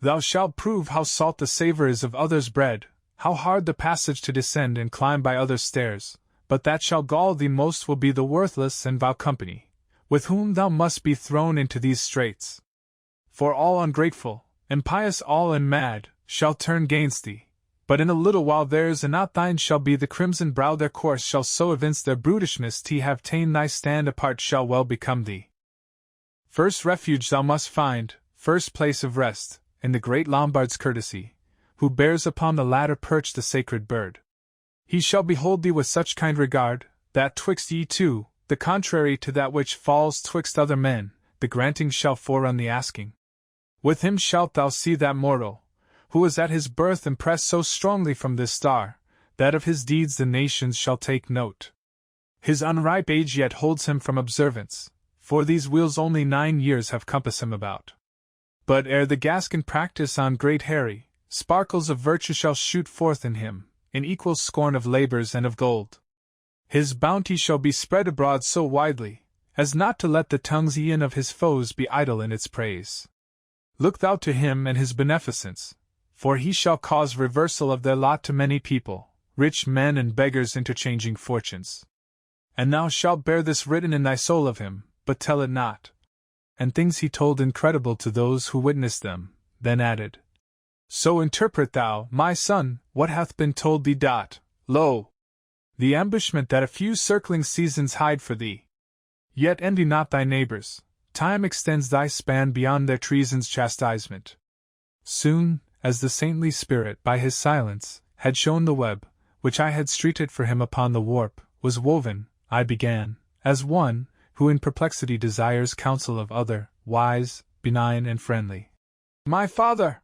Thou shalt prove how salt the savour is of others' bread, how hard the passage to descend and climb by others' stairs, but that shall gall thee most will be the worthless and vile company, with whom thou must be thrown into these straits. For all ungrateful, impious all and mad, shall turn gainst thee, but in a little while theirs and not thine shall be the crimson brow their course shall so evince their brutishness t have ta'en thy stand apart shall well become thee. First refuge thou must find, first place of rest, in the great Lombard's courtesy, who bears upon the ladder perched the sacred bird. He shall behold thee with such kind regard, that twixt ye two, the contrary to that which falls twixt other men, the granting shall forerun the asking. With him shalt thou see that mortal, who was at his birth impressed so strongly from this star, that of his deeds the nations shall take note. His unripe age yet holds him from observance, for these wheels only 9 years have compassed him about. But ere the Gascon practice on great Harry, sparkles of virtue shall shoot forth in him, in equal scorn of labours and of gold. His bounty shall be spread abroad so widely, as not to let the tongues e'en of his foes be idle in its praise. Look thou to him and his beneficence, for he shall cause reversal of their lot to many people, rich men and beggars interchanging fortunes. And thou shalt bear this written in thy soul of him, but tell it not. And things he told incredible to those who witnessed them, then added, So interpret thou, my son, what hath been told thee. Lo! The ambushment that a few circling seasons hide for thee. Yet envy not thy neighbours, time extends thy span beyond their treason's chastisement. Soon, as the saintly spirit by his silence had shown the web, which I had streeted for him upon the warp, was woven, I began, as one, who in perplexity desires counsel of other, wise, benign and friendly. My father!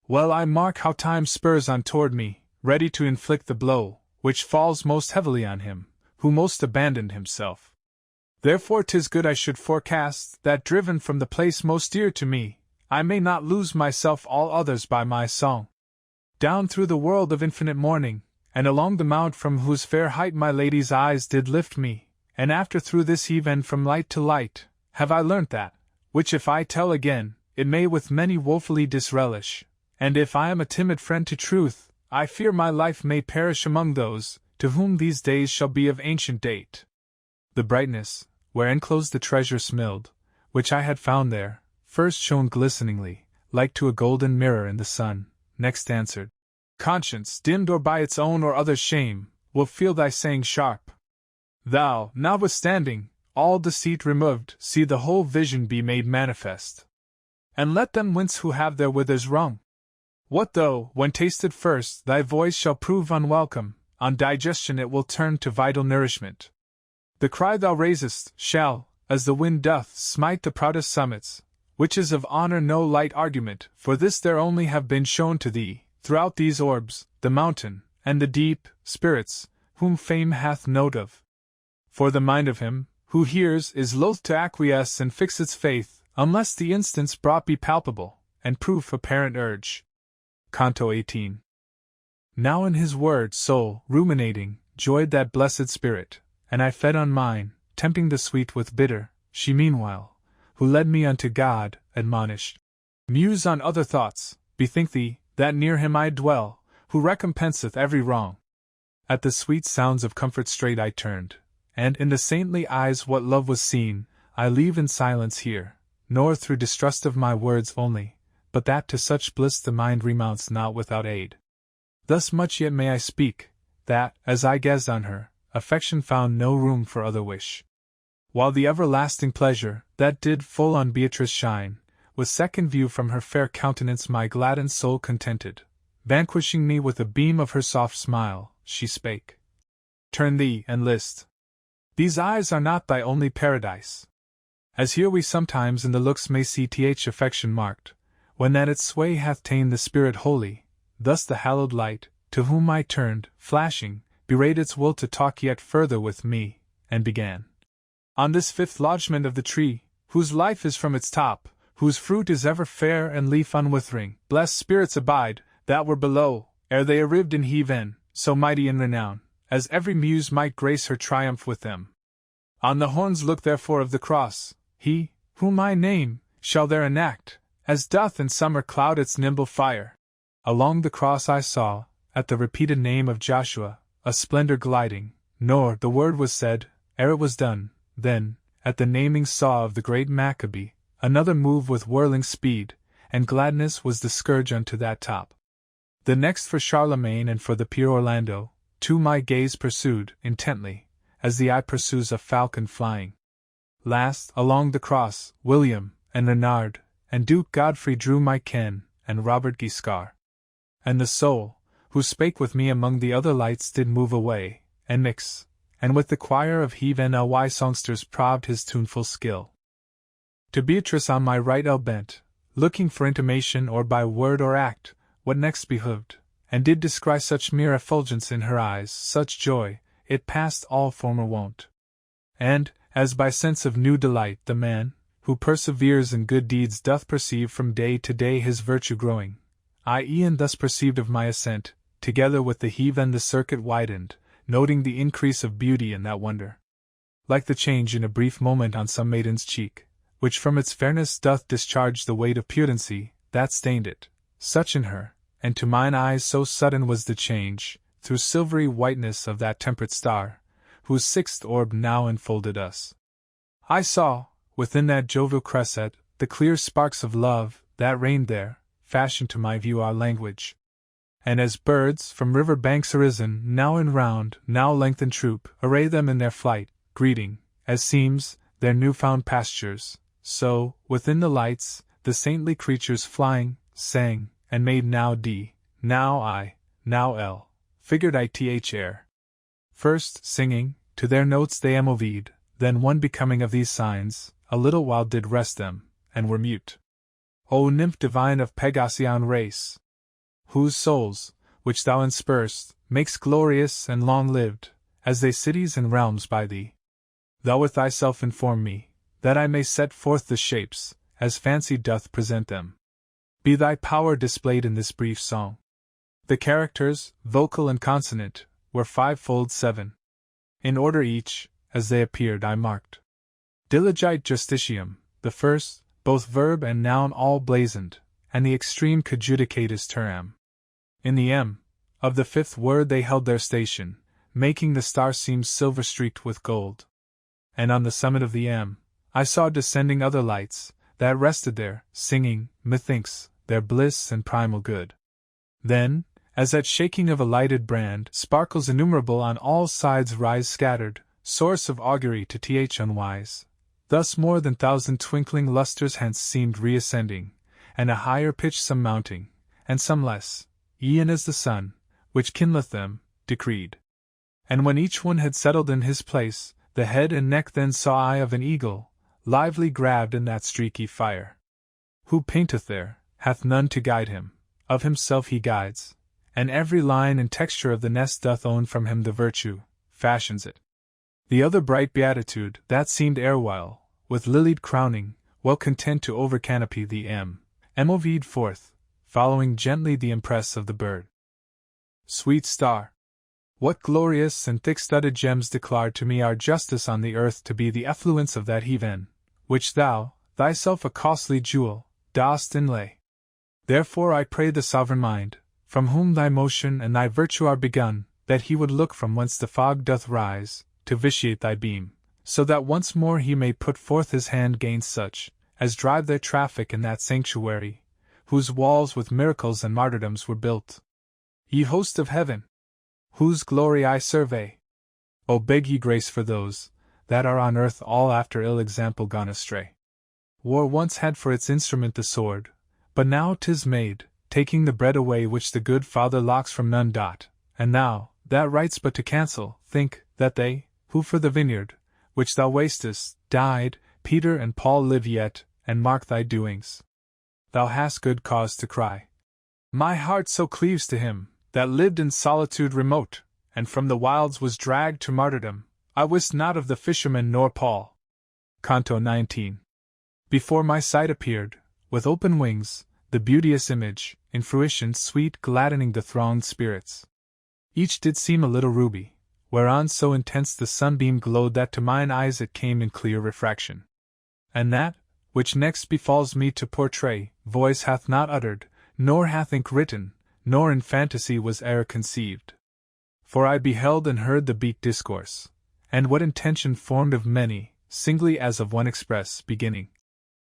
Well I mark how time spurs on toward me, ready to inflict the blow, which falls most heavily on him, who most abandoned himself. Therefore 'tis good I should forecast, that driven from the place most dear to me, I may not lose myself all others by my song. Down through the world of infinite morning, and along the mount from whose fair height my lady's eyes did lift me, and after through this eve and from light to light, have I learnt that, which if I tell again, it may with many woefully disrelish, and if I am a timid friend to truth, I fear my life may perish among those, to whom these days shall be of ancient date. The brightness, where enclosed the treasure smiled, which I had found there, first shone glisteningly, like to a golden mirror in the sun, next answered, Conscience, dimmed or by its own or other's shame, will feel thy saying sharp. Thou, notwithstanding, all deceit removed, see the whole vision be made manifest. And let them wince who have their withers wrung. What though, when tasted first, thy voice shall prove unwelcome, on digestion it will turn to vital nourishment. The cry thou raisest, shall, as the wind doth smite the proudest summits, which is of honour no light argument, for this there only have been shown to thee, throughout these orbs, the mountain, and the deep, spirits, whom fame hath note of. For the mind of him, who hears, is loath to acquiesce and fix its faith, unless the instance brought be palpable, and proof apparent urge. Canto 18. Now in his word soul, ruminating, joyed that blessed spirit, and I fed on mine, tempting the sweet with bitter, she meanwhile, who led me unto God, admonished. Muse on other thoughts, bethink thee, that near him I dwell, who recompenseth every wrong. At the sweet sounds of comfort straight I turned, and in the saintly eyes what love was seen, I leave in silence here, nor through distrust of my words only, but that to such bliss the mind remounts not without aid. Thus much yet may I speak, that, as I gazed on her, affection found no room for other wish. While the everlasting pleasure, that did full on Beatrice shine, with second view from her fair countenance my gladdened soul contented, vanquishing me with a beam of her soft smile, she spake. Turn thee, and list. These eyes are not thy only paradise. As here we sometimes in the looks may see affection marked, when that its sway hath ta'en the spirit wholly, thus the hallowed light, to whom I turned, flashing, bewrayed its will to talk yet further with me, and began. On this fifth lodgment of the tree, whose life is from its top, whose fruit is ever fair and leaf unwithering, blessed spirits abide, that were below, ere they arrived in heaven, so mighty in renown, as every muse might grace her triumph with them. On the horns look therefore of the cross, he, whom I name, shall there enact, as doth in summer cloud its nimble fire. Along the cross I saw, at the repeated name of Joshua, a splendor gliding, nor the word was said, ere it was done. Then, at the naming saw of the great Maccabee, another move with whirling speed, and gladness was the scourge unto that top. The next for Charlemagne and for the pure Orlando, two my gaze pursued, intently, as the eye pursues a falcon flying. Last, along the cross, William, and Renard, and Duke Godfrey drew my ken, and Robert Guiscard. And the soul, who spake with me among the other lights, did move away, and mix, and with the choir of heave and ly songsters probed his tuneful skill. To Beatrice on my right bent, looking for intimation or by word or act, what next behoved, and did descry such mere effulgence in her eyes, such joy, it passed all former wont. And, as by sense of new delight the man, who perseveres in good deeds doth perceive from day to day his virtue growing, I e'en thus perceived of my ascent, together with the heave and the circuit widened, noting the increase of beauty in that wonder. Like the change in a brief moment on some maiden's cheek, which from its fairness doth discharge the weight of pudency, that stained it, such in her, and to mine eyes so sudden was the change, through silvery whiteness of that temperate star, whose sixth orb now enfolded us. I saw, within that jovial cresset, the clear sparks of love, that reigned there, fashioned to my view our language. And as birds, from river banks arisen, now in round, now lengthened troop, array them in their flight, greeting, as seems, their new-found pastures, so, within the lights, the saintly creatures flying, sang, and made now D, now I, now L, figured ith air. First, singing, to their notes they moved, then one becoming of these signs, a little while did rest them, and were mute. O nymph divine of Pegasion race! Whose souls, which thou insperst, makes glorious and long-lived, as they cities and realms by thee. Thou with thyself inform me, that I may set forth the shapes, as fancy doth present them. Be thy power displayed in this brief song. The characters, vocal and consonant, were fivefold 7. In order each, as they appeared I marked. Diligite justitium, the first, both verb and noun all blazoned, and the extreme conjudicatus term. In the M, of the fifth word they held their station, making the star seem silver-streaked with gold. And on the summit of the M, I saw descending other lights, that rested there, singing, methinks, their bliss and primal good. Then, as at shaking of a lighted brand, sparkles innumerable on all sides rise scattered, source of augury to th unwise. Thus more than 1,000 twinkling lustres hence seemed reascending, and a higher pitch some mounting, and some less, e'en as the sun, which kindleth them, decreed. And when each one had settled in his place, the head and neck then saw I of an eagle, lively grabbed in that streaky fire. Who painteth there, hath none to guide him, of himself he guides, and every line and texture of the nest doth own from him the virtue, fashions it. The other bright beatitude, that seemed erewhile, with lilied crowning, well content to overcanopy the moved forth, following gently the impress of the bird. Sweet star! What glorious and thick-studded gems declare to me our justice on the earth to be the effluence of that heaven, which thou, thyself a costly jewel, dost inlay. Therefore I pray the sovereign mind, from whom thy motion and thy virtue are begun, that he would look from whence the fog doth rise, to vitiate thy beam, so that once more he may put forth his hand gainst such, as drive their traffic in that sanctuary, whose walls with miracles and martyrdoms were built. Ye host of heaven! Whose glory I survey! O beg ye grace for those, that are on earth all after ill example gone astray. War once had for its instrument the sword, but now 'tis made, taking the bread away which the good Father locks from none. And thou, that writes but to cancel, think, that they, who for the vineyard, which thou wastest, died, Peter and Paul live yet, and mark thy doings. Thou hast good cause to cry. My heart so cleaves to him, that lived in solitude remote, and from the wilds was dragged to martyrdom, I wist not of the fisherman nor Paul. Canto 19. Before my sight appeared, with open wings, the beauteous image, in fruition sweet gladdening the thronged spirits. Each did seem a little ruby, whereon so intense the sunbeam glowed that to mine eyes it came in clear refraction. And that, which next befalls me to portray, voice hath not uttered, nor hath ink written, nor in fantasy was e'er conceived. For I beheld and heard the beat discourse, and what intention formed of many, singly as of one express, beginning.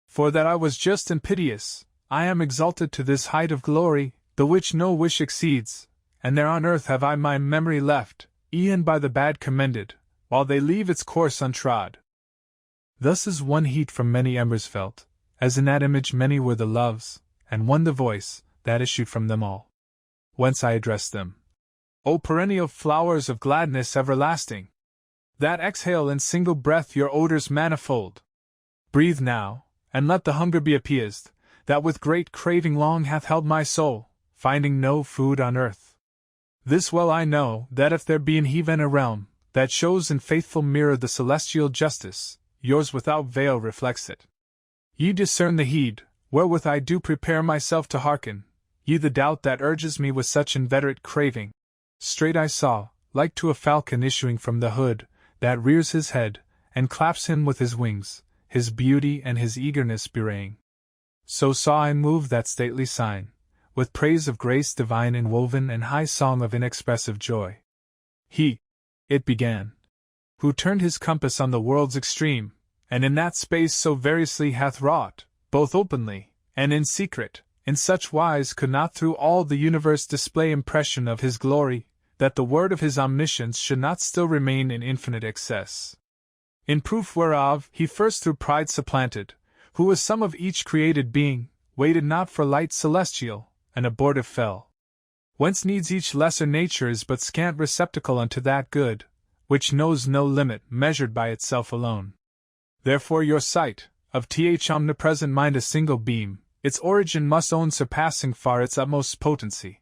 For that I was just and piteous, I am exalted to this height of glory, the which no wish exceeds, and there on earth have I my memory left, e'en by the bad commended, while they leave its course untrod. Thus is one heat from many embers felt, as in that image many were the loves, and one the voice, that issued from them all. whence I address them. O perennial flowers of gladness everlasting, that exhale in single breath your odors manifold, breathe now, and let the hunger be appeased, that with great craving long hath held my soul, finding no food on earth. This well I know, that if there be in heaven a realm, that shows in faithful mirror the celestial justice, yours without veil reflects it. Ye discern the heed, wherewith I do prepare myself to hearken, ye the doubt that urges me with such inveterate craving. Straight I saw, like to a falcon issuing from the hood, that rears his head, and claps him with his wings, his beauty and his eagerness bewraying. So saw I move that stately sign, with praise of grace divine inwoven and high song of inexpressive joy. He, it began, who turned his compass on the world's extreme, and in that space so variously hath wrought, both openly, and in secret, in such wise could not through all the universe display impression of his glory, that the word of his omniscience should not still remain in infinite excess. In proof whereof, he first through pride supplanted, who was some of each created being, waited not for light celestial, and abortive fell. Whence needs each lesser nature is but scant receptacle unto that good, which knows no limit measured by itself alone. Therefore your sight, of th omnipresent mind a single beam, its origin must own surpassing far its utmost potency.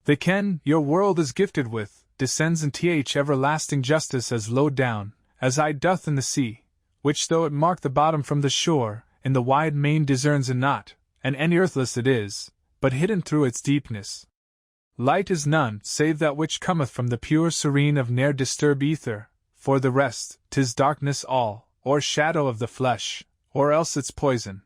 The ken your world is gifted with, descends in th everlasting justice as low down, as I doth in the sea, which though it mark the bottom from the shore, in the wide main discerns it not, and any earthless it is, but hidden through its deepness. Light is none, save that which cometh from the pure serene of ne'er disturb ether, for the rest, 'tis darkness all, or shadow of the flesh, or else its poison.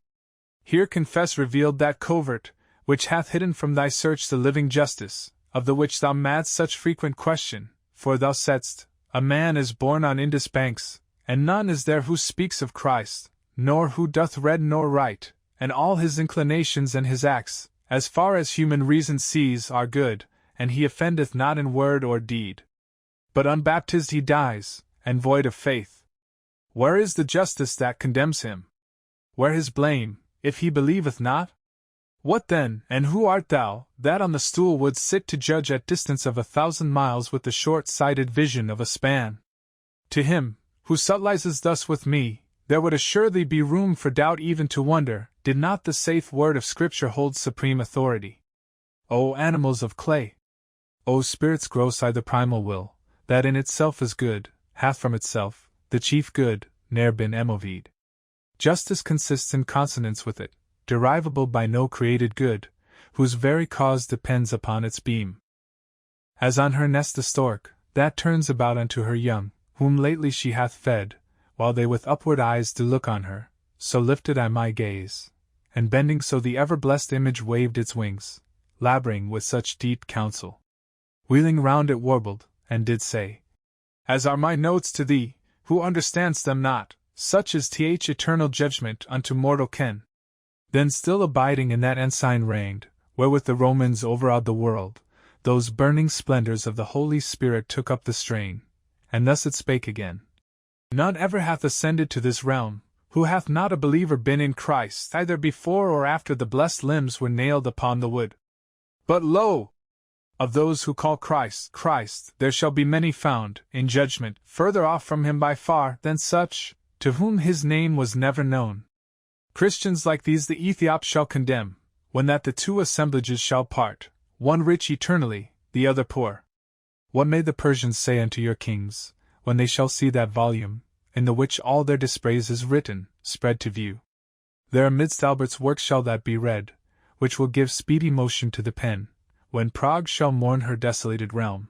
Here confess revealed that covert, which hath hidden from thy search the living justice, of the which thou madst such frequent question, for thou saidst, a man is born on Indus banks, and none is there who speaks of Christ, nor who doth read nor write, and all his inclinations and his acts, as far as human reason sees, are good, and he offendeth not in word or deed. But unbaptized he dies, and void of faith. Where is the justice that condemns him? Where his blame, if he believeth not? What then, and who art thou, that on the stool wouldst sit to judge at distance of 1,000 miles with the short-sighted vision of a span? To him, who subtilizes thus with me, there would assuredly be room for doubt even to wonder, did not the safe word of Scripture hold supreme authority. O animals of clay! O spirits gross I the primal will, that in itself is good, hath from itself, the chief good, ne'er been emoved. Justice consists in consonance with it, derivable by no created good, whose very cause depends upon its beam. As on her nest the stork, that turns about unto her young, whom lately she hath fed, while they with upward eyes do look on her, so lifted I my gaze, and bending so the ever-blessed image waved its wings, laboring with such deep counsel. Wheeling round it warbled, and did say, as are my notes to thee, who understandst them not, such is th eternal judgment unto mortal ken. Then still abiding in that ensign reigned, wherewith the Romans overawed the world, those burning splendors of the Holy Spirit took up the strain, and thus it spake again. None ever hath ascended to this realm, who hath not a believer been in Christ either before or after the blessed limbs were nailed upon the wood. But lo! Of those who call Christ, Christ, there shall be many found, in judgment, further off from him by far than such, to whom his name was never known. Christians like these the Ethiop shall condemn, when that the two assemblages shall part, one rich eternally, the other poor. What may the Persians say unto your kings, when they shall see that volume, in the which all their dispraise is written, spread to view? There amidst Albert's works shall that be read, which will give speedy motion to the pen, when Prague shall mourn her desolated realm.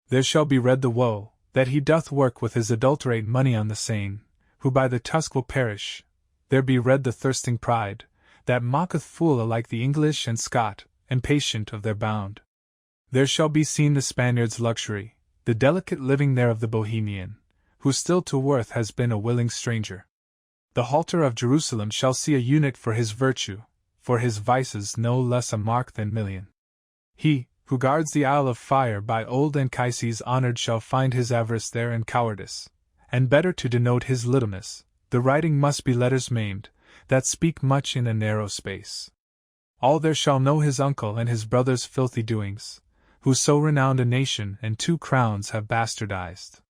There shall be read the woe, that he doth work with his adulterate money on the Seine, who by the tusk will perish. There be read the thirsting pride, that mocketh fool alike the English and Scot, impatient of their bound. There shall be seen the Spaniard's luxury, the delicate living there of the Bohemian, who still to worth has been a willing stranger. The halter of Jerusalem shall see a unit for his virtue, for his vices no less a mark than million. He, who guards the Isle of Fire by old Anchises honored shall find his avarice there and cowardice, and better to denote his littleness, the writing must be letters maimed, that speak much in a narrow space. All there shall know his uncle and his brother's filthy doings, who so renowned a nation and 2 crowns have bastardized.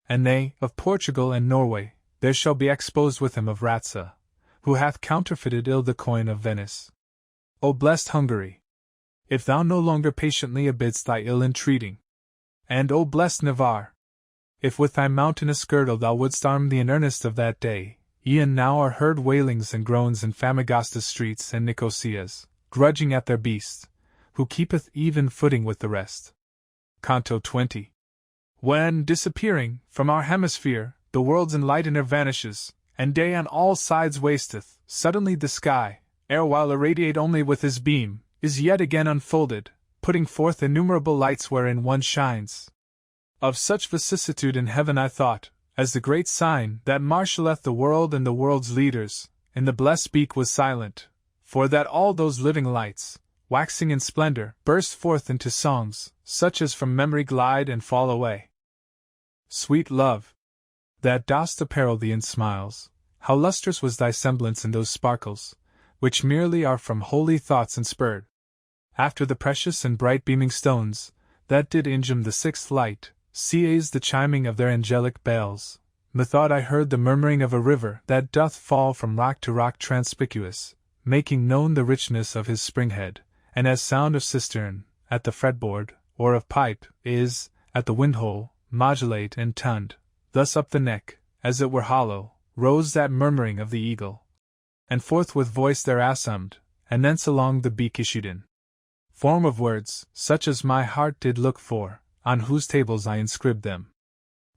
And they, of Portugal and Norway, there shall be exposed with him of Ratza, who hath counterfeited ill the coin of Venice. O blessed Hungary! If thou no longer patiently abidst thy ill entreating. And O blessed Navarre! If with thy mountainous girdle thou wouldst arm thee in earnest of that day, e'en now are heard wailings and groans in Famagosta's streets and Nicosia's, grudging at their beast, who keepeth even footing with the rest. Canto 20. When, disappearing from our hemisphere, the world's enlightener vanishes, and day on all sides wasteth, suddenly the sky, erewhile irradiate only with his beam, is yet again unfolded, putting forth innumerable lights wherein one shines. Of such vicissitude in heaven I thought, as the great sign that marshalleth the world and the world's leaders, in the blessed beak was silent, for that all those living lights, waxing in splendor, burst forth into songs, such as from memory glide and fall away. Sweet love, that dost apparel thee in smiles, how lustrous was thy semblance in those sparkles, which merely are from holy thoughts inspurred. After the precious and bright beaming stones, that did ingem the 6th light, sees the chiming of their angelic bells, methought I heard the murmuring of a river that doth fall from rock to rock transpicuous, making known the richness of his springhead, and as sound of cistern, at the fretboard, or of pipe, is, at the windhole, modulate and toned, thus up the neck, as it were hollow, rose that murmuring of the eagle. And forth with voice there assumed, and thence along the beak issued in form of words, such as my heart did look for, on whose tables I inscribed them.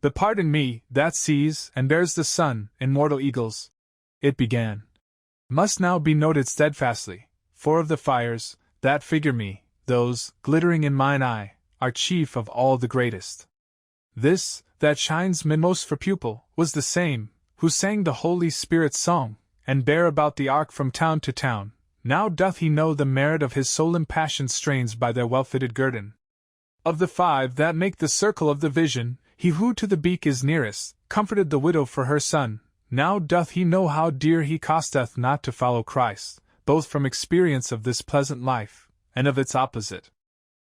But pardon me, that sees and bears the sun, immortal eagles, it began, must now be noted steadfastly, for of the fires, that figure me, those, glittering in mine eye, are chief of all the greatest. This, that shines midmost for pupil, was the same, who sang the Holy Spirit's song, and bare about the ark from town to town. Now doth he know the merit of his soul impassioned strains by their well-fitted guerdon. Of the 5 that make the circle of the vision, he who to the beak is nearest, comforted the widow for her son. Now doth he know how dear he costeth not to follow Christ, both from experience of this pleasant life, and of its opposite.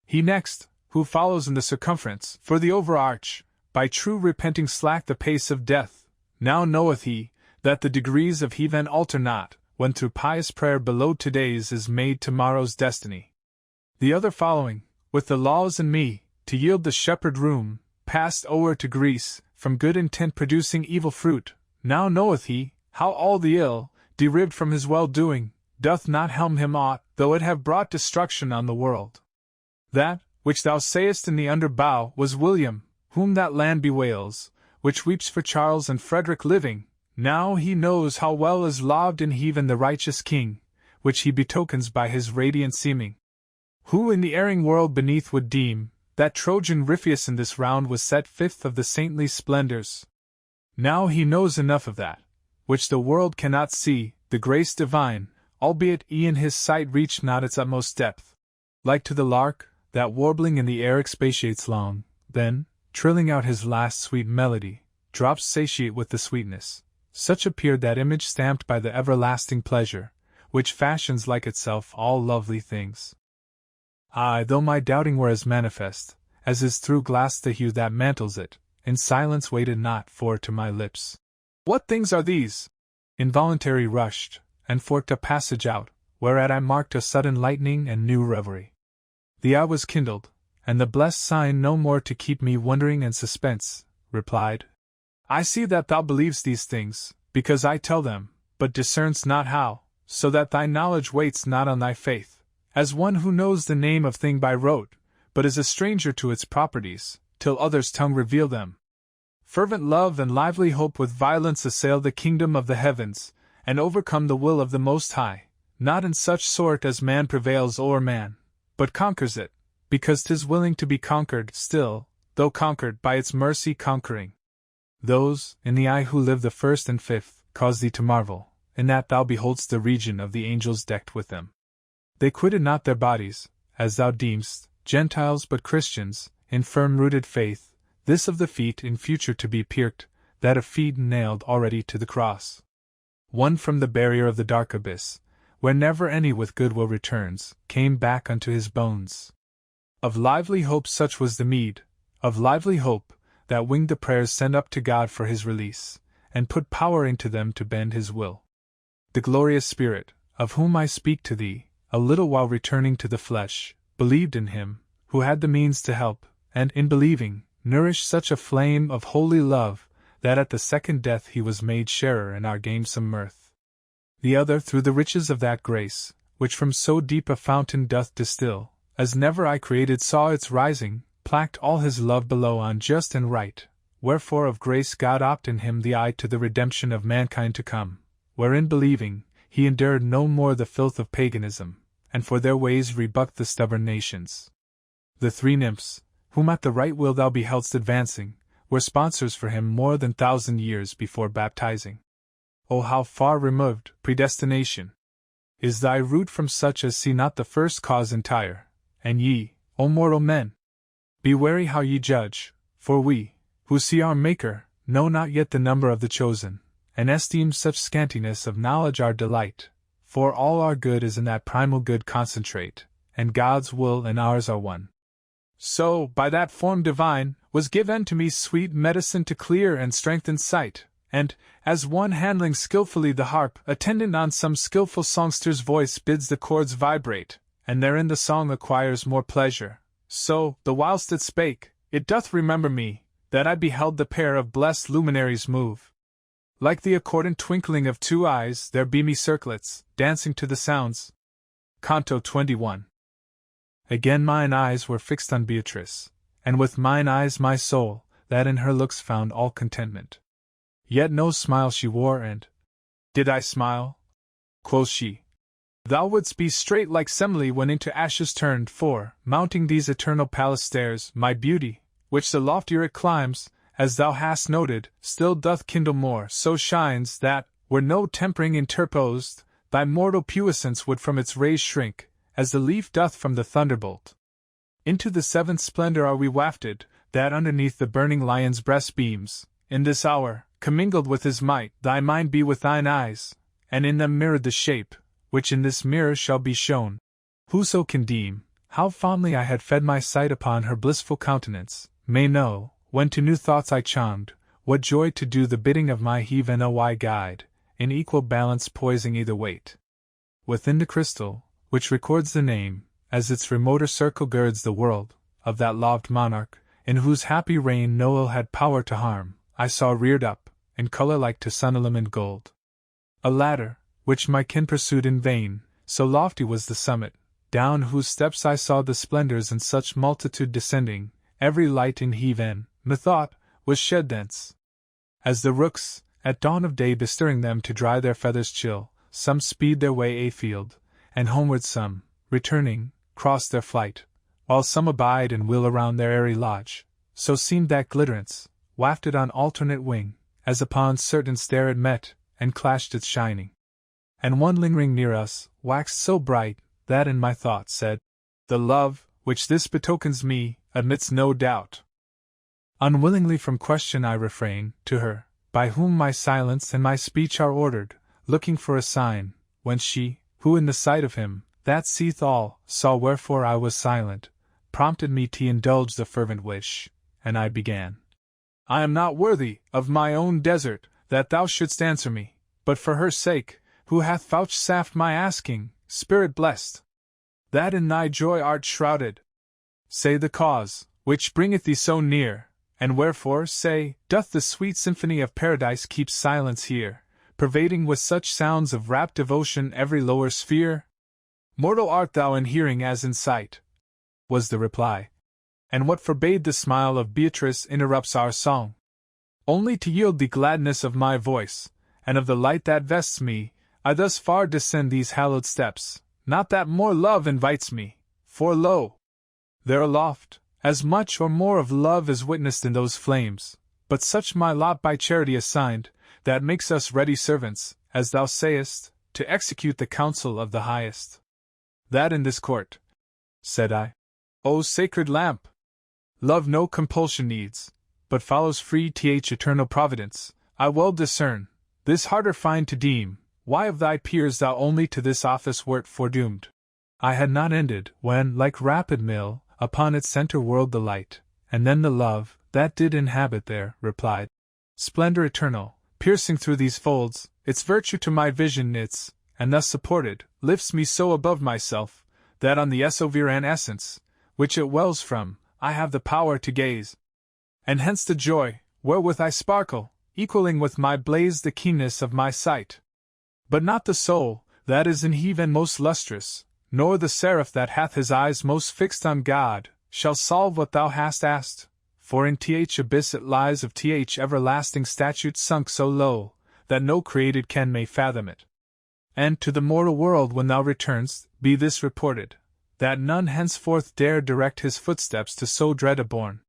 He next, who follows in the circumference, for the overarch, by true repenting slack the pace of death, now knoweth he, that the degrees of heaven alter not, when through pious prayer below today's is made tomorrow's destiny. The other following, with the laws and me, to yield the shepherd room, passed o'er to Greece, from good intent producing evil fruit, now knoweth he, how all the ill, derived from his well-doing, doth not helm him aught, though it have brought destruction on the world. That, which thou sayest in the under bow, was William, whom that land bewails, which weeps for Charles and Frederick living. Now he knows how well is loved in heaven the righteous king, which he betokens by his radiant seeming. Who in the erring world beneath would deem, that Trojan Ripheus in this round was set 5th of the saintly splendors. Now he knows enough of that, which the world cannot see, the grace divine, albeit e'en his sight reach not its utmost depth. Like to the lark, that warbling in the air expatiates long, then, trilling out his last sweet melody, drops satiate with the sweetness. Such appeared that image stamped by the everlasting pleasure, which fashions like itself all lovely things. Aye, though my doubting were as manifest, as is through glass the hue that mantles it, in silence waited not for to my lips. What things are these? Involuntary rushed, and forked a passage out, whereat I marked a sudden lightning and new reverie. The eye was kindled, and the blessed sign no more to keep me wondering and suspense, replied, I see that thou believest these things, because I tell them, but discernst not how, so that thy knowledge waits not on thy faith, as one who knows the name of thing by rote, but is a stranger to its properties, till others' tongue reveal them. Fervent love and lively hope with violence assail the kingdom of the heavens, and overcome the will of the Most High, not in such sort as man prevails o'er man, but conquers it, because 'tis willing to be conquered still, though conquered by its mercy conquering. Those, in the eye who live the 1st and 5th, cause thee to marvel, in that thou beholdst the region of the angels decked with them. They quitted not their bodies, as thou deemst, Gentiles but Christians, in firm-rooted faith, this of the feet in future to be pierced, that of feet nailed already to the cross. One from the barrier of the dark abyss, where never any with good will returns, came back unto his bones. Of lively hope such was the meed, of lively hope, that winged the prayers sent up to God for his release, and put power into them to bend his will. The glorious Spirit, of whom I speak to thee, a little while returning to the flesh, believed in him, who had the means to help, and in believing, nourished such a flame of holy love, that at the second death he was made sharer in our gamesome mirth. The other through the riches of that grace, which from so deep a fountain doth distill, as never I created saw its rising, placked all his love below on just and right, wherefore of grace God opt in him the eye to the redemption of mankind to come, wherein believing, he endured no more the filth of paganism, and for their ways rebuked the stubborn nations. The three nymphs, whom at the right will thou beheldst advancing, were sponsors for him more than 1,000 years before baptizing. O how far removed, predestination, is thy root from such as see not the first cause entire, and ye, O mortal men, be wary how ye judge, for we, who see our Maker, know not yet the number of the chosen, and esteem such scantiness of knowledge our delight, for all our good is in that primal good concentrate, and God's will and ours are one. So, by that form divine, was given to me sweet medicine to clear and strengthen sight, and, as one handling skillfully the harp, attendant on some skillful songster's voice bids the chords vibrate, and therein the song acquires more pleasure, so, the whilst it spake, it doth remember me, that I beheld the pair of blessed luminaries move. Like the accordant twinkling of two eyes, their beamy circlets, dancing to the sounds. Canto 21. Again mine eyes were fixed on Beatrice, and with mine eyes my soul, that in her looks found all contentment. Yet no smile she wore, and did I smile? Quoth she, thou wouldst be straight like Semele when into ashes turned, for, mounting these eternal palace stairs, my beauty, which the loftier it climbs, as thou hast noted, still doth kindle more, so shines that, were no tempering interposed, thy mortal puissance would from its rays shrink, as the leaf doth from the thunderbolt. Into the seventh splendor are we wafted, that underneath the burning lion's breast beams, in this hour, commingled with his might, thy mind be with thine eyes, and in them mirrored the shape, which in this mirror shall be shown. Whoso can deem, how fondly I had fed my sight upon her blissful countenance, may know, when to new thoughts I charmed, what joy to do the bidding of my heaven O guide, in equal balance poising either weight. Within the crystal, which records the name, as its remoter circle girds the world, of that loved monarch, in whose happy reign no ill had power to harm, I saw reared up, in colour like to sun-illumined gold, a ladder, which my kin pursued in vain, so lofty was the summit, down whose steps I saw the splendours in such multitude descending, every light in heaven, methought, was shed thence. As the rooks, at dawn of day bestirring them to dry their feathers chill, some speed their way afield, and homeward some, returning, cross their flight, while some abide and wheel around their airy lodge, so seemed that glitterance, wafted on alternate wing, as upon certain stair it met, and clashed its shining. And one lingering near us, waxed so bright, that in my thought said, the love, which this betokens me, admits no doubt. Unwillingly from question I refrain, to her, by whom my silence and my speech are ordered, looking for a sign, when she, who in the sight of him, that seeth all, saw wherefore I was silent, prompted me to indulge the fervent wish, and I began. I am not worthy, of my own desert, that thou shouldst answer me, but for her sake, who hath vouchsafed my asking, Spirit blessed, that in thy joy art shrouded. Say the cause, which bringeth thee so near, and wherefore, say, doth the sweet symphony of paradise keep silence here, pervading with such sounds of rapt devotion every lower sphere? Mortal art thou in hearing as in sight, was the reply. And what forbade the smile of Beatrice interrupts our song. Only to yield the gladness of my voice, and of the light that vests me, I thus far descend these hallowed steps, not that more love invites me, for lo! There aloft, as much or more of love is witnessed in those flames, but such my lot by charity assigned, that makes us ready servants, as thou sayest, to execute the counsel of the highest. That in this court, said I, O sacred lamp! Love no compulsion needs, but follows free th eternal providence, I well discern, this harder find to deem, why of thy peers thou only to this office wert foredoomed. I had not ended, when, like rapid mill, upon its center whirled the light, and then the love, that did inhabit there, replied. Splendor eternal, piercing through these folds, its virtue to my vision knits, and thus supported, lifts me so above myself, that on the esovereign essence, which it wells from, I have the power to gaze. And hence the joy, wherewith I sparkle, equaling with my blaze the keenness of my sight. But not the soul, that is in heaven most lustrous, nor the seraph that hath his eyes most fixed on God, shall solve what thou hast asked, for in th abyss it lies of th everlasting statute sunk so low, that no created ken may fathom it. And to the mortal world when thou return'st, be this reported, that none henceforth dare direct his footsteps to so dread a bourne.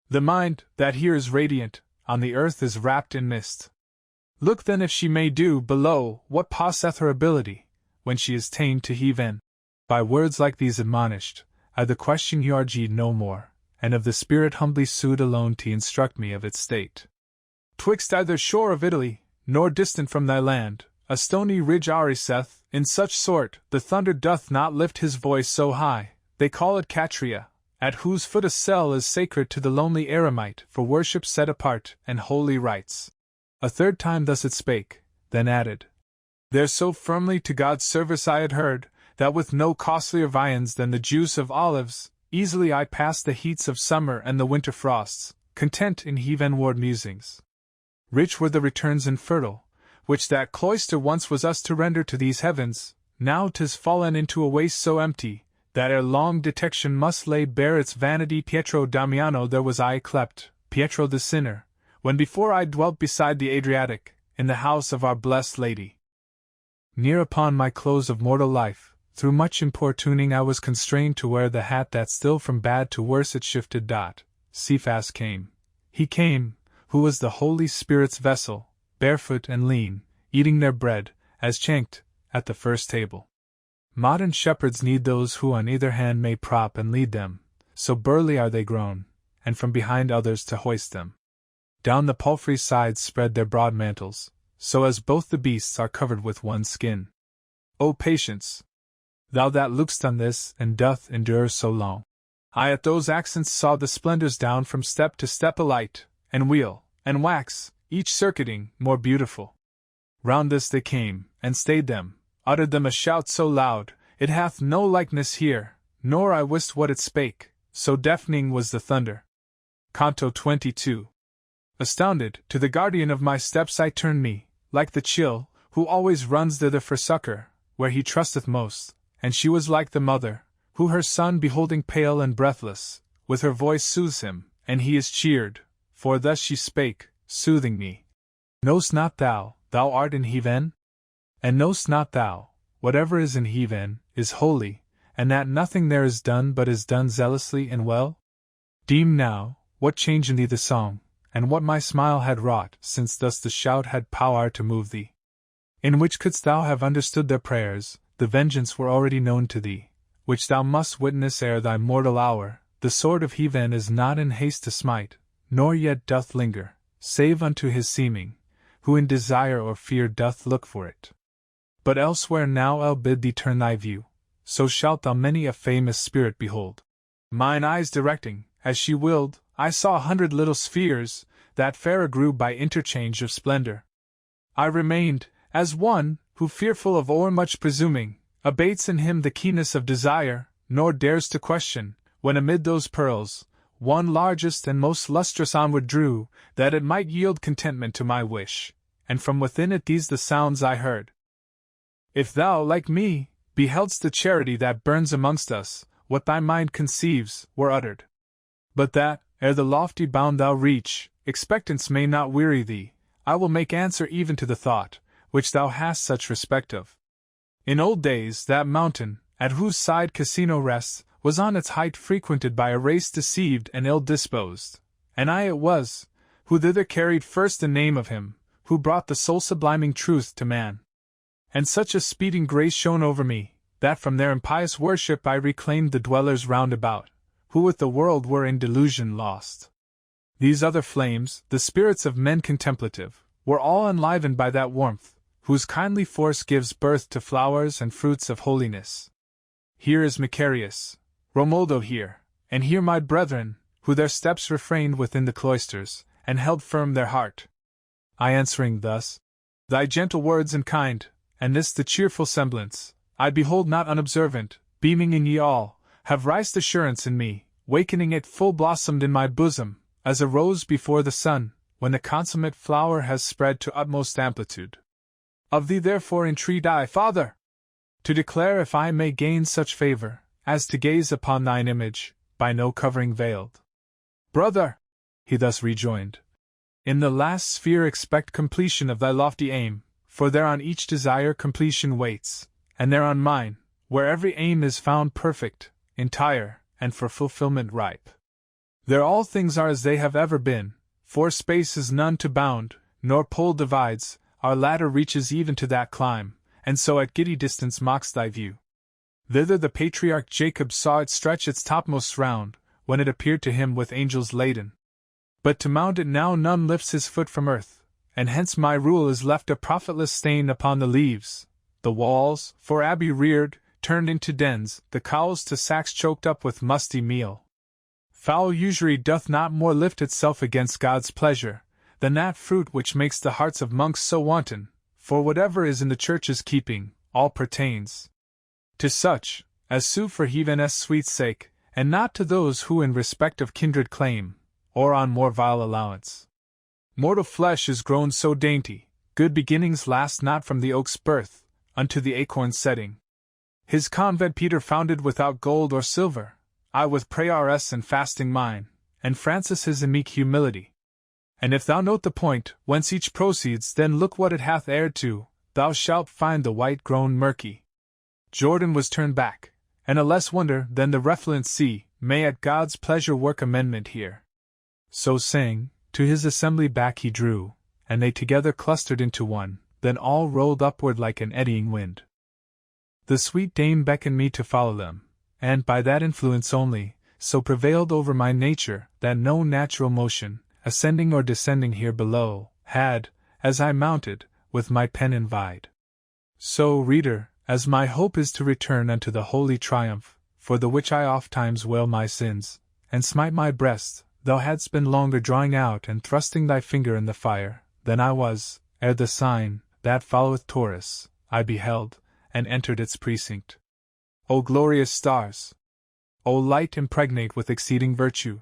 The mind, that here is radiant, on the earth is wrapped in mist. Look then if she may do below what possesseth her ability, when she is ta'en to heaven. By words like these admonished, I the question yarged no more, and of the Spirit humbly sued alone to instruct me of its state. Twixt either shore of Italy, nor distant from thy land, a stony ridge Ariseth, in such sort, the thunder doth not lift his voice so high, they call it Catria, at whose foot a cell is sacred to the lonely eremite, for worship set apart, and holy rites. A third time thus it spake, then added, There so firmly to God's service I had heard, that with no costlier viands than the juice of olives, easily I passed the heats of summer and the winter frosts, content in heavenward musings. Rich were the returns and fertile, which that cloister once was us to render to these heavens, now 'tis fallen into a waste so empty, that ere long detection must lay bare its vanity. Pietro Damiano there was I clept, Pietro the sinner, when before I dwelt beside the Adriatic, in the house of our blessed Lady. Near upon my close of mortal life, through much importuning I was constrained to wear the hat that still from bad to worse it shifted. Cephas came. He came, who was the Holy Spirit's vessel, barefoot and lean, eating their bread, as chanked, at the first table. Modern shepherds need those who on either hand may prop and lead them, so burly are they grown, and from behind others to hoist them. Down the palfrey's sides spread their broad mantles, so as both the beasts are covered with one skin. O patience! Thou that look'st on this, and doth endure so long. I at those accents saw the splendors down from step to step alight, and wheel, and wax, each circuiting, more beautiful. Round this they came, and stayed them, uttered them a shout so loud, it hath no likeness here, nor I wist what it spake, so deafening was the thunder. Canto 22. Astounded, to the guardian of my steps I turn me, like the chill, who always runs thither for succor, where he trusteth most, and she was like the mother, who her son beholding pale and breathless, with her voice soothes him, and he is cheered, for thus she spake, soothing me. Know'st not thou art in heaven? And know'st not thou, whatever is in heaven, is holy, and that nothing there is done but is done zealously and well? Deem now, what change in thee the song, and what my smile had wrought, since thus the shout had power to move thee. In which couldst thou have understood their prayers, the vengeance were already known to thee, which thou must witness ere thy mortal hour. The sword of heaven is not in haste to smite, nor yet doth linger, save unto his seeming, who in desire or fear doth look for it. But elsewhere now I'll bid thee turn thy view, so shalt thou many a famous spirit behold. Mine eyes directing, as she willed, I saw 100 little spheres, that fairer grew by interchange of splendor. I remained, as one, who fearful of o'ermuch presuming, abates in him the keenness of desire, nor dares to question, when amid those pearls, one largest and most lustrous onward drew, that it might yield contentment to my wish, and from within it these the sounds I heard. If thou, like me, beheld'st the charity that burns amongst us, what thy mind conceives, were uttered. But that, ere the lofty bound thou reach, expectance may not weary thee, I will make answer even to the thought, which thou hast such respect of. In old days that mountain, at whose side Cassino rests, was on its height frequented by a race deceived and ill-disposed, and I it was, who thither carried first the name of him, who brought the soul-subliming truth to man. And such a speeding grace shone over me, that from their impious worship I reclaimed the dwellers round about, who with the world were in delusion lost. These other flames, the spirits of men contemplative, were all enlivened by that warmth, whose kindly force gives birth to flowers and fruits of holiness. Here is Macarius, Romualdo here, and hear my brethren, who their steps refrained within the cloisters, and held firm their heart. I answering thus, Thy gentle words and kind, and this the cheerful semblance, I behold not unobservant, beaming in ye all, have rised assurance in me, wakening it full blossomed in my bosom, as a rose before the sun, when the consummate flower has spread to utmost amplitude. Of thee therefore entreat I, Father, to declare if I may gain such favor, as to gaze upon thine image, by no covering veiled. Brother, he thus rejoined, in the last sphere expect completion of thy lofty aim, for there on each desire completion waits, and there on mine, where every aim is found perfect, entire, and for fulfillment ripe. There all things are as they have ever been, for space is none to bound, nor pole divides, our ladder reaches even to that clime, and so at giddy distance mocks thy view. Thither the patriarch Jacob saw it stretch its topmost round, when it appeared to him with angels laden. But to mount it now none lifts his foot from earth, and hence my rule is left a profitless stain upon the leaves, the walls, for abbey reared, turned into dens, the cowls to sacks choked up with musty meal. Foul usury doth not more lift itself against God's pleasure, than that fruit which makes the hearts of monks so wanton, for whatever is in the Church's keeping, all pertains to such as sue for heathen's sweet sake, and not to those who in respect of kindred claim, or on more vile allowance. Mortal flesh is grown so dainty, good beginnings last not from the oak's birth, unto the acorn's setting. His convent Peter founded without gold or silver, I with prayers and fasting mine, and Francis his in meek humility. And if thou note the point whence each proceeds, then look what it hath erred to, thou shalt find the white grown murky. Jordan was turned back, and a less wonder than the refluent sea may at God's pleasure work amendment here. So saying, to his assembly back he drew, and they together clustered into one, then all rolled upward like an eddying wind. The sweet dame beckoned me to follow them, and by that influence only, so prevailed over my nature that no natural motion, ascending or descending here below, had, as I mounted, with my pen envied. So, reader, as my hope is to return unto the holy triumph, for the which I ofttimes wail my sins, and smite my breast, thou hadst been longer drawing out and thrusting thy finger in the fire, than I was, ere the sign, that followeth Taurus, I beheld, and entered its precinct. O glorious stars! O light impregnate with exceeding virtue!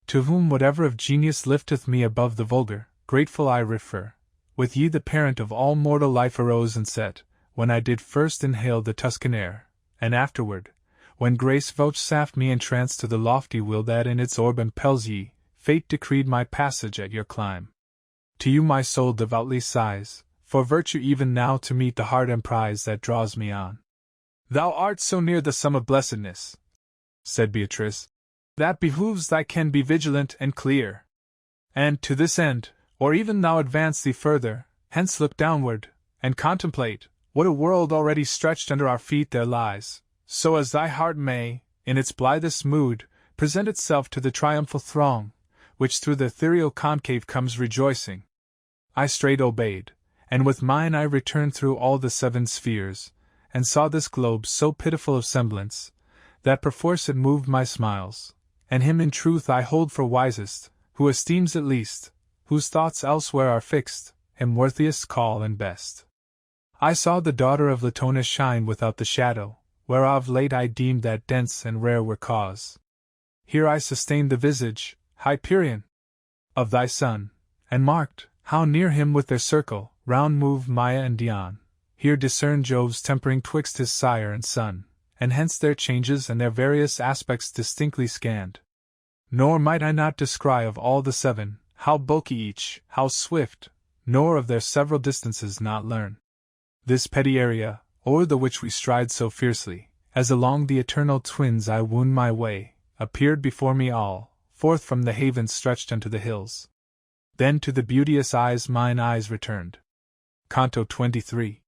To whom whatever of genius lifteth me above the vulgar, grateful I refer, with ye the parent of all mortal life arose and set, when I did first inhale the Tuscan air, and afterward, when grace vouchsafed me entrance to the lofty will that in its orb impels ye, fate decreed my passage at your clime. To you my soul devoutly sighs, for virtue even now to meet the hard emprise that draws me on. Thou art so near the sum of blessedness, said Beatrice, that behooves thy ken be vigilant and clear. And to this end, or even thou advance thee further, hence look downward, and contemplate, what a world already stretched under our feet there lies, so as thy heart may, in its blithest mood, present itself to the triumphal throng, which through the ethereal concave comes rejoicing. I straight obeyed, and with mine I returned through all the 7 spheres, and saw this globe so pitiful of semblance, that perforce it moved my smiles, and him in truth I hold for wisest, who esteems it least, whose thoughts elsewhere are fixed, him worthiest call and best. I saw the daughter of Latona shine without the shadow, whereof late I deemed that dense and rare were cause. Here I sustained the visage, Hyperion, of thy son, and marked, how near him with their circle, round moved Maia and Dion. Here discerned Jove's tempering twixt his sire and son, and hence their changes and their various aspects distinctly scanned. Nor might I not descry of all the 7, how bulky each, how swift, nor of their several distances not learn. This petty area, o'er the which we stride so fiercely, as along the eternal twins I wound my way, appeared before me all, forth from the havens stretched unto the hills. Then to the beauteous eyes mine eyes returned. Canto 23.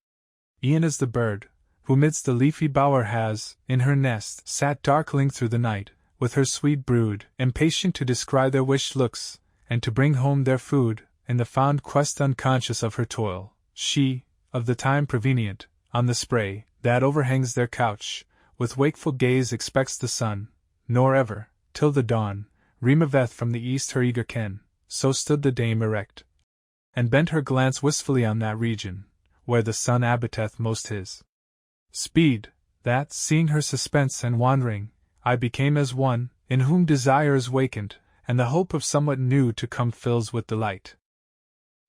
E'en as the bird, who midst the leafy bower has, in her nest, sat darkling through the night, with her sweet brood, impatient to descry their wished looks, and to bring home their food, in the fond quest unconscious of her toil, she, of the time prevenient, on the spray, that overhangs their couch, with wakeful gaze expects the sun, nor ever, till the dawn removeth from the east her eager ken, so stood the dame erect, and bent her glance wistfully on that region, where the sun abiteth most his speed, that, seeing her suspense and wandering, I became as one, in whom desire is wakened, and the hope of somewhat new to come fills with delight.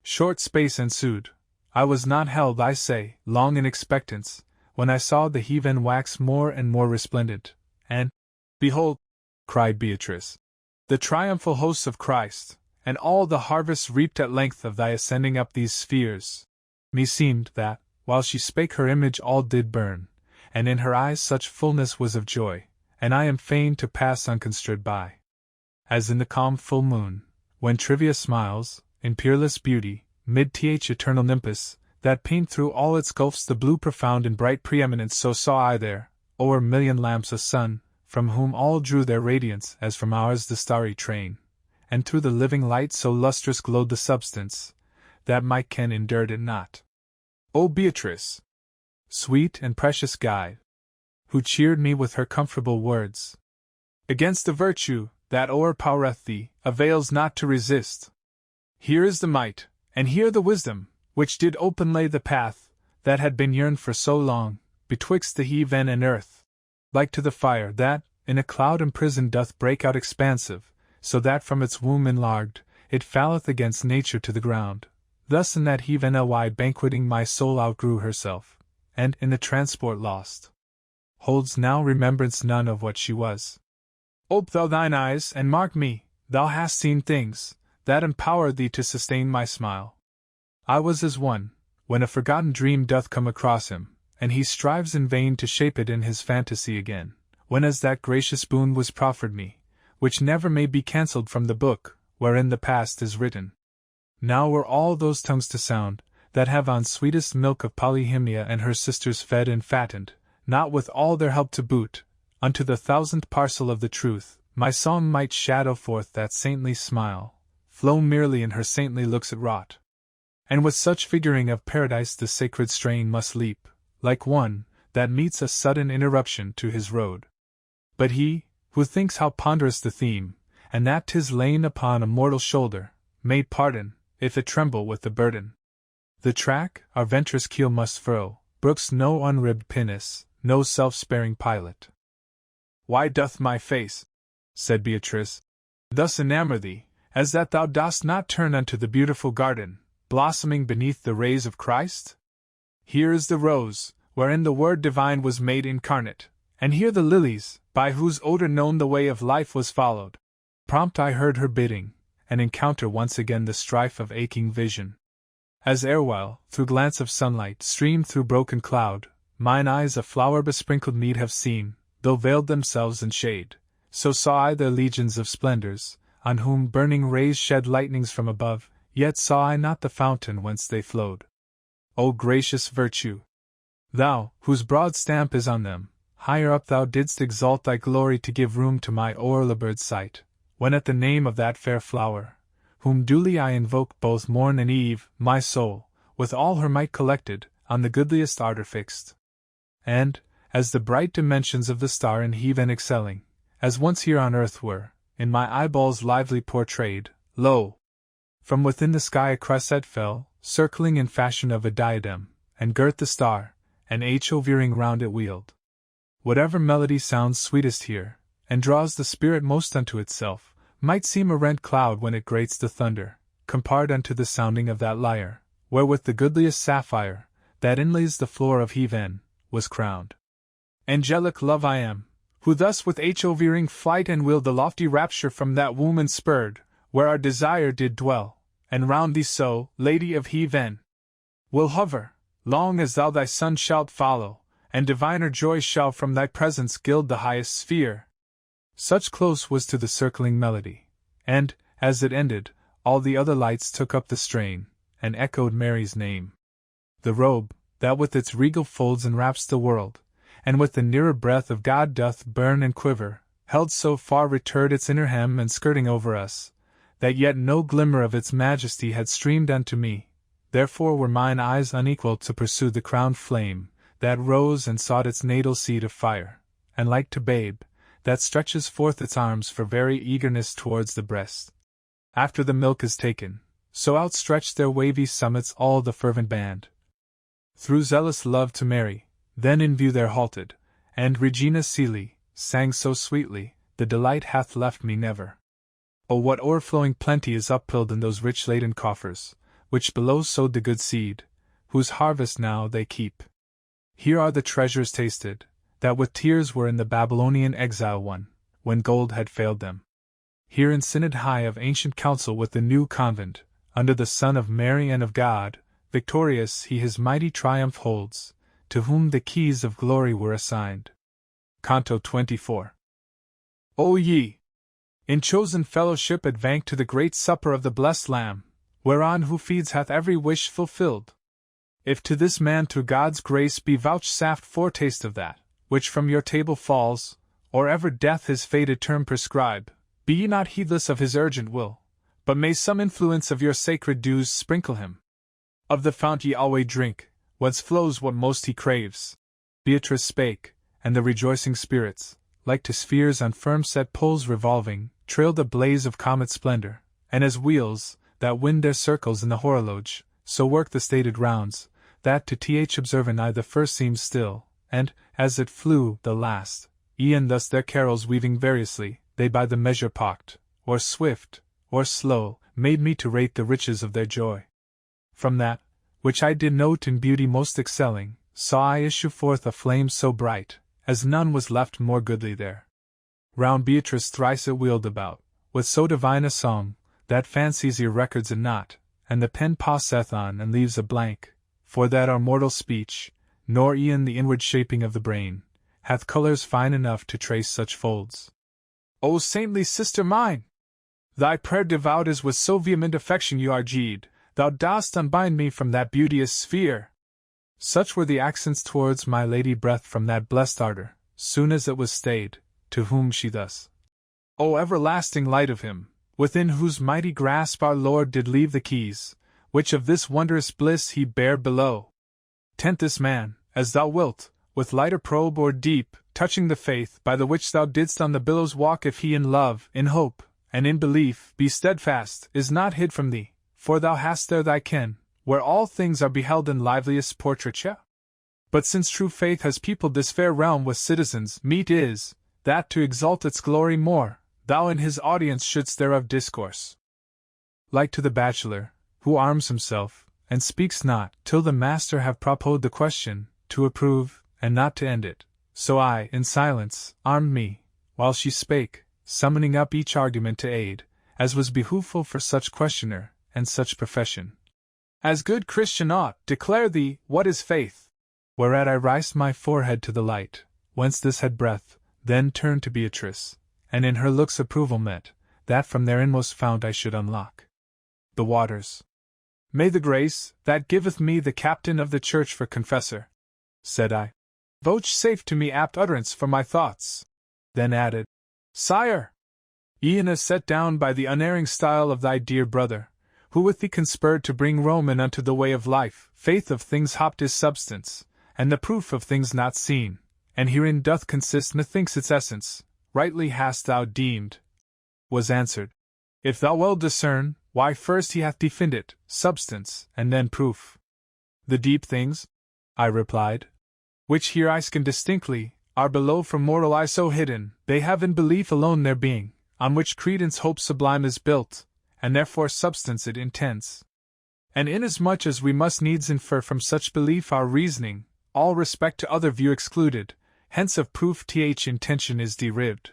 Short space ensued. I was not held, I say, long in expectance, when I saw the heaven wax more and more resplendent, and, behold, cried Beatrice, the triumphal hosts of Christ, and all the harvests reaped at length of thy ascending up these spheres. Meseemed that, while she spake her image all did burn, and in her eyes such fullness was of joy, and I am fain to pass unconsidered by. As in the calm full moon, when Trivia smiles, in peerless beauty, mid th eternal Nimbus, that paint through all its gulfs the blue profound in bright preeminence, so saw I there, o'er million lamps a sun, from whom all drew their radiance as from ours the starry train, and through the living light so lustrous glowed the substance, that my ken endured it not. O Beatrice! Sweet and precious guide, who cheered me with her comfortable words. Against the virtue, that o'erpowereth thee, avails not to resist. Here is the might, and here the wisdom, which did open lay the path, that had been yearned for so long, betwixt the heaven and earth, like to the fire that, in a cloud imprisoned doth break out expansive, so that from its womb enlarged, it falleth against nature to the ground. Thus in that heaven wide banqueting my soul outgrew herself, and, in the transport lost, holds now remembrance none of what she was. Ope thou thine eyes, and mark me, thou hast seen things, that empower thee to sustain my smile. I was as one, when a forgotten dream doth come across him, and he strives in vain to shape it in his fantasy again, when as that gracious boon was proffered me, which never may be cancelled from the book, wherein the past is written. Now were all those tongues to sound, that have on sweetest milk of Polyhymnia and her sisters fed and fattened, not with all their help to boot, unto the thousandth parcel of the truth, my song might shadow forth that saintly smile, flow merely in her saintly looks it wrought. And with such figuring of paradise the sacred strain must leap, like one that meets a sudden interruption to his road. But he, who thinks how ponderous the theme, and that 'tis lain upon a mortal shoulder, may pardon, if it tremble with the burden. The track our venturous keel must furrow, brooks no unribbed pinnace, no self-sparing pilot. Why doth my face, said Beatrice, thus enamour thee, as that thou dost not turn unto the beautiful garden, blossoming beneath the rays of Christ? Here is the rose, wherein the Word divine was made incarnate, and here the lilies, by whose odour known the way of life was followed. Prompt I heard her bidding, and encounter once again the strife of aching vision. As erewhile, through glance of sunlight streamed through broken cloud, mine eyes a flower besprinkled mead have seen, though veiled themselves in shade, so saw I their legions of splendors, on whom burning rays shed lightnings from above, yet saw I not the fountain whence they flowed. O gracious virtue! Thou, whose broad stamp is on them, higher up thou didst exalt thy glory to give room to my o'erlabored sight, when at the name of that fair flower, whom duly I invoke both morn and eve, my soul, with all her might collected, on the goodliest ardor fixed. And, as the bright dimensions of the star in heaven excelling, as once here on earth were, in my eyeballs lively portrayed, lo! From within the sky a cresset fell, circling in fashion of a diadem, and girt the star, and ho veering round it wheeled. Whatever melody sounds sweetest here, and draws the spirit most unto itself, might seem a rent cloud when it grates the thunder, compared unto the sounding of that lyre, wherewith the goodliest sapphire, that inlays the floor of heaven, was crowned. Angelic love I am, who thus with ho veering flight and will the lofty rapture from that womb inspurred, where our desire did dwell, and round thee so, Lady of heaven, will hover, long as thou thy son shalt follow, and diviner joy shall from thy presence gild the highest sphere. Such close was to the circling melody, and, as it ended, all the other lights took up the strain, and echoed Mary's name. The robe, that with its regal folds enwraps the world, and with the nearer breath of God doth burn and quiver, held so far returred its inner hem and skirting over us, that yet no glimmer of its majesty had streamed unto me, therefore were mine eyes unequal to pursue the crowned flame, that rose and sought its natal seat of fire, and like to babe, that stretches forth its arms for very eagerness towards the breast. After the milk is taken, so outstretch their wavy summits all the fervent band. Through zealous love to Mary, then in view there halted, and Regina Caeli sang so sweetly, the delight hath left me never. Oh, what o'erflowing plenty is upfilled in those rich laden coffers, which below sowed the good seed, whose harvest now they keep. Here are the treasures tasted, that with tears were in the Babylonian exile won, when gold had failed them. Here in synod high of ancient council with the new convent, under the Son of Mary and of God, victorious he his mighty triumph holds, to whom the keys of glory were assigned. Canto 24. O ye! In chosen fellowship advank to the great supper of the blessed Lamb, whereon who feeds hath every wish fulfilled. If to this man through God's grace be vouchsafed foretaste of that, which from your table falls, or ever death his fated term prescribe, be ye not heedless of his urgent will, but may some influence of your sacred dews sprinkle him. Of the fount ye always drink, whence flows what most he craves. Beatrice spake, and the rejoicing spirits, like to spheres on firm set poles revolving, trailed a blaze of comet splendor, and as wheels, that wind their circles in the horologe, so work the stated rounds, that to th observant eye the first seems still, and, as it flew, the last. E'en thus their carols weaving variously, they by the measure pocked, or swift, or slow, made me to rate the riches of their joy. From that, which I did note in beauty most excelling, saw I issue forth a flame so bright, as none was left more goodly there. Round Beatrice thrice it wheeled about, with so divine a song, that fancy's ear records it not, and the pen passeth on and leaves a blank, for that our mortal speech, nor e'en the inward shaping of the brain, hath colours fine enough to trace such folds. O saintly sister mine! Thy prayer devout is with so vehement affection you are G'd, thou dost unbind me from that beauteous sphere. Such were the accents towards my lady breath from that blessed ardour, soon as it was stayed, to whom she thus: O everlasting light of him, within whose mighty grasp our Lord did leave the keys, which of this wondrous bliss he bare below. Tent this man, as thou wilt, with lighter probe or deep, touching the faith by the which thou didst on the billows walk, if he in love, in hope, and in belief be steadfast, is not hid from thee, for thou hast there thy ken, where all things are beheld in liveliest portraiture. But since true faith has peopled this fair realm with citizens, meet is, that to exalt its glory more, thou in his audience shouldst thereof discourse. Like to the bachelor, who arms himself, and speaks not, till the master have proposed the question, to approve, and not to end it, so I, in silence, armed me, while she spake, summoning up each argument to aid, as was behooveful for such questioner, and such profession. As good Christian ought, declare thee, what is faith? Whereat I rised my forehead to the light, whence this had breath, then turned to Beatrice, and in her looks approval met, that from their inmost fount I should unlock the waters. May the grace, that giveth me the captain of the church for confessor, said I, vouchsafe to me apt utterance for my thoughts. Then added, Sire, e'en as set down by the unerring style of thy dear brother, who with thee conspurred to bring Rome in unto the way of life, faith of things hoped is substance, and the proof of things not seen, and herein doth consist methinks its essence, rightly hast thou deemed. Was answered, if thou well discern, why first he hath defined it, substance, and then proof. The deep things, I replied, which here I scan distinctly, are below from mortal eye so hidden, they have in belief alone their being, on which credence hope sublime is built, and therefore substance it intends. And inasmuch as we must needs infer from such belief our reasoning, all respect to other view excluded, hence of proof th intention is derived.